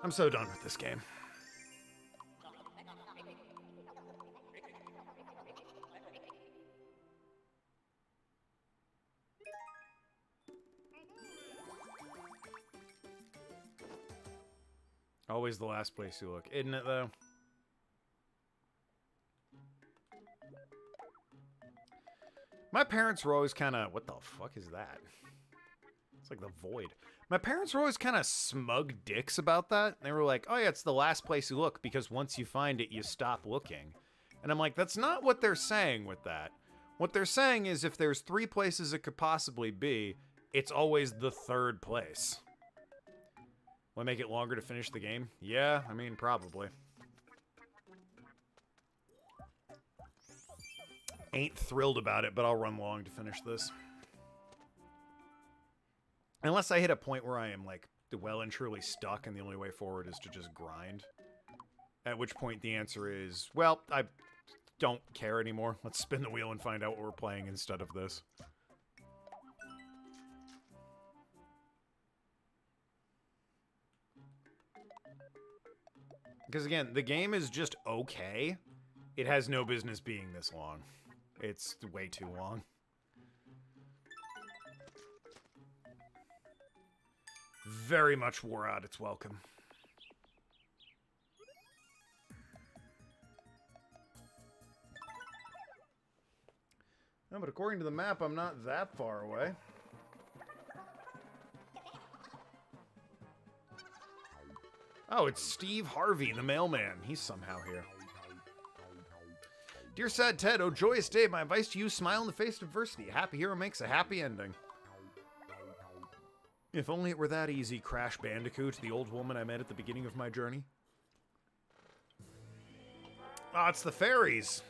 I'm so done with this game. Always the last place you look, isn't it, though? My parents were always kind of... What the fuck is that? It's like the void. My parents were always kind of smug dicks about that. They were like, oh yeah, it's the last place you look because once you find it, you stop looking. And I'm like, that's not what they're saying with that. What they're saying is if there's 3 places it could possibly be, it's always the 3rd place. Will I make it longer to finish the game? Yeah, I mean, probably. Ain't thrilled about it, but I'll run long to finish this. Unless I hit a point where I am, like, well and truly stuck and the only way forward is to just grind. At which point the answer is, well, I don't care anymore. Let's spin the wheel and find out what we're playing instead of this. Because again, the game is just okay. It has no business being this long. It's way too long. Very much wore out its welcome. No, but according to the map, I'm not that far away. Oh, it's Steve Harvey, the mailman. He's somehow here. Dear Sad Ted, oh joyous day, my advice to you, smile in the face of adversity. A happy hero makes a happy ending. If only it were that easy, Crash Bandicoot, the old woman I met at the beginning of my journey. Ah, it's the fairies.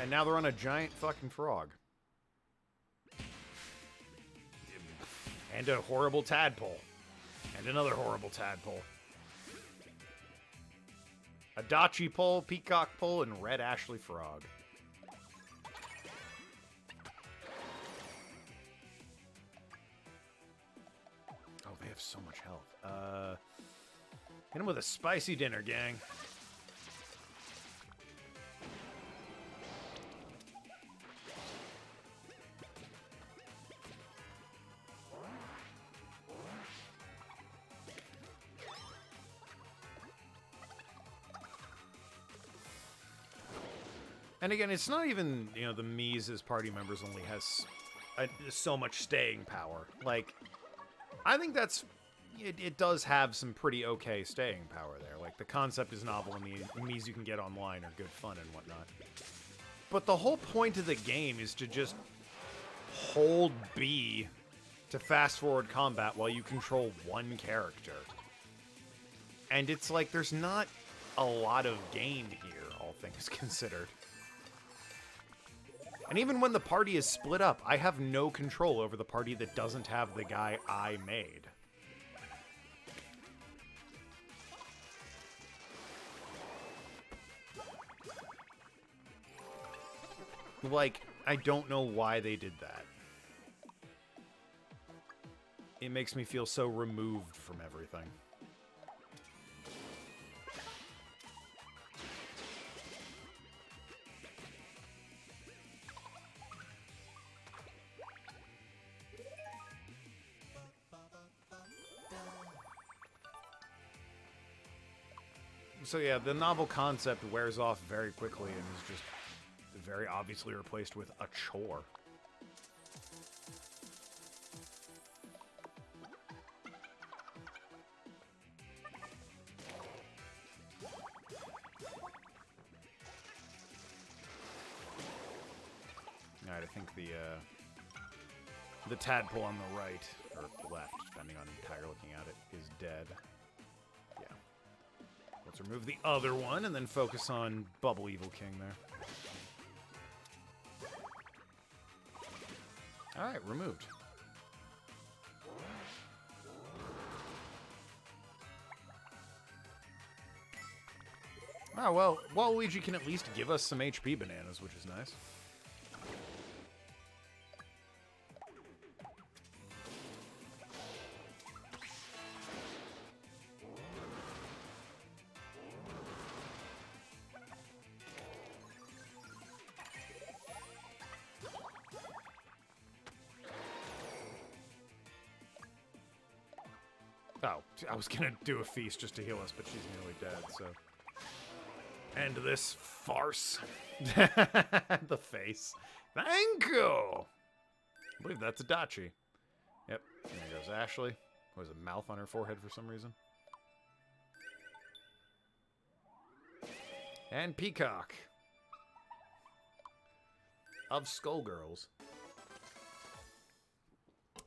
And now they're on a giant fucking frog. And a horrible tadpole. And another horrible tadpole. A Dachi pole, peacock pole, and red Ashley frog. Oh, they have so much health. Hit him with a spicy dinner, gang. And again, it's not even, you know, the Mii's as party members only has so much staying power. Like, I think that's... It does have some pretty okay staying power there. Like, the concept is novel, and the Mii's you can get online are good fun and whatnot. But the whole point of the game is to just hold B to fast-forward combat while you control one character. And it's like, there's not a lot of gain here, all things considered. And even when the party is split up, I have no control over the party that doesn't have the guy I made. Like, I don't know why they did that. It makes me feel so removed from everything. So yeah, the novel concept wears off very quickly and is just very obviously replaced with a chore. Alright, I think the tadpole on the right, or left, depending on how you're looking at it, is dead. Yeah. Let's remove the other one and then focus on Bubble Evil King there. Alright, removed. Oh, well, Waluigi can at least give us some HP bananas, which is nice. Oh, I was gonna do a feast just to heal us, but she's nearly dead, so... End this farce. The face. Thank you! I believe that's a Dachi. Yep, there goes Ashley. Was a mouth on her forehead for some reason. And Peacock. Of Skullgirls.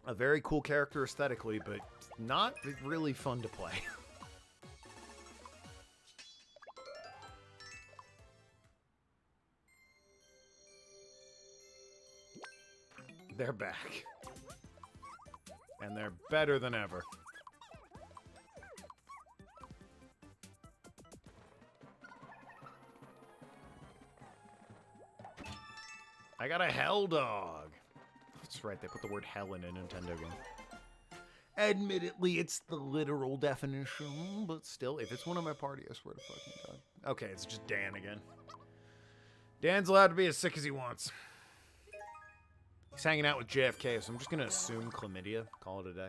A very cool character aesthetically, but not really fun to play. They're back. And they're better than ever. I got a hell dog. That's right, they put the word hell in a Nintendo game. Admittedly, it's the literal definition, but still, if it's one of my party, I swear to fucking God. Okay, it's just Dan again. Dan's allowed to be as sick as he wants. He's hanging out with JFK, so I'm just going to assume chlamydia. Call it a day.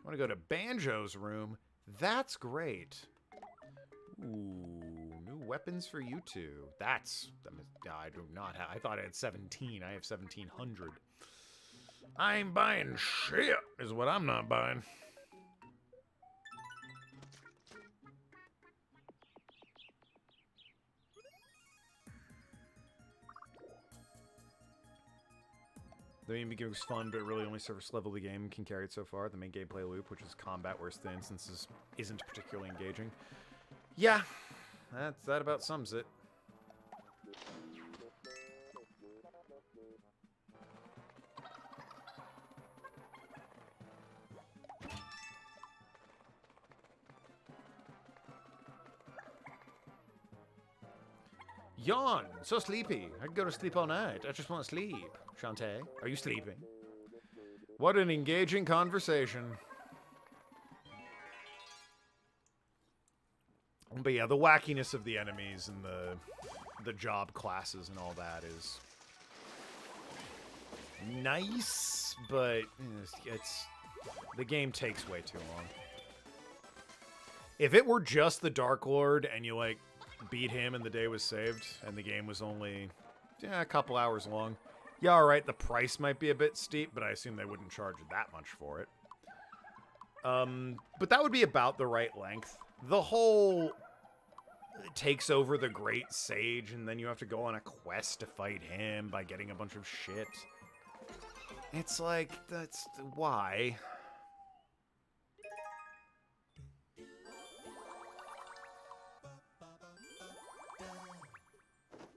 I want to go to Banjo's room. That's great. Ooh, new weapons for you two. That's... I do not have... I thought I had 17. I have 1,700. I ain't buying shit, is what I'm not buying. The main beginning was fun, but it really only surface level the game can carry it so far. The main gameplay loop, which is combat, whereas the instances isn't particularly engaging. Yeah, that about sums it. Yawn! So sleepy. I could go to sleep all night. I just want to sleep. Shantae, are you sleeping? What an engaging conversation. But yeah, the wackiness of the enemies and the job classes and all that is nice, but it's the game takes way too long. If it were just the Dark Lord and you like beat him and the day was saved and the game was only a couple hours long, yeah, alright, the price might be a bit steep, but I assume they wouldn't charge that much for it. But that would be about the right length. The whole takes over the Great Sage and then you have to go on a quest to fight him by getting a bunch of shit. It's like, that's... why?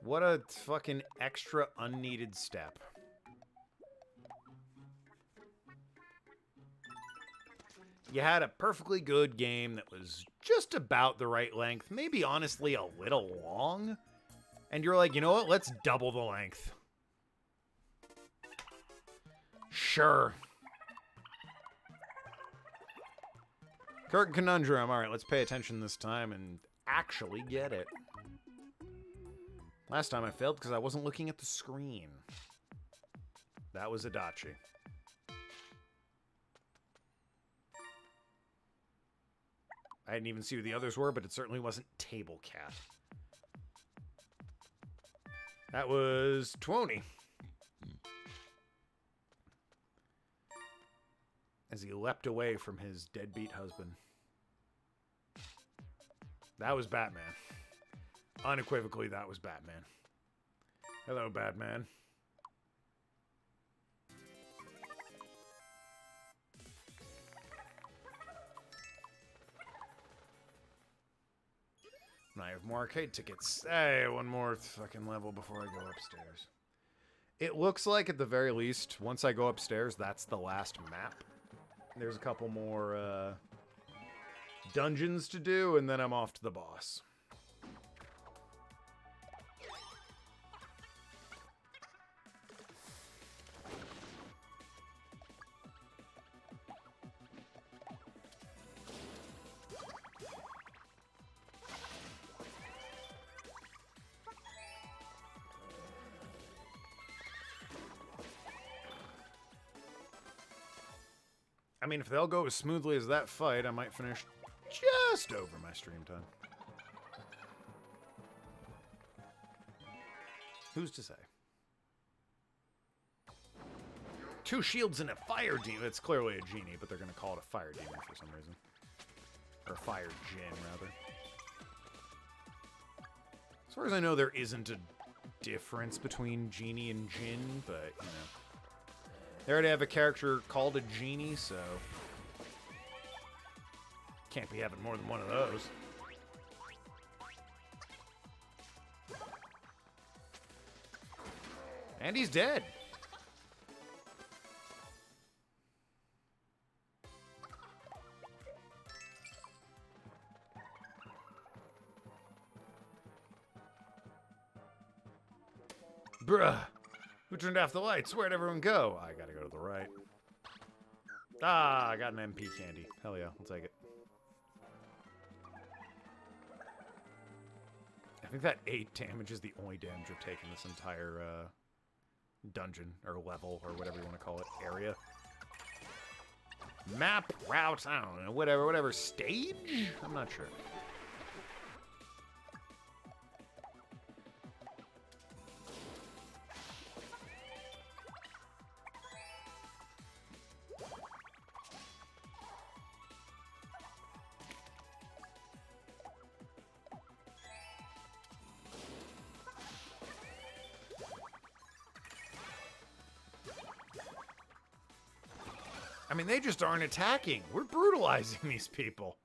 What a fucking extra unneeded step. You had a perfectly good game that was just about the right length, maybe honestly a little long, and you're like, you know what, let's double the length. Sure. Current conundrum. Alright, let's pay attention this time and actually get it. Last time I failed because I wasn't looking at the screen. That was Adachi. I didn't even see who the others were, but it certainly wasn't Table Cat. That was Twoney. As he leapt away from his deadbeat husband. That was Batman. Unequivocally, that was Batman. Hello, Batman. And I have more arcade tickets. Hey, one more fucking level before I go upstairs. It looks like, at the very least, once I go upstairs, that's the last map. There's a couple more dungeons to do, and then I'm off to the boss. I mean, if they'll go as smoothly as that fight, I might finish just over my stream time. Who's to say? 2 shields and a fire demon. It's clearly a genie, but they're going to call it a fire demon for some reason. Or a fire djinn, rather. As far as I know, there isn't a difference between genie and djinn, but, you know. They already have a character called a genie, so... Can't be having more than one of those. And he's dead. Bruh. Who turned off the lights? Where'd everyone go? I gotta go to the right. Ah, I got an MP candy. Hell yeah, I'll take it. I think that 8 damage is the only damage I've taken this entire dungeon, or level, or whatever you want to call it, area. Map, route, I don't know, whatever, stage? I'm not sure. I mean, they just aren't attacking. We're brutalizing these people.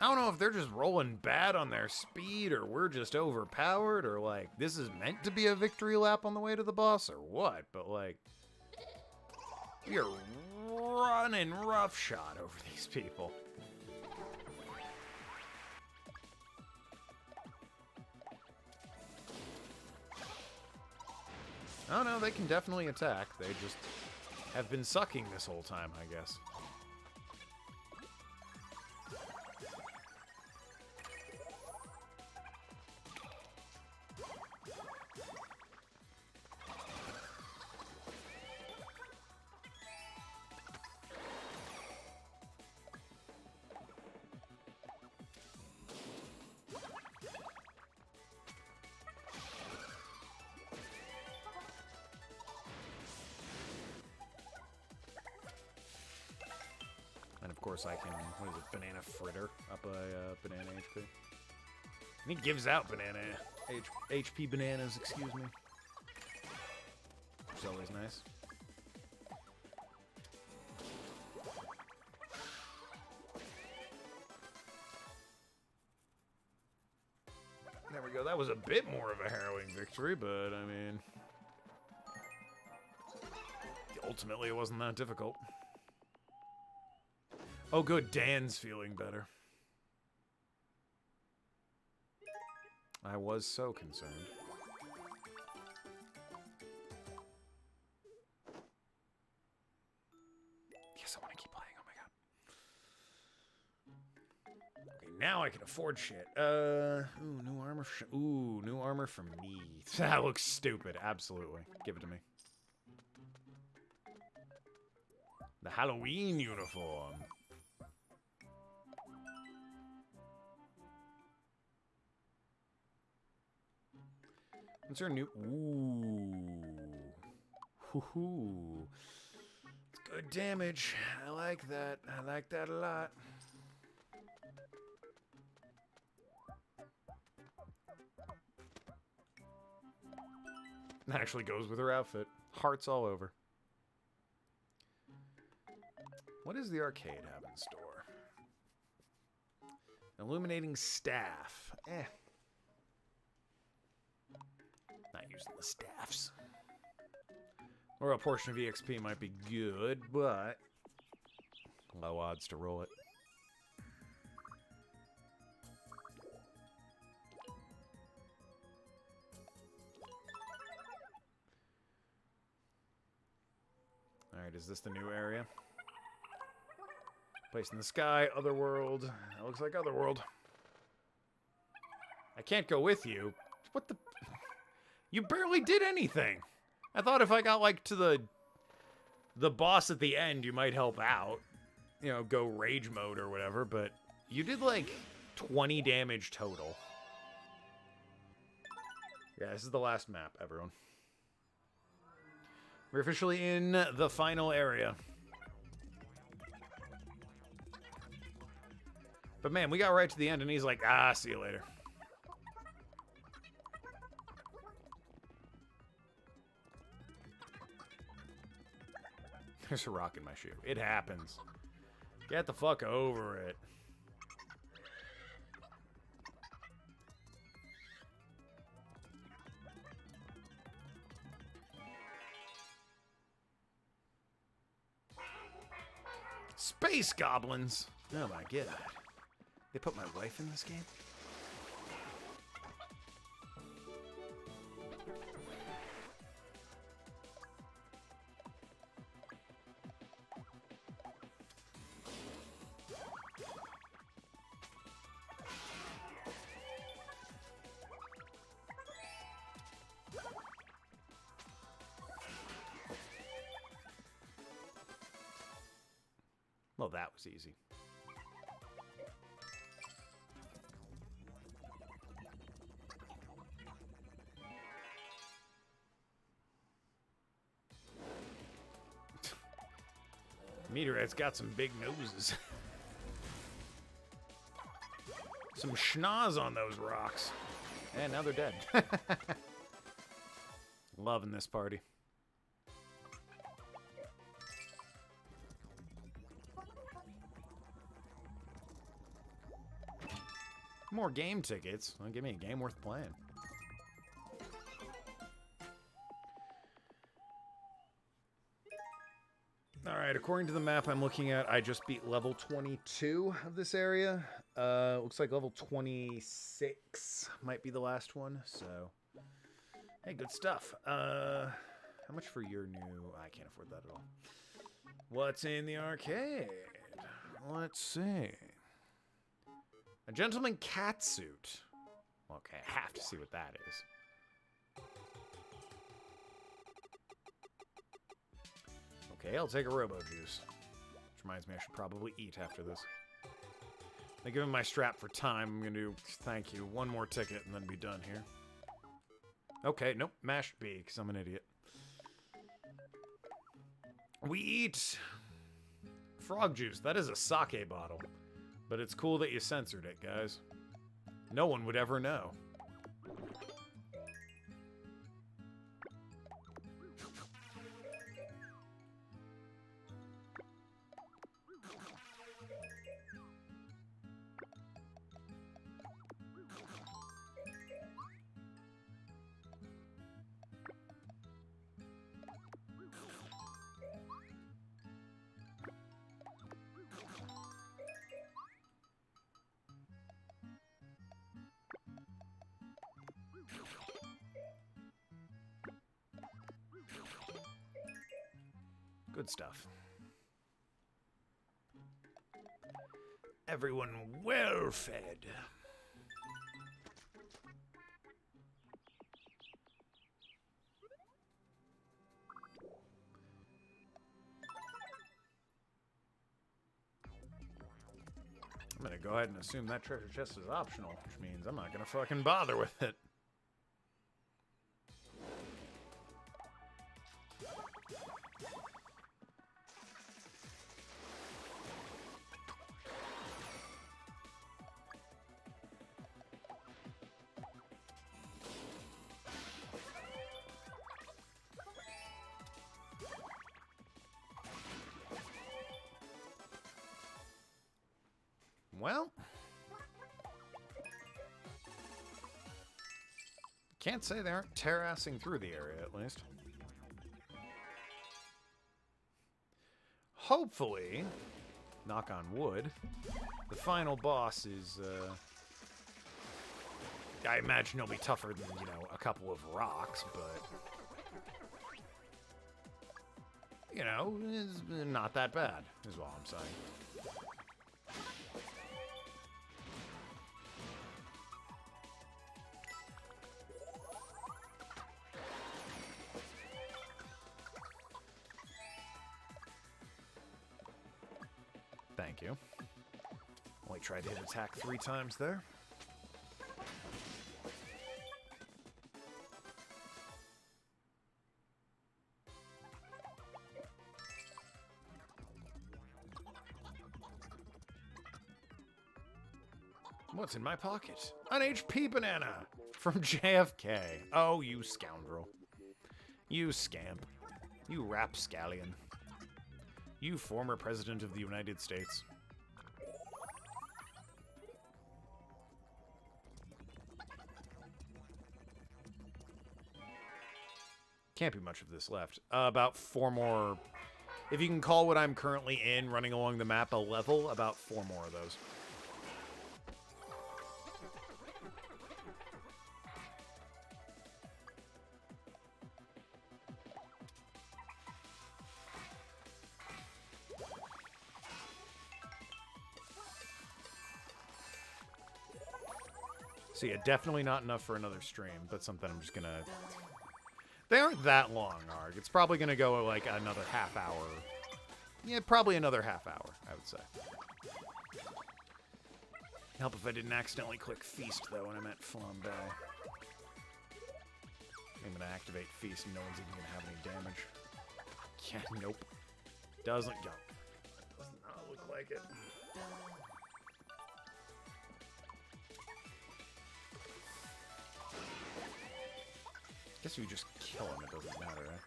I don't know if they're just rolling bad on their speed, or we're just overpowered, or, like, this is meant to be a victory lap on the way to the boss, or what, but, like, we are running roughshod over these people. Oh no, they can definitely attack. They just have been sucking this whole time, I guess. And of course I can, what is it, banana fritter up a banana HP. And he gives out banana HP bananas, excuse me. Which is always nice. There we go. That was a bit more of a harrowing victory, but I mean, ultimately it wasn't that difficult. Oh good, Dan's feeling better. I was so concerned. Yes, I want to keep playing, oh my god. Okay, now I can afford shit. Ooh, new armor new armor for me. That looks stupid, absolutely. Give it to me. The Halloween uniform. Is there a new... Ooh. Hoo-hoo. It's good damage. I like that. I like that a lot. That actually goes with her outfit. Hearts all over. What does the arcade have in store? Illuminating staff. Eh. Not using the staffs. Or a portion of EXP might be good, but low odds to roll it. Alright, is this the new area? Place in the sky, Otherworld. That looks like Otherworld. I can't go with you. What the... You barely did anything. I thought if I got, like, to the the boss at the end, you might help out. You know, go rage mode or whatever, but you did like 20 damage total. Yeah, this is the last map, everyone. We're officially in the final area. But man, we got right to the end and he's like, ah, see you later. There's a rock in my shoe. It happens. Get the fuck over it. Space goblins. Oh my god. They put my wife in this game? Well, that was easy. Meteorite's got some big noses. Some schnoz on those rocks. And now they're dead. Loving this party. More game tickets. Well, give me a game worth playing. Alright, according to the map I'm looking at, I just beat level 22 of this area. Looks like level 26 might be the last one, so... Hey, good stuff. How much for your new... I can't afford that at all. What's in the arcade? Let's see. A gentleman cat suit. Okay, I have to see what that is. Okay, I'll take a Robo Juice. Which reminds me I should probably eat after this. I give him my strap for time. I'm going to do, thank you, one more ticket and then be done here. Okay, nope, mashed B, because I'm an idiot. We eat frog juice. That is a sake bottle. But it's cool that you censored it, guys. No one would ever know. Good stuff. Everyone well fed. I'm gonna go ahead and assume that treasure chest is optional, which means I'm not gonna fucking bother with it. Well, can't say they aren't terrassing through the area, at least. Hopefully, knock on wood, the final boss is, I imagine he'll be tougher than, you know, a couple of rocks, but, you know, is not that bad, is all I'm saying. Thank you. Only tried to hit attack 3 times there. What's in my pocket? An HP banana from JFK. Oh, you scoundrel. You scamp. You rapscallion. You former president of the United States. Can't be much of this left. About 4 more. If you can call what I'm currently in, running along the map, a level, about 4 more of those. So yeah, definitely not enough for another stream, but something I'm just gonna... They aren't that long, Arg. It's probably gonna go like another half hour. Yeah, probably another half hour, I would say. Help if I didn't accidentally click Feast, though, when I meant Flambe. I'm gonna activate Feast and no one's even gonna have any damage. Yeah, nope. Doesn't go. Does not look like it. Guess you just kill him, it doesn't matter, right?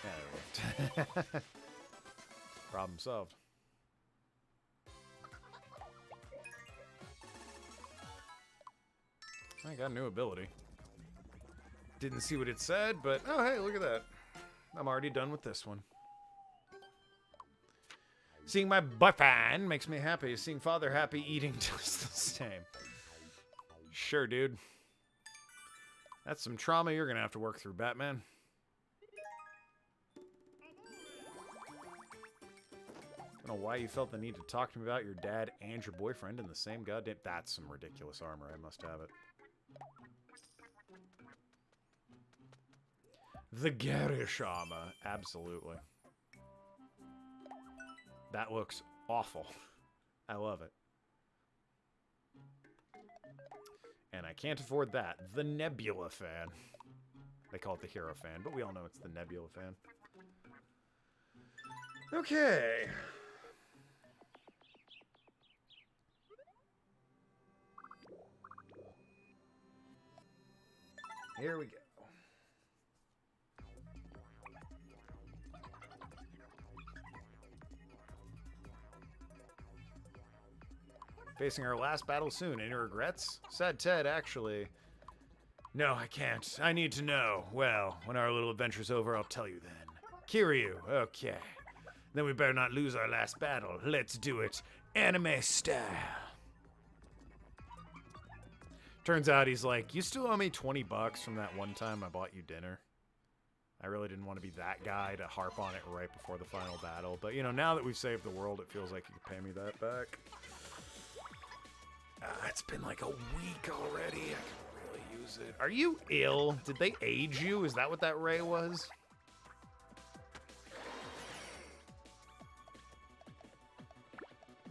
Yeah, it worked. Problem solved. I got a new ability. Didn't see what it said, but oh hey, look at that. I'm already done with this one. Seeing my boyfriend makes me happy. Seeing father happy, eating just the same. Sure, dude. That's some trauma you're gonna have to work through, Batman. I don't know why you felt the need to talk to me about your dad and your boyfriend in the same goddamn... That's some ridiculous armor. I must have it. The garish armor. Absolutely. That looks awful. I love it. And I can't afford that. The Nebula fan. They call it the Hero fan, but we all know it's the Nebula fan. Okay. Here we go. Facing our last battle soon. Any regrets? Said Ted, actually. No, I can't. I need to know. Well, when our little adventure's over, I'll tell you then. Kiryu, okay. Then we better not lose our last battle. Let's do it anime style. Turns out he's like, you still owe me 20 bucks from that one time I bought you dinner. I really didn't want to be that guy to harp on it right before the final battle. But, you know, now that we've saved the world, it feels like you could pay me that back. It's been like a week already. I could really use it. Are you ill? Did they age you? Is that what that ray was?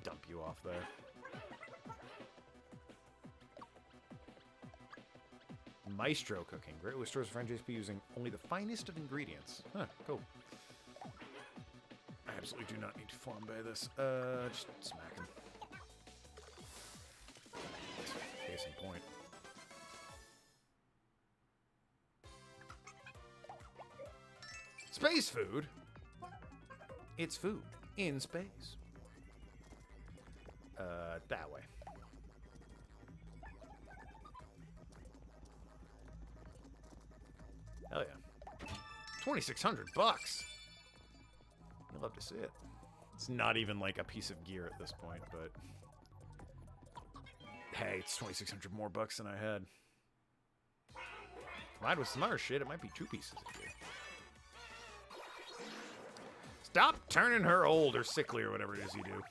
Dump you off there. Maestro cooking. Greatly restores French HP using only the finest of ingredients. Huh, cool. I absolutely do not need to flambe this. Just smack him. Case in point. Space food? It's food in space. That way. Hell yeah. 2,600 bucks. You'd love to see it. It's not even like a piece of gear at this point, but hey, it's 2,600 more bucks than I had. Combined with some other shit, it might be 2 pieces of gear. Stop turning her old or sickly or whatever it is you do.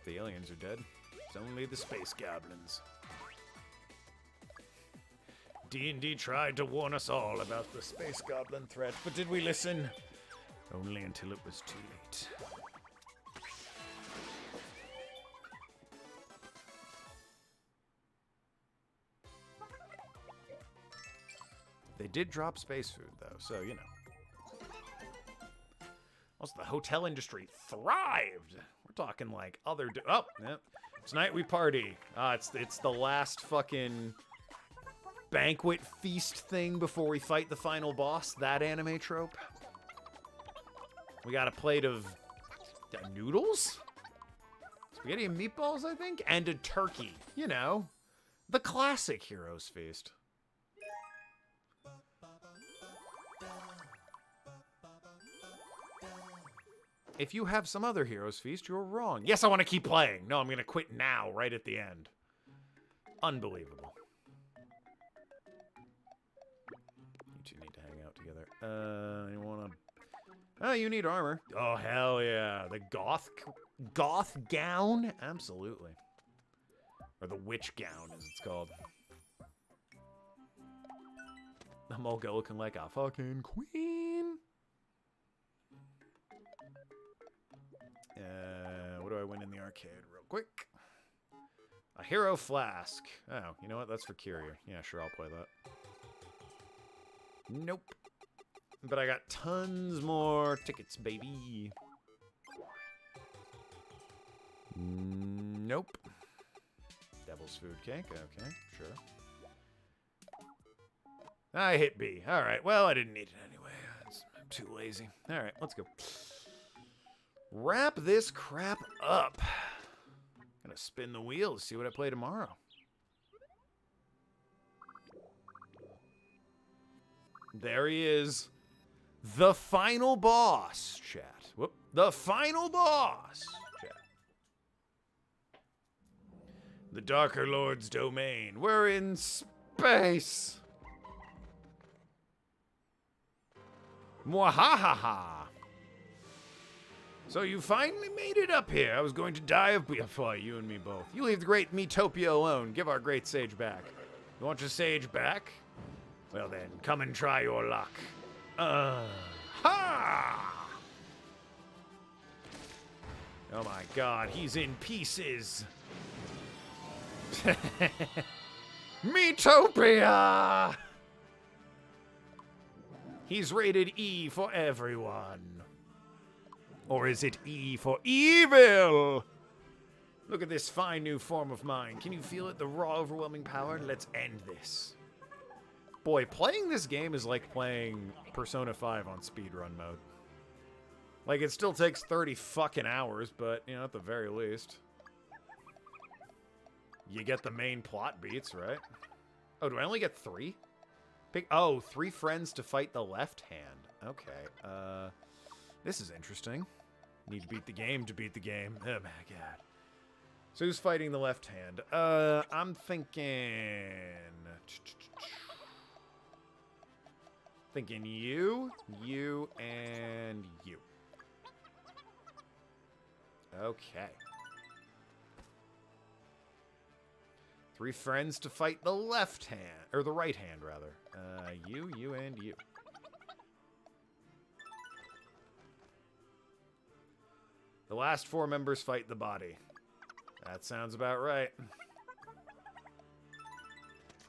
The aliens are dead. It's only the space goblins. D&D tried to warn us all about the space goblin threat, but did we listen? Only until it was too late. They did drop space food, though, so, you know. Also, the hotel industry thrived. We're talking, like, other... Oh, yeah. Tonight we party. It's the last fucking banquet feast thing before we fight the final boss. That anime trope. We got a plate of noodles? Spaghetti and meatballs, I think? And a turkey. You know, the classic Heroes Feast. If you have some other Heroes Feast, you're wrong. Yes, I want to keep playing. No, I'm going to quit now, right at the end. Unbelievable. You two need to hang out together. You want to... Oh, you need armor. Oh, hell yeah. The goth gown? Absolutely. Or the witch gown, as it's called. I'm all looking like a fucking queen. What do I win in the arcade real quick? A hero flask. Oh, you know what? That's for Kyria. Yeah, sure, I'll play that. Nope. But I got tons more tickets, baby. Nope. Devil's food cake. Okay, sure. I hit B. All right. Well, I didn't need it anyway. I'm too lazy. All right, let's go. Wrap this crap up. Gonna spin the wheel to see what I play tomorrow. There he is. The final boss, chat. Whoop. The final boss, chat. The Darker Lord's domain. We're in space. Mwahaha. So you finally made it up here. I was going to die of before you and me both. You leave the great Miitopia alone. Give our great sage back. You want your sage back? Well then, come and try your luck. Ha! Oh my god, he's in pieces. Miitopia! He's rated E for everyone. Or is it E for evil? Look at this fine new form of mine. Can you feel it? The raw, overwhelming power? Let's end this. Boy, playing this game is like playing Persona 5 on speedrun mode. Like, it still takes 30 fucking hours, but, you know, at the very least. You get the main plot beats, right? Oh, do I only get 3? Oh, 3 friends to fight the left hand. Okay, this is interesting. Need to beat the game to beat the game. Oh my god. So who's fighting the left hand? I'm thinking... Thinking you, and you. Okay. 3 friends to fight the left hand, or the right hand, rather. You, and you. The last 4 members fight the body. That sounds about right.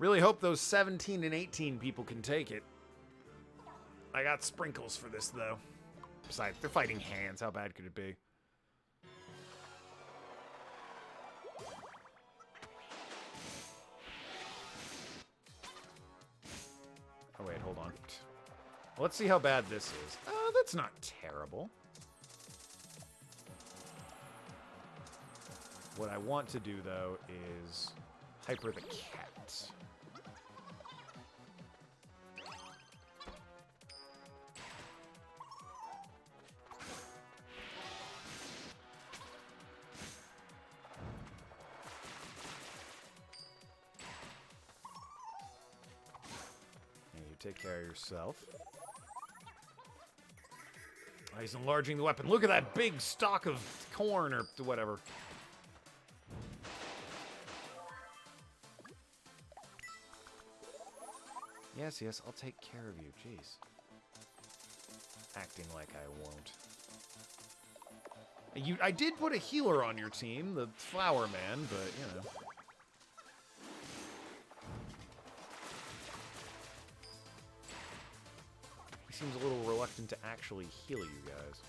Really hope those 17 and 18 people can take it. I got sprinkles for this, though. Besides, they're fighting hands. How bad could it be? Oh, wait, hold on. Let's see how bad this is. Oh, that's not terrible. What I want to do, though, is hyper the cat. And you take care of yourself. Oh, he's enlarging the weapon. Look at that big stalk of corn or whatever. Yes, yes, I'll take care of you. Jeez. Acting like I won't. I did put a healer on your team, the Flower Man, but, you know. He seems a little reluctant to actually heal you guys.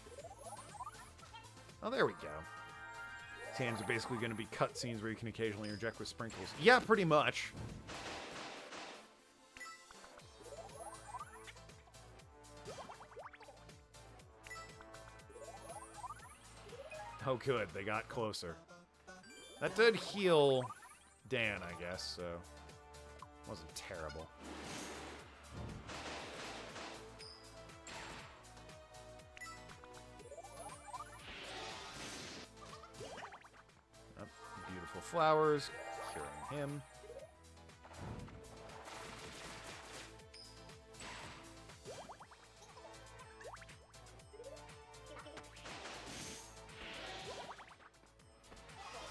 Oh, there we go. These hands are basically going to be cutscenes where you can occasionally interject with sprinkles. Yeah, pretty much. Oh, good. They got closer. That did heal Dan, I guess, so it wasn't terrible. Oh, beautiful flowers. Curing him.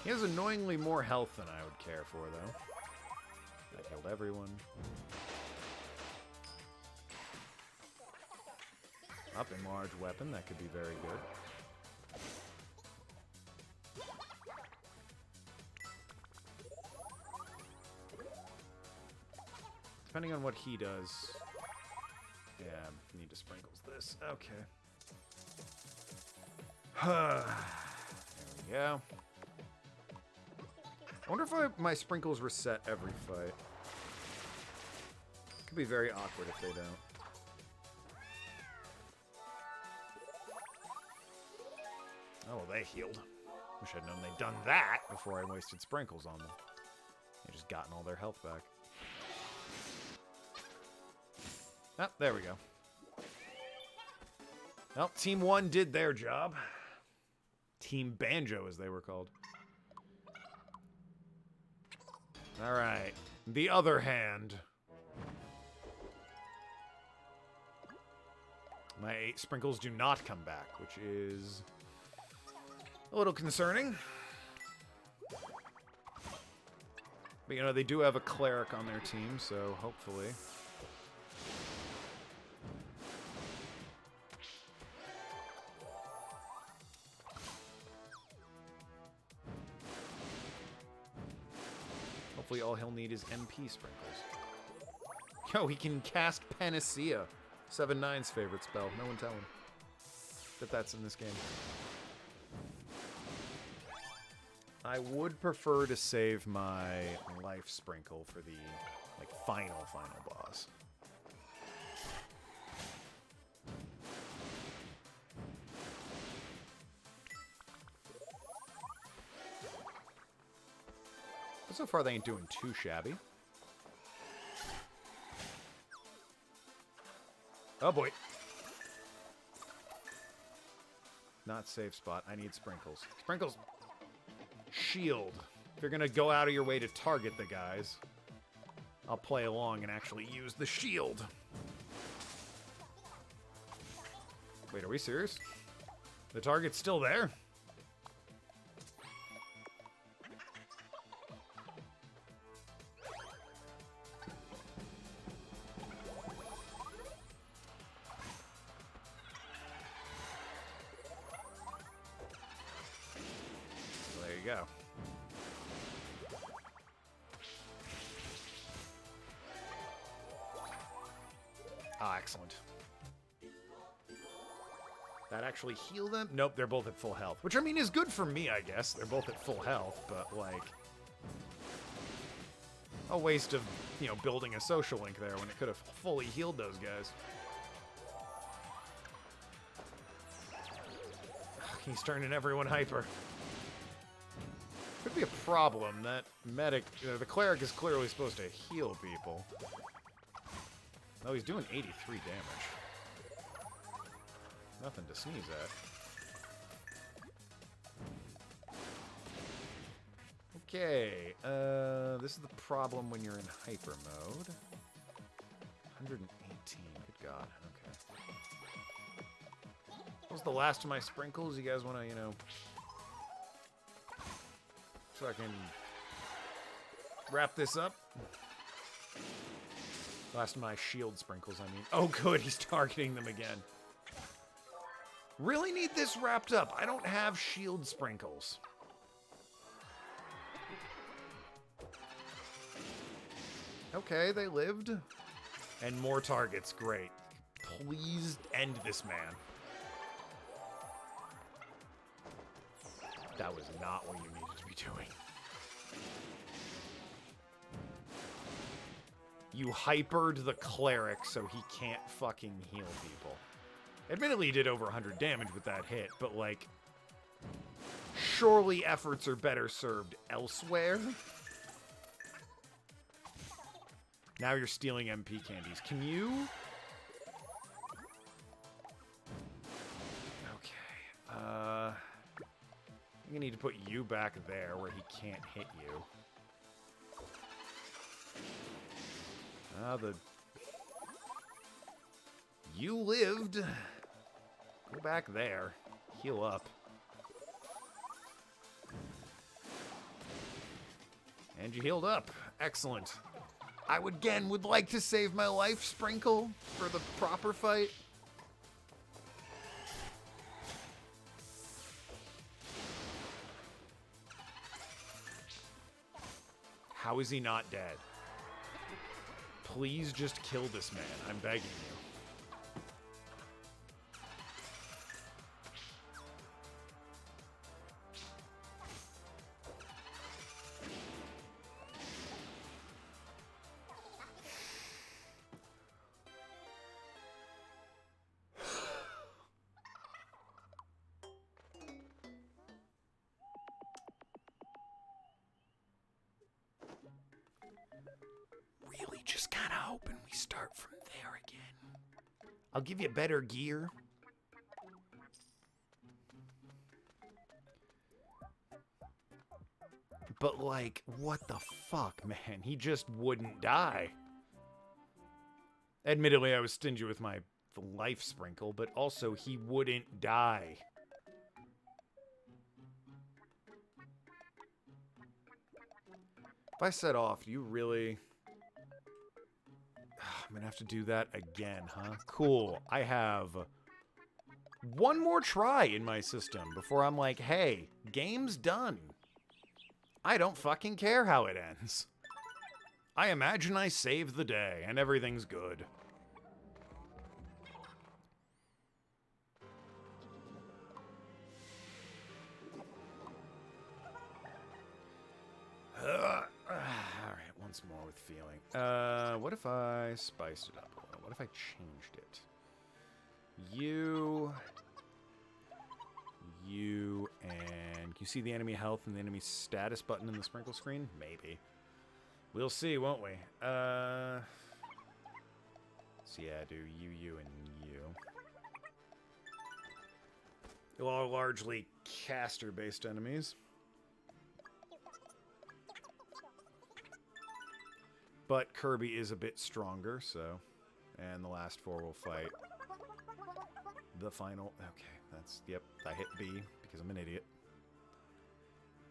He has annoyingly more health than I would care for, though. That killed everyone. Up, enlarge weapon. That could be very good. Depending on what he does. Yeah, need to sprinkles this. Okay. There we go. I wonder if my sprinkles reset every fight. Could be very awkward if they don't. Oh, well, they healed. Wish I'd known they'd done that before I wasted sprinkles on them. They just gotten all their health back. Oh, there we go. Well, Team 1 did their job. Team Banjo, as they were called. Alright. The other hand. My 8 sprinkles do not come back, which is a little concerning. But, you know, they do have a cleric on their team, so hopefully. Hopefully all he'll need is MP sprinkles. Yo, he can cast Panacea. 7-9's favorite spell. No one tell him that that's in this game. I would prefer to save my life sprinkle for the, like, final boss. But so far, they ain't doing too shabby. Oh, boy. Not safe spot. I need sprinkles. Sprinkles! Shield. If you're gonna go out of your way to target the guys, I'll play along and actually use the shield. Wait, are we serious? The target's still there? Go. Ah, excellent. That actually heal them? Nope, they're both at full health. Which, I mean, is good for me, I guess. They're both at full health, but, like, a waste of, you know, building a social link there when it could have fully healed those guys. He's turning everyone hyper. Could be a problem. That medic, the cleric is clearly supposed to heal people. Oh, he's doing 83 damage. Nothing to sneeze at. Okay, this is the problem when you're in hyper mode. 118, good god, okay. That was the last of my sprinkles. You guys want to, you know, so I can wrap this up? Last of my shield sprinkles, I mean. Oh, good, he's targeting them again. Really need this wrapped up. I don't have shield sprinkles. Okay, they lived. And more targets, great. Please end this man. That was not what you needed to be doing. You hypered the cleric so he can't fucking heal people. Admittedly, he did over 100 damage with that hit, but, like, surely efforts are better served elsewhere. Now you're stealing MP candies. Can you? Okay. I'm gonna need to put you back there where he can't hit you. You lived. Go back there. Heal up. And you healed up. Excellent. I would like to save my life sprinkle for the proper fight. How is he not dead? Please just kill this man. I'm begging you. Really just kind of hoping we start from there again. I'll give you better gear. But, like, what the fuck, man? He just wouldn't die. Admittedly, I was stingy with my life sprinkle, but also he wouldn't die. If I set off, do you really... I'm gonna have to do that again, huh? Cool. I have one more try in my system before I'm like, hey, game's done. I don't fucking care how it ends. I imagine I saved the day and everything's good. Alright, once more with feeling. What if I spiced it up a little? What if I changed it? You, and you see the enemy health and the enemy status button in the sprinkle screen? Maybe. We'll see, won't we? So yeah, do you, and you. You are largely caster-based enemies. But Kirby is a bit stronger, so... And the last four will fight the final... Okay, that's... Yep, I hit B because I'm an idiot.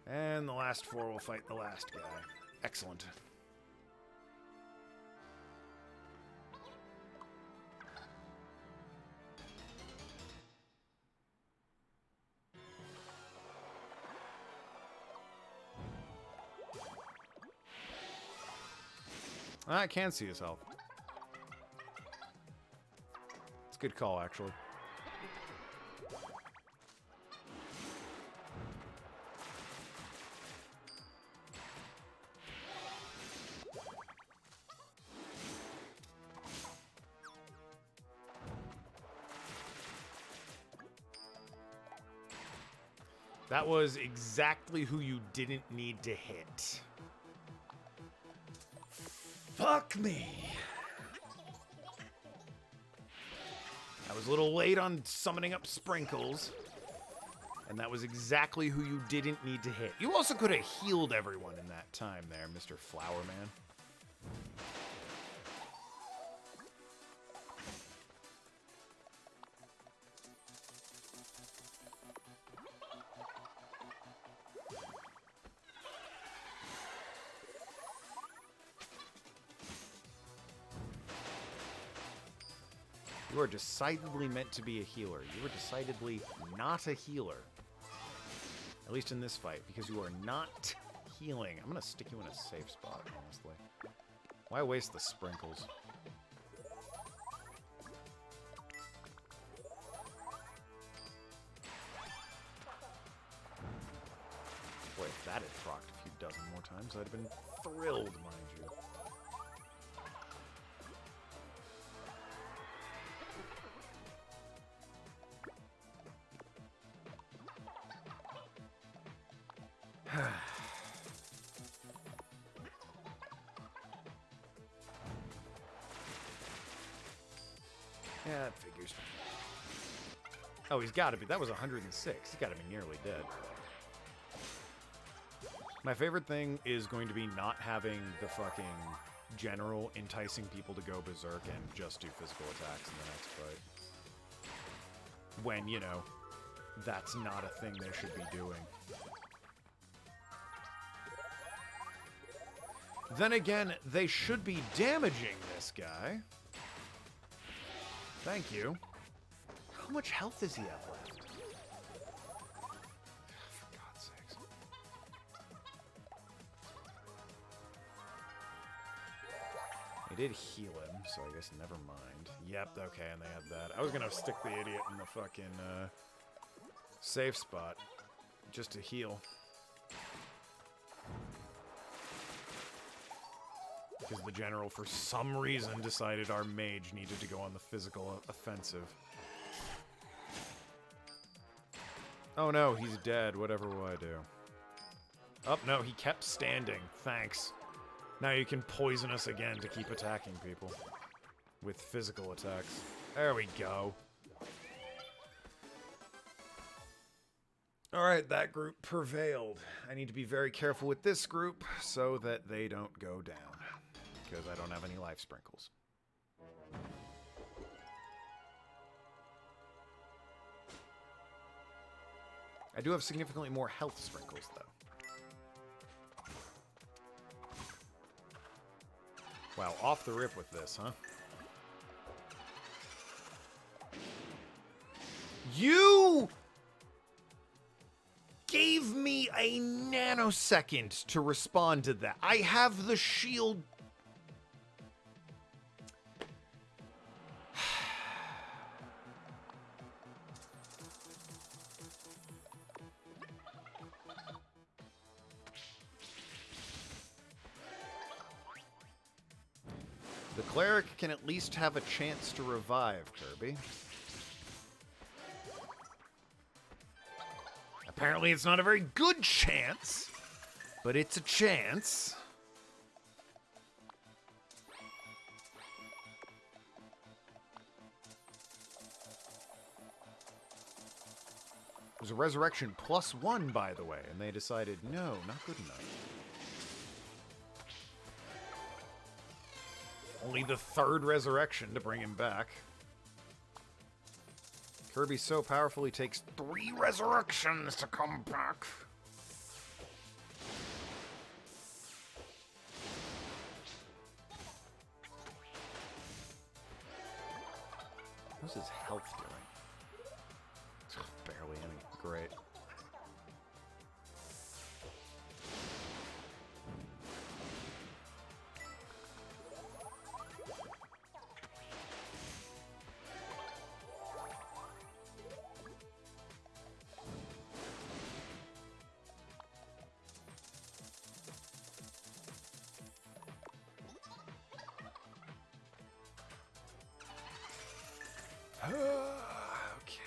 And the last four will fight the last guy. Excellent. I can see his health. It's a good call, actually. That was exactly who you didn't need to hit. Fuck me. I was a little late on summoning up sprinkles. And that was exactly who you didn't need to hit. You also could have healed everyone in that time there, Mr. Flower Man. You are decidedly meant to be a healer. You are decidedly not a healer. At least in this fight, because you are not healing. I'm going to stick you in a safe spot, honestly. Why waste the sprinkles? Boy, if that had procced a few dozen more times, I'd have been thrilled, mind you. Yeah, that figures. Oh, he's got to be. That was 106. He's got to be nearly dead. My favorite thing is going to be not having the fucking general enticing people to go berserk and just do physical attacks in the next fight. When, you know, that's not a thing they should be doing. Then again, they should be damaging this guy. Thank you. How much health does he have left? For God's sakes. They did heal him, so I guess never mind. Yep, okay, and they had that. I was gonna stick the idiot in the fucking safe spot just to heal. Because the general, for some reason, decided our mage needed to go on the physical offensive. Oh no, he's dead. Whatever will I do? Oh no, he kept standing. Thanks. Now you can poison us again to keep attacking people. With physical attacks. There we go. Alright, that group prevailed. I need to be very careful with this group so that they don't go down. Because I don't have any life sprinkles. I do have significantly more health sprinkles, though. Wow, off the rip with this, huh? You gave me a nanosecond to respond to that. I have the shield. The cleric can at least have a chance to revive, Kirby. Apparently it's not a very good chance, but it's a chance. It was a resurrection +1, by the way, and they decided, no, not good enough. Only the third resurrection to bring him back. Kirby so powerful he takes 3 resurrections to come back. How's his health doing? Barely any. Great. Okay.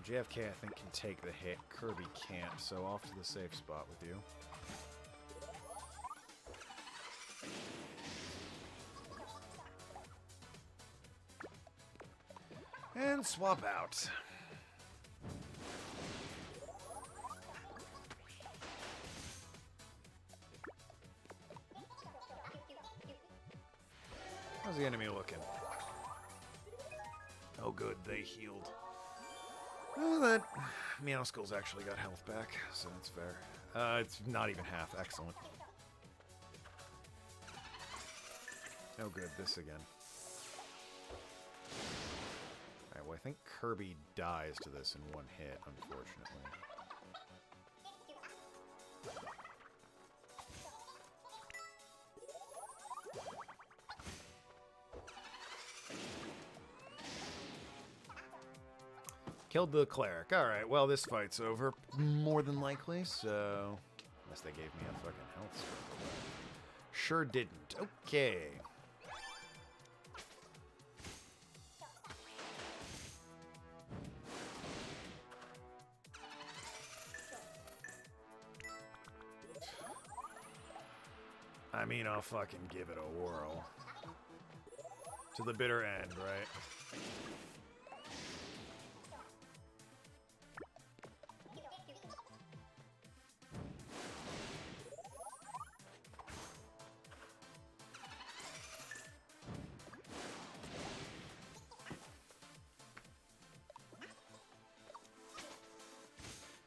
JFK, I think, can take the hit. Kirby can't, so off to the safe spot with you. And swap out. How's the enemy looking? Oh good, they healed. Well, that Meowskull's actually got health back, so that's fair. It's not even half. Excellent. Oh good, this again. Okay, well, I think Kirby dies to this in one hit, unfortunately. Killed the cleric. Alright, well, this fight's over, more than likely, so... Unless they gave me a fucking health script. Sure didn't. Okay. I mean, I'll fucking give it a whirl. To the bitter end, right?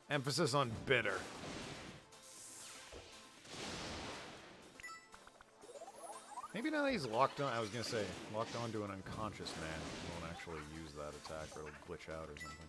Emphasis on bitter. Maybe now that he's locked on, I was gonna say, locked onto an unconscious man, he won't actually use that attack or it'll glitch out or something.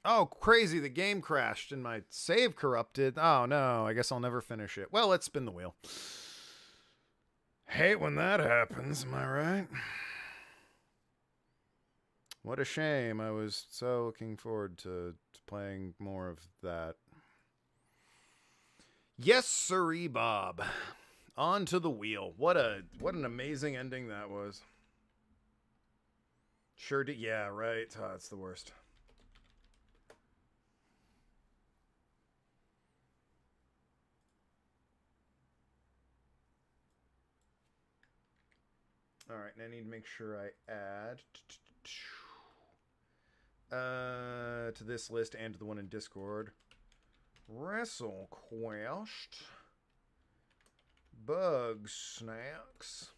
Oh, crazy, the game crashed and my save corrupted. Oh no, I guess I'll never finish it. Well, let's spin the wheel. Hate when that happens, am I right? What a shame. I was so looking forward to playing more of that. Yes, sirree, Bob. On to the wheel. What an amazing ending that was. Sure did. Yeah, right. Oh, it's the worst. All right, and I need to make sure I add to this list and to the one in Discord. WrestleQuest, Bug Snacks,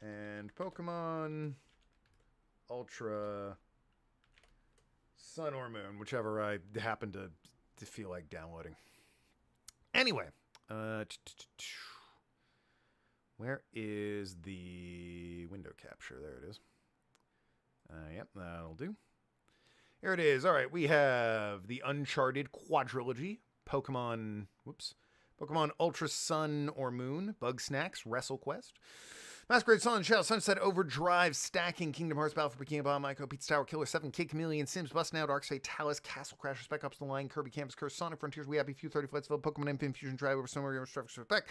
and Pokemon Ultra Sun or Moon, whichever I happen to feel like downloading. Anyway, where is the window capture? There it is. Yep, that'll do. Here it is. All right, we have the Uncharted Quadrilogy, Pokemon Ultra Sun or Moon, Bug Snacks, WrestleQuest, Masquerade Sun, Shadow Sunset, Overdrive, Stacking, Kingdom Hearts, Battle for Bikini Bottom, Myco, Pizza Tower, Killer 7, Kid Chameleon, Sims, Bustin' Out, Arc Fatalis, Castle Crashers, Spec Ops The Line, Kirby Campus Curse, Sonic Frontiers, We Happy Few, 30 Flightsville, Pokemon Infinite Fusion, Drive Over Summer, Gamer, Traffic, Spec,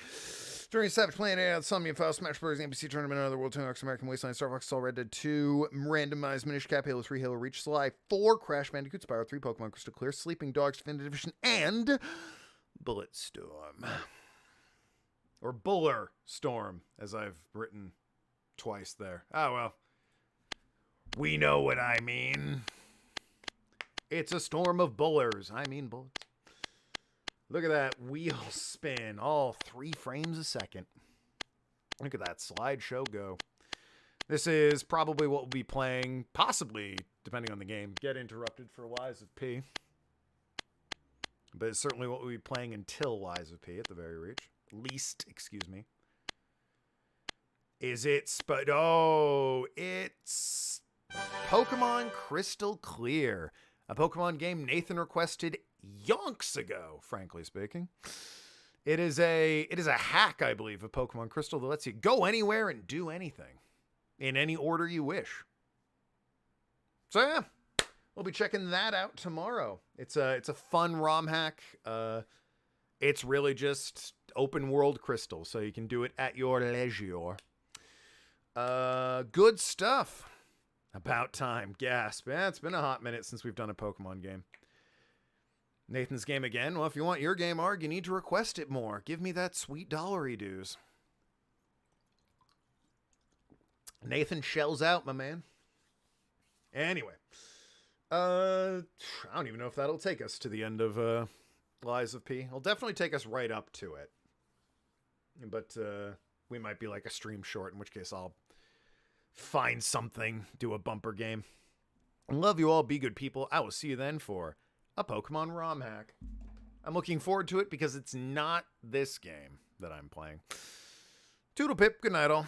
Journey Savage Planet, Out, Somnium File, Smash Bros, NPC Tournament, Another World, Tony Hawk's American Wasteland, Star Fox, All Red Dead 2, Randomized, Minish Cap, Halo 3, Halo Reach, Sly 4, Crash Bandicoot, Spyro 3, Pokemon Crystal Clear, Sleeping Dogs, Definitive Edition, and Bulletstorm. Or Buller Storm, as I've written twice there. Oh, well. We know what I mean. It's a storm of bullers. I mean bullets. Look at that wheel spin. All 3 frames a second. Look at that slideshow go. This is probably what we'll be playing, possibly, depending on the game, Get Interrupted for Lies of P. But it's certainly what we'll be playing until Lies of P, at the very least, excuse me. Is it it's Pokemon Crystal Clear, a Pokemon game Nathan requested yonks ago, frankly speaking. It is a hack, I believe, of Pokemon Crystal that lets you go anywhere and do anything in any order you wish. So yeah, we'll be checking that out tomorrow. It's a fun ROM hack. It's really just open world Crystal, so you can do it at your leisure. Good stuff. About time. Gasp. Yeah, it's been a hot minute since we've done a Pokemon game. Nathan's game again. Well, if you want your game, Arg, you need to request it more. Give me that sweet dollary dues. Nathan shells out, my man. Anyway. I don't even know if that'll take us to the end of Lies of P. It'll definitely take us right up to it. But we might be like a stream short, in which case I'll find something, do a bumper game. Love you all. Be good people. I will see you then for a Pokemon ROM hack. I'm looking forward to it because it's not this game that I'm playing. Toodle pip. Good night, all.